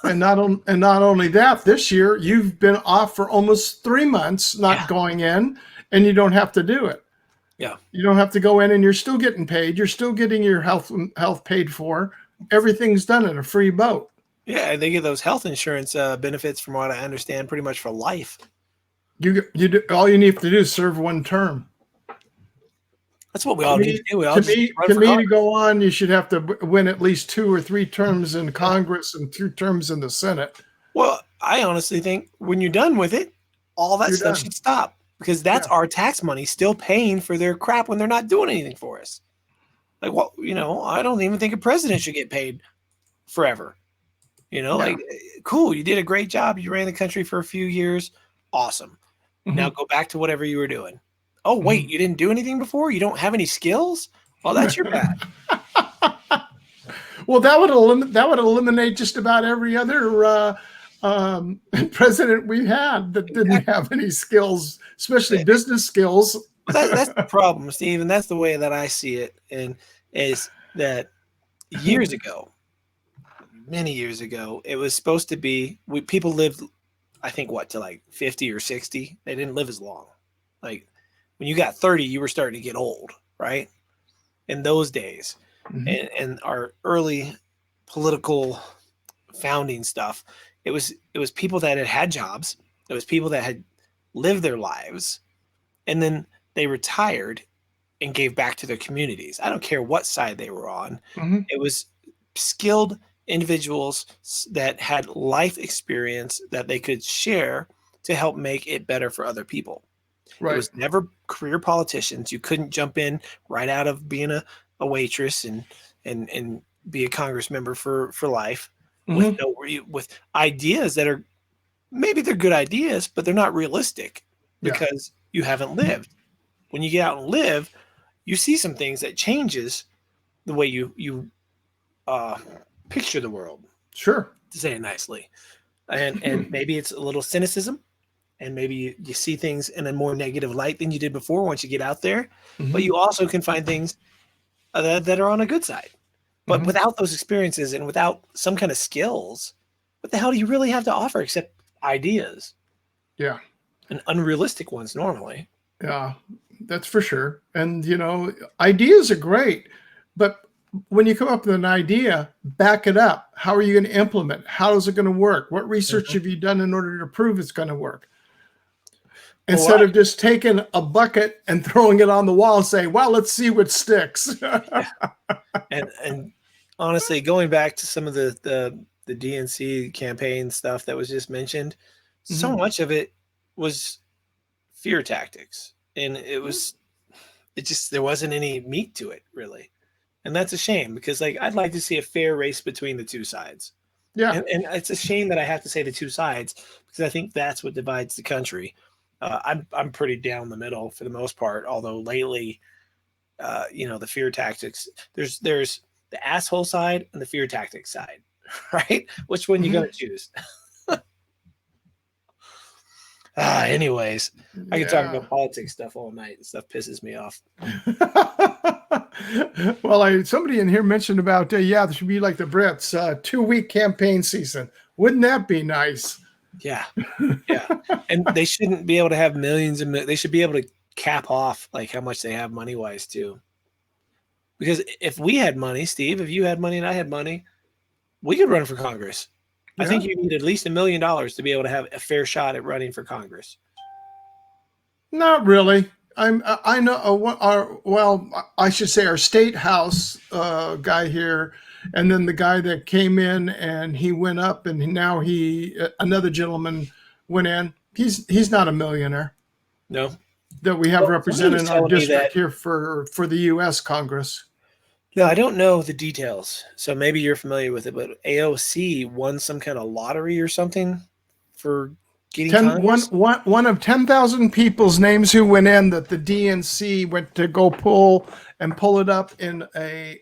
And not only that, this year you've been off for almost 3 months, not going in, and you don't have to do it. Yeah, you don't have to go in, and you're still getting paid. You're still getting your health paid for. Everything's done in a free boat. Yeah, they get those health insurance benefits, from what I understand, pretty much for life. You do, all you need to do is serve one term. That's what we all need to do. To go on, you should have to win at least 2 or 3 terms in Congress and 2 terms in the Senate. Well, I honestly think when you're done with it, all that stuff should stop, because that's our tax money still paying for their crap when they're not doing anything for us. Like, what, you know, I don't even think a president should get paid forever. You know, like, cool, you did a great job. You ran the country for a few years. Awesome. Now go back to whatever you were doing. Oh, wait, you didn't do anything before? You don't have any skills? Well, that's your bad. Well, that would eliminate just about every other president we had that didn't have any skills, especially business skills. That's the problem, Steve, and that's the way that I see it. And is that years ago, many years ago, it was supposed to be people lived, I think, to like 50 or 60. They didn't live as long. Like when you got 30, you were starting to get old, right? In those days, and our early political founding stuff, it was people that had jobs. It was people that had lived their lives, and then they retired and gave back to their communities. I don't care what side they were on. It was skilled individuals that had life experience that they could share to help make it better for other people. Right. It was never career politicians. You couldn't jump in right out of being a waitress and be a Congress member for life with ideas that are, maybe they're good ideas, but they're not realistic because you haven't lived. When you get out and live, you see some things that changes the way you picture the world. Sure. To say it nicely. And maybe it's a little cynicism, and maybe you see things in a more negative light than you did before once you get out there. But you also can find things that are on a good side. But without those experiences and without some kind of skills, what the hell do you really have to offer except ideas? Yeah. And unrealistic ones normally. Yeah, that's for sure. And, you know, ideas are great, but when you come up with an idea, back it up. How are you going to implement? How is it going to work? What research have you done in order to prove it's going to work? instead of just taking a bucket and throwing it on the wall and say, well, let's see what sticks. Yeah. And honestly, going back to some of the DNC campaign stuff that was just mentioned, so much of it was fear tactics, and it just there wasn't any meat to it really, and that's a shame because like I'd like to see a fair race between the two sides. Yeah. And it's a shame that I have to say the two sides because I think that's what divides the country. I'm pretty down the middle for the most part, although lately, the fear tactics. There's the asshole side and the fear tactics side, right? Which one you gonna choose? Anyways, I can talk about politics stuff all night. And stuff pisses me off. Well, somebody in here mentioned about there should be like the Brits, 2-week campaign season. Wouldn't that be nice? Yeah, yeah. And they shouldn't be able to have millions and they should be able to cap off like how much they have money wise too. Because if we had money, Steve, if you had money and I had money, we could run for Congress. I think you need at least $1 million to be able to have a fair shot at running for Congress. Not really. I know. I should say our state house guy here, and then the guy that came in and he went up, and now another gentleman went in. He's not a millionaire. No, that we have represented in our district here for the U.S. Congress. No, I don't know the details, so maybe you're familiar with it. But AOC won some kind of lottery or something for getting Congress? One of 10,000 people's names who went in that the DNC went to go pull it up in a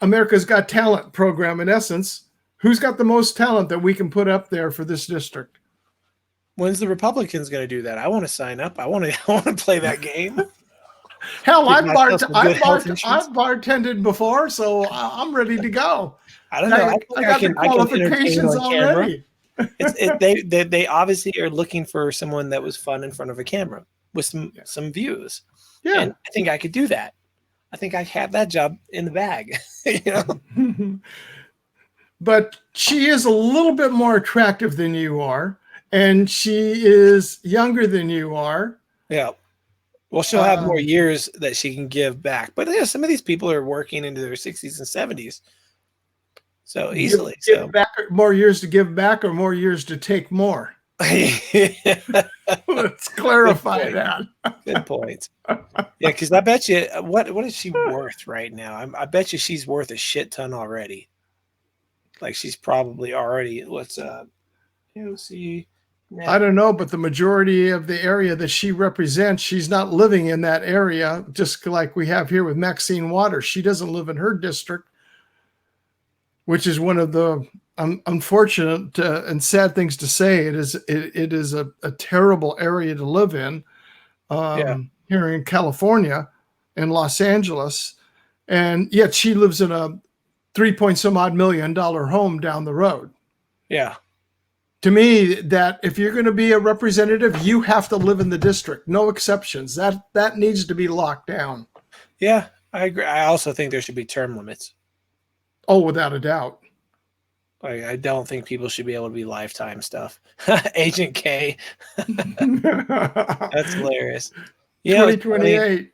America's Got Talent program. In essence, who's got the most talent that we can put up there for this district? When's the Republicans going to do that? I want to sign up. I want to play that game. Hell, I've bartended before, so I'm ready to go. I don't know. I got the qualifications already. They obviously are looking for someone that was fun in front of a camera with some views. Yeah, and I think I could do that. I think I have that job in the bag. But she is a little bit more attractive than you are, and she is younger than you are. Yeah. Well, she'll have more years that she can give back. But some of these people are working into their 60s and 70s. So easily. Give back, more years to give back or more years to take more? Let's clarify that. Good point. Yeah, because I bet you, what is she worth right now? I bet you she's worth a shit ton already. Like she's probably already, AOC. I don't know, but the majority of the area that she represents, she's not living in that area, just like we have here with Maxine Waters. She doesn't live in her district, which is one of the unfortunate and sad things to say. It is a terrible area to live in here in California, in Los Angeles, and yet she lives in a $3-some-odd million home down the road. Yeah. To me, that if you're going to be a representative, you have to live in the district. No exceptions. That needs to be locked down. Yeah, I agree. I also think there should be term limits. Oh, without a doubt. I don't think people should be able to be lifetime stuff. Agent K. That's hilarious. Yeah, 2028.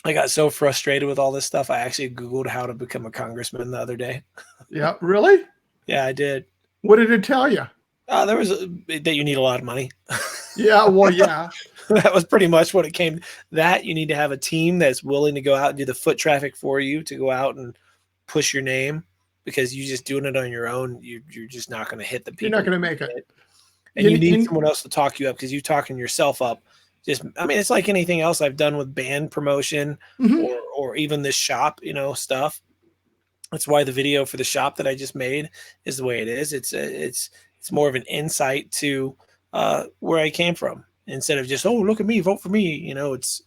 I got so frustrated with all this stuff. I actually Googled how to become a congressman the other day. Yeah, really? Yeah, I did. What did it tell you? There was that you need a lot of money. Yeah, well, yeah. That was pretty much what it came. That you need to have a team that's willing to go out and do the foot traffic for you to go out and push your name, because you just doing it on your own, you're just not going to hit the people. You're not going to make it. And you need someone else to talk you up, because you talking yourself up. It's like anything else I've done with band promotion or even this shop, stuff. That's why the video for the shop that I just made is the way it is. It's more of an insight to where I came from, instead of just, oh, look at me, vote for me. It's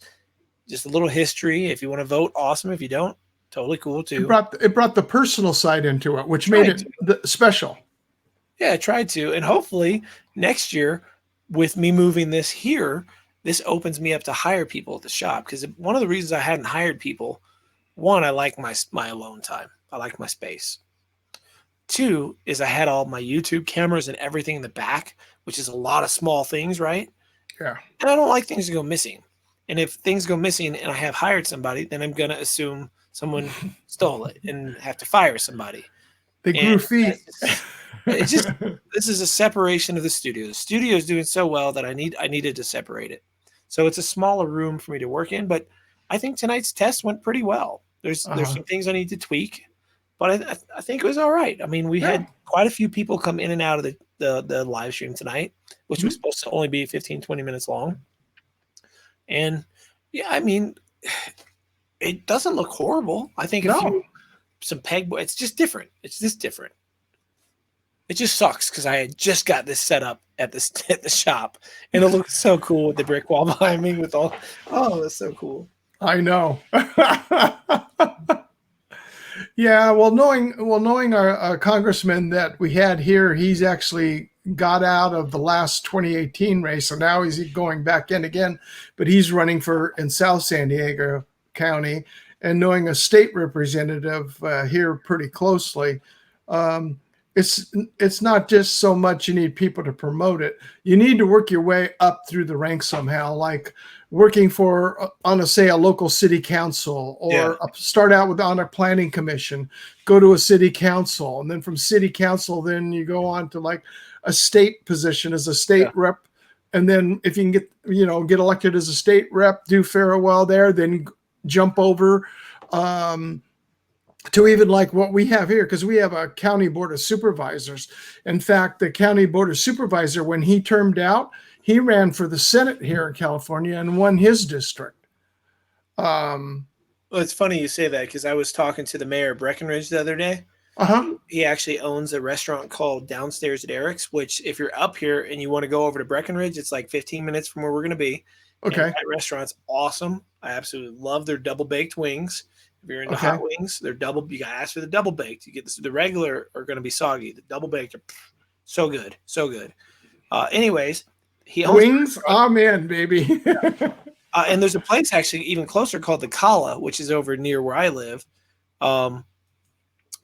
just a little history. If you want to vote, awesome. If you don't, totally cool too. It brought the personal side into it, which made it special. Yeah, I tried to. And hopefully next year, with me moving this here, this opens me up to hire people at the shop. Because one of the reasons I hadn't hired people, one, I like my alone time. I like my space. Two is I had all my YouTube cameras and everything in the back, which is a lot of small things, right? Yeah. And I don't like things to go missing. And if things go missing and I have hired somebody, then I'm going to assume someone stole it and have to fire somebody. They And grew feet. it's just this is a separation of the studio. The studio is doing so well that I needed to separate it. So it's a smaller room for me to work in, but I think tonight's test went pretty well. There's some things I need to tweak, but I think it was all right. I mean, we had quite a few people come in and out of the live stream tonight, which was supposed to only be 15, 20 minutes long. And yeah, I mean, it doesn't look horrible. I think some pegboard, it's just different. It's just different. It just sucks because I had just got this set up at the shop, and it looks so cool with the brick wall behind me with all. Oh, that's so cool. I know. Yeah, well, knowing our congressman that we had here, he's actually got out of the last 2018 race, so now he's going back in again, but he's running in South San Diego County, and knowing a state representative here pretty closely, it's not just so much you need people to promote it. You need to work your way up through the ranks somehow, like working for on a local city council, or start out on a planning commission, go to a city council, and then from city council, then you go on to like a state position as a state rep. And then if you can get elected as a state rep, do fairly well there, then jump over to even like what we have here, because we have a county board of supervisors. In fact, the county board of supervisor, when he termed out, he ran for the Senate here in California and won his district. Well, it's funny you say that, because I was talking to the mayor of Breckenridge the other day. He actually owns a restaurant called Downstairs at Eric's, which if you're up here and you want to go over to Breckenridge, it's like 15 minutes from where we're going to be. Okay. And that restaurant's awesome. I absolutely love their double baked wings. If you're into hot wings, they're double. You got to ask for the double baked. You get the regular are going to be soggy. The double baked are so good, so good. Anyways, he owns wings. Oh man, baby. And there's a place actually even closer called the Kala, which is over near where I live,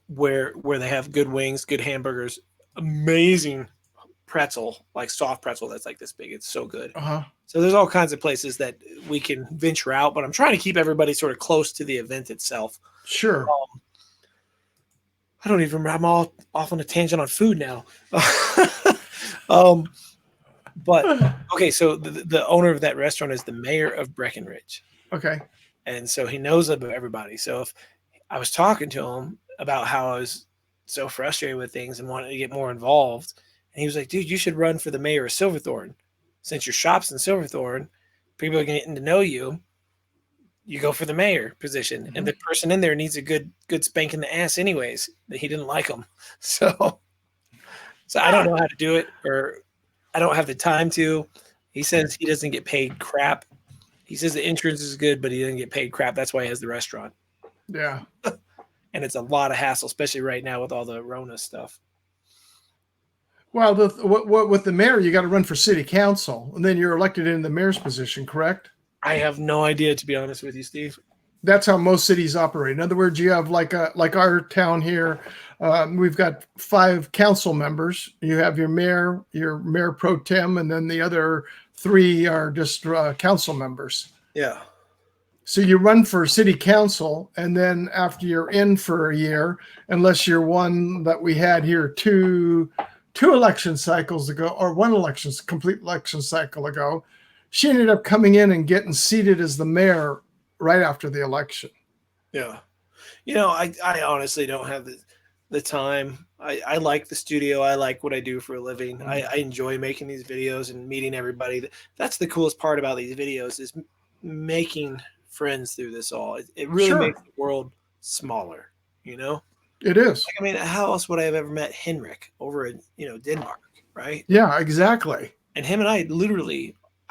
where they have good wings, good hamburgers, amazing pretzel, like soft pretzel that's like this big. It's so good. So there's all kinds of places that we can venture out, but I'm trying to keep everybody sort of close to the event itself. Sure. I don't even remember. I'm all off on a tangent on food now. But okay, so the owner of that restaurant is the mayor of Breckenridge. Okay. And so he knows about everybody. So if I was talking to him about how I was so frustrated with things and wanted to get more involved, and he was like, dude, you should run for the mayor of Silverthorne. Since your shop's in Silverthorne, people are getting to know you. You go for the mayor position, and the person in there needs a good spank in the ass anyways. That he didn't like him, so I don't know how to do it, or I don't have the time to. He says he doesn't get paid crap. He says the insurance is good, but he doesn't get paid crap. That's why he has the restaurant. Yeah, and it's a lot of hassle, especially right now with all the Rona stuff. Well, with the mayor, you got to run for city council, and then you're elected in the mayor's position, correct? I have no idea, to be honest with you, Steve. That's how most cities operate. In other words, you have like our town here. We've got 5 council members. You have your mayor pro tem, and then the other 3 are just council members. Yeah. So you run for city council, and then after you're in for a year, unless you're one that we had here two election cycles ago, or one complete election cycle ago, she ended up coming in and getting seated as the mayor right after the election. Yeah. I honestly don't have the time. I like the studio. I like what I do for a living. I enjoy making these videos and meeting everybody. That's the coolest part about these videos, is making friends through this all. It really makes the world smaller, It is. I mean, how else would I have ever met Henrik over in, Denmark, right? Yeah, exactly. And him and I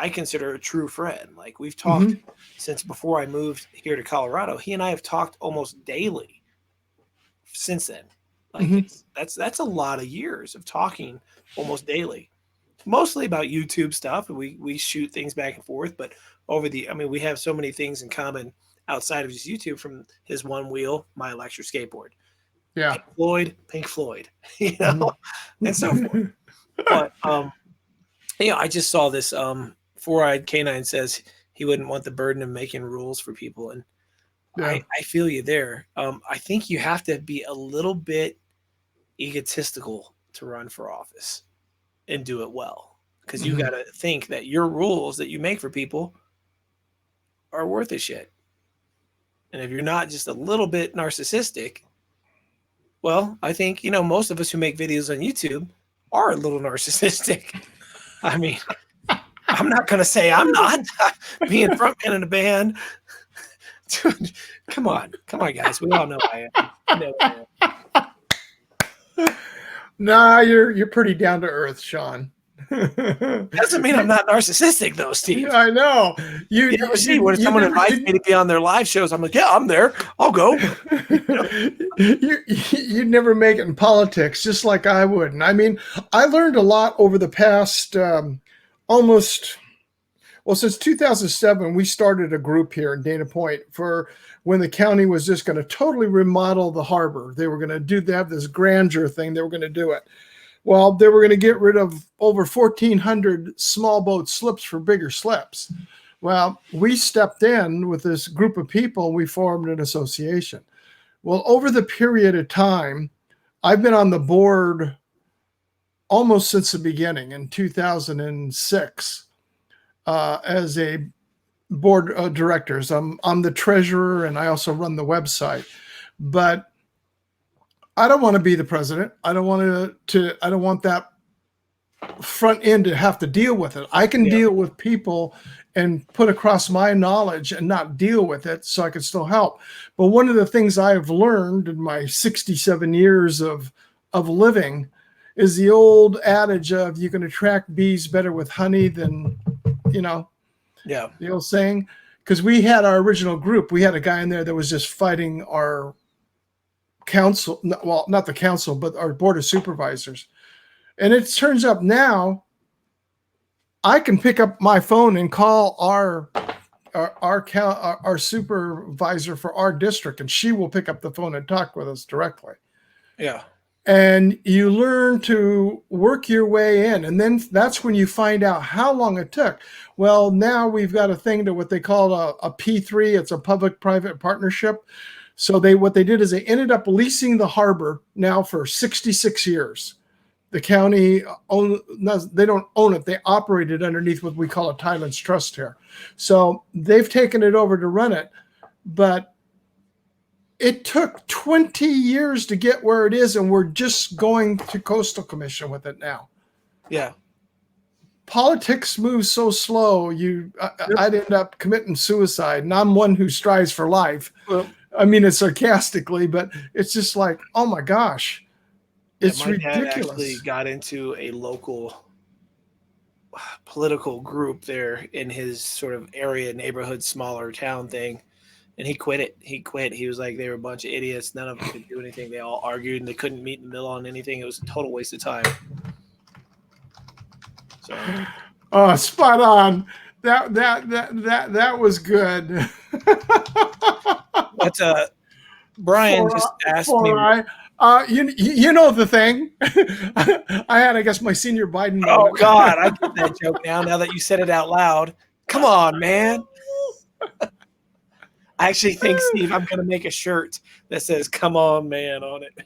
I consider a true friend. Like, we've talked since before I moved here to Colorado. He and I have talked almost daily since then. Like, that's a lot of years of talking almost daily, mostly about YouTube stuff. And we shoot things back and forth, but we have so many things in common outside of just YouTube, from his one wheel, my electric skateboard. Yeah. Pink Floyd, and so forth. But, I just saw this Four-Eyed Canine says he wouldn't want the burden of making rules for people, and Yeah. I feel you there. I think you have to be a little bit egotistical to run for office and do it well, because you got to think that your rules that you make for people are worth a shit. And if you're not just a little bit narcissistic, well, I think, most of us who make videos on YouTube are a little narcissistic. I mean, I'm not going to say I'm not. Being frontman in a band. Dude, come on, guys. We all know I am. No, Nah, you're pretty down to earth, Sean. doesn't mean I'm not narcissistic, though, Steve. Yeah, I know. You ever see when someone invites me to be on their live shows? I'm like, yeah, I'm there. I'll go. You'd never make it in politics, just like I wouldn't. I mean, I learned a lot over the past since 2007, we started a group here in Dana Point for when the county was just going to totally remodel the harbor. They were going to have this grandeur thing. They were going to do it. Well, they were going to get rid of over 1,400 small boat slips for bigger slips. Well, we stepped in with this group of people. We formed an association. Well, over the period of time, I've been on the board almost since the beginning in 2006 as a board of directors. I'm the treasurer, and I also run the website. But I don't want to be the president. I don't want I don't want that front end to have to deal with it. I can deal with people and put across my knowledge and not deal with it, so I can still help. But one of the things I've learned in my 67 years of living is the old adage of you can attract bees better with honey than, the old saying. Because we had our original group. We had a guy in there that was just fighting our council, well, not the council, but our board of supervisors. And it turns up now I can pick up my phone and call our supervisor for our district, and she will pick up the phone and talk with us directly. Yeah. And you learn to work your way in. And then that's when you find out how long it took. Well, now we've got a thing to what they call a P3. It's a public-private partnership. So what they did is they ended up leasing the harbor now for 66 years. The county they don't own it. They operate it underneath what we call a Tidelands Trust here. So they've taken it over to run it. But it took 20 years to get where it is, and we're just going to Coastal Commission with it now. Yeah. Politics moves so slow, I'd end up committing suicide, and I'm one who strives for life. Well, I mean it sarcastically, but it's just like, oh my gosh, it's my ridiculous. dad actually got into a local political group there in his sort of area, neighborhood, smaller town thing. And he quit it. He was like, they were a bunch of idiots. None of them could do anything. They all argued, and they couldn't meet in the middle on anything. It was a total waste of time. So, spot on. That was good. But Brian just asked me. You know the thing. I had, I guess, my senior Biden moment. Oh God, I get that joke now that you said it out loud. Come on, man. I actually think, Steve, I'm going to make a shirt that says "Come on, man" on it.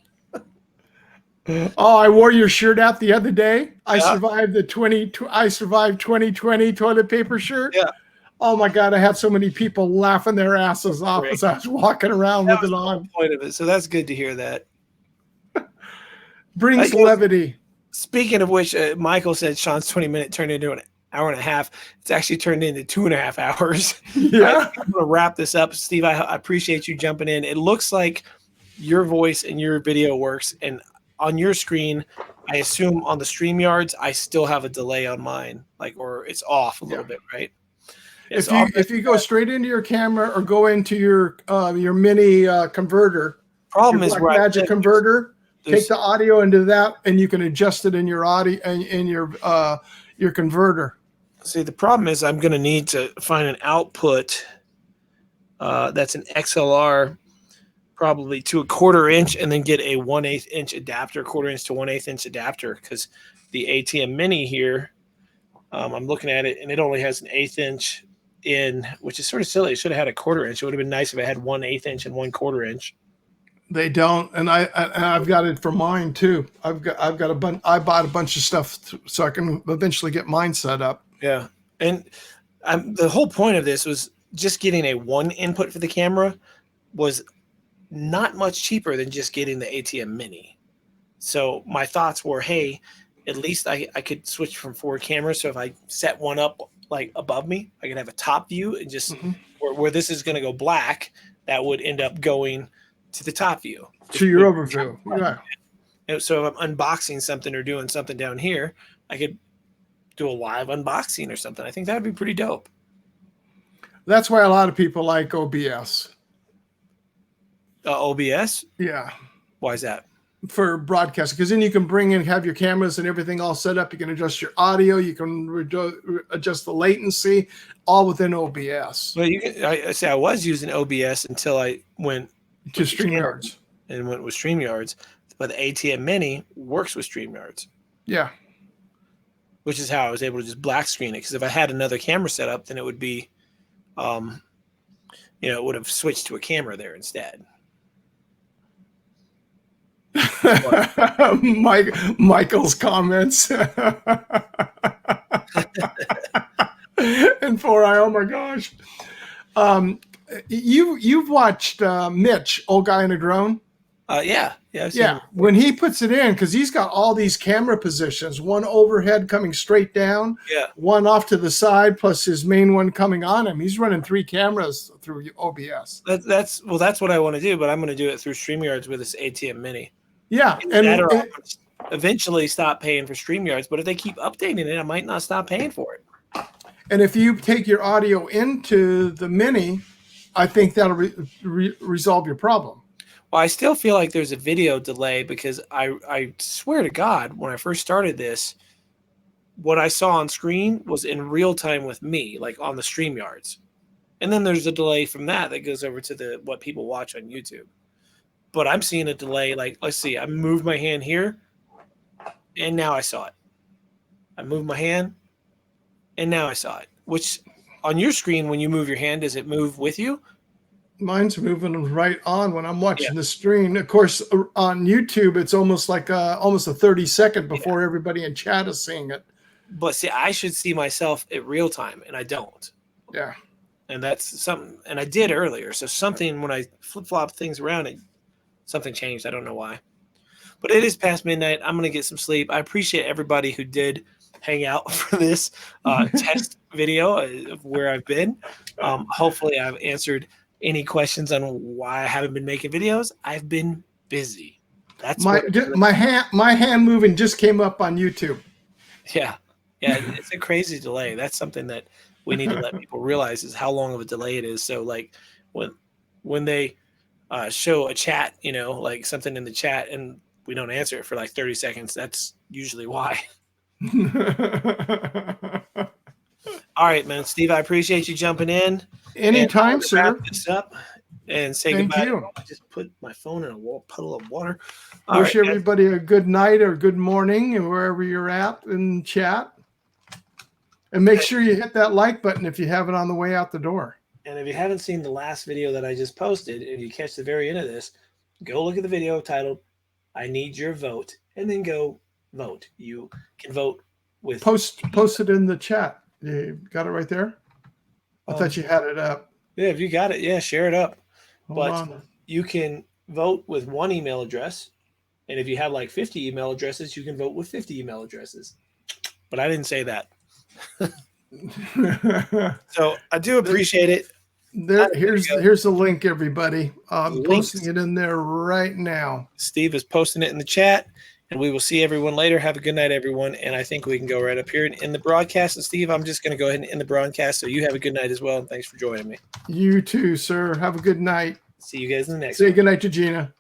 Oh, I wore your shirt out the other day. I survived 2020 toilet paper shirt. Yeah. Oh my God, I had so many people laughing their asses off as I was walking around with it on. The point of it. So that's good to hear that. Brings levity. Speaking of which, Michael said Sean's 20-minute turned into an hour and a half. It's actually turned into 2.5 hours. Yeah. I'm going to wrap this up. Steve, I appreciate you jumping in. It looks like your voice and your video works. And on your screen, I assume on the StreamYards, I still have a delay on mine, or it's off a little bit, right? If you go straight into your camera or go into your mini converter, problem is Blackmagic converter, take the audio into that, and you can adjust it in your audio and in your converter. See, the problem is I'm going to need to find an output that's an XLR, probably to a 1/4 inch, and then get a 1/8 inch adapter, 1/4 inch to 1/8 inch adapter, because the ATM Mini here I'm looking at it, and it only has an 1/8 inch in, which is sort of silly. It should have had a 1/4 inch. It would have been nice if it had 1/8 inch and 1/4 inch. They don't, and I've got it for mine too. I've got a bunch. I bought a bunch of stuff so I can eventually get mine set up. Yeah, and the whole point of this was just getting a one input for the camera was not much cheaper than just getting the ATM Mini. So my thoughts were, hey, at least I could switch from 4 cameras. So if I set one up like above me, I could have a top view and just where this is going to go black, that would end up going to the top view. To your overview. Yeah. And so if I'm unboxing something or doing something down here, I could do a live unboxing or something. I think that would be pretty dope. That's why a lot of people like OBS. OBS? Yeah. Why is that? For broadcasting, because then you can bring in, have your cameras and everything all set up. You can adjust your audio. You can adjust the latency, all within OBS. Well, I was using OBS until I went to StreamYards and went with StreamYards, but the ATM Mini works with StreamYards. Yeah, which is how I was able to just black screen it. Because if I had another camera set up, then it would be, it would have switched to a camera there instead. Michael's comments. And 4i, oh my gosh. You've watched Mitch, Old Guy in a Drone? Yeah. When he puts it in, because he's got all these camera positions, one overhead coming straight down, one off to the side, plus his main one coming on him. He's running 3 cameras through OBS. That's what I want to do, but I'm going to do it through StreamYards with this ATM Mini. Yeah, and eventually stop paying for StreamYards, but if they keep updating it, I might not stop paying for it. And if you take your audio into the Mini, I think that'll resolve your problem. Well, I still feel like there's a video delay because I swear to God, when I first started this, what I saw on screen was in real time with me, like on the StreamYards. And then there's a delay from that goes over to what people watch on YouTube. But I'm seeing a delay. Like, let's see, I moved my hand here, and now I saw it. I moved my hand, and now I saw it. Which, on your screen, when you move your hand, does it move with you? Mine's moving right on when I'm watching the stream. Of course, on YouTube, it's almost like almost a 30-second before everybody in chat is seeing it. But see, I should see myself at real time, and I don't. Yeah. And that's something, and I did earlier. So something, when I flip-flop things around, something changed. I don't know why. But it is past midnight. I'm going to get some sleep. I appreciate everybody who did hang out for this test video of where I've been. Hopefully, I've answered any questions on why I haven't been making videos. I've been busy. That's my hand moving just came up on YouTube. Yeah, it's a crazy delay. That's something that we need to let people realize is how long of a delay it is. So like when they show a chat, like something in the chat, and we don't answer it for like 30 seconds, that's usually why. All right, man. Steve, I appreciate you jumping in. Anytime, sir. Wrap this up and say goodbye. I just put my phone in a puddle of water. Wish everybody a good night or good morning and wherever you're at in chat. And make sure you hit that like button if you have it on the way out the door. And if you haven't seen the last video that I just posted, if you catch the very end of this, go look at the video titled, I Need Your Vote, and then go vote. You can vote with... Post it in the chat. You got it right there? I thought you had it up. Yeah, if you got it, share it up. Hold on. You can vote with one email address. And if you have like 50 email addresses, you can vote with 50 email addresses. But I didn't say that. So I do appreciate it. Here's the link, everybody. I'm posting it in there right now. Steve is posting it in the chat, and we will see everyone later. Have a good night, everyone. And I think we can go right up here and end the broadcast. And Steve, I'm just going to go ahead and end the broadcast. So you have a good night as well. And thanks for joining me. You too, sir. Have a good night. See you guys in the next one. Say good night to Gina.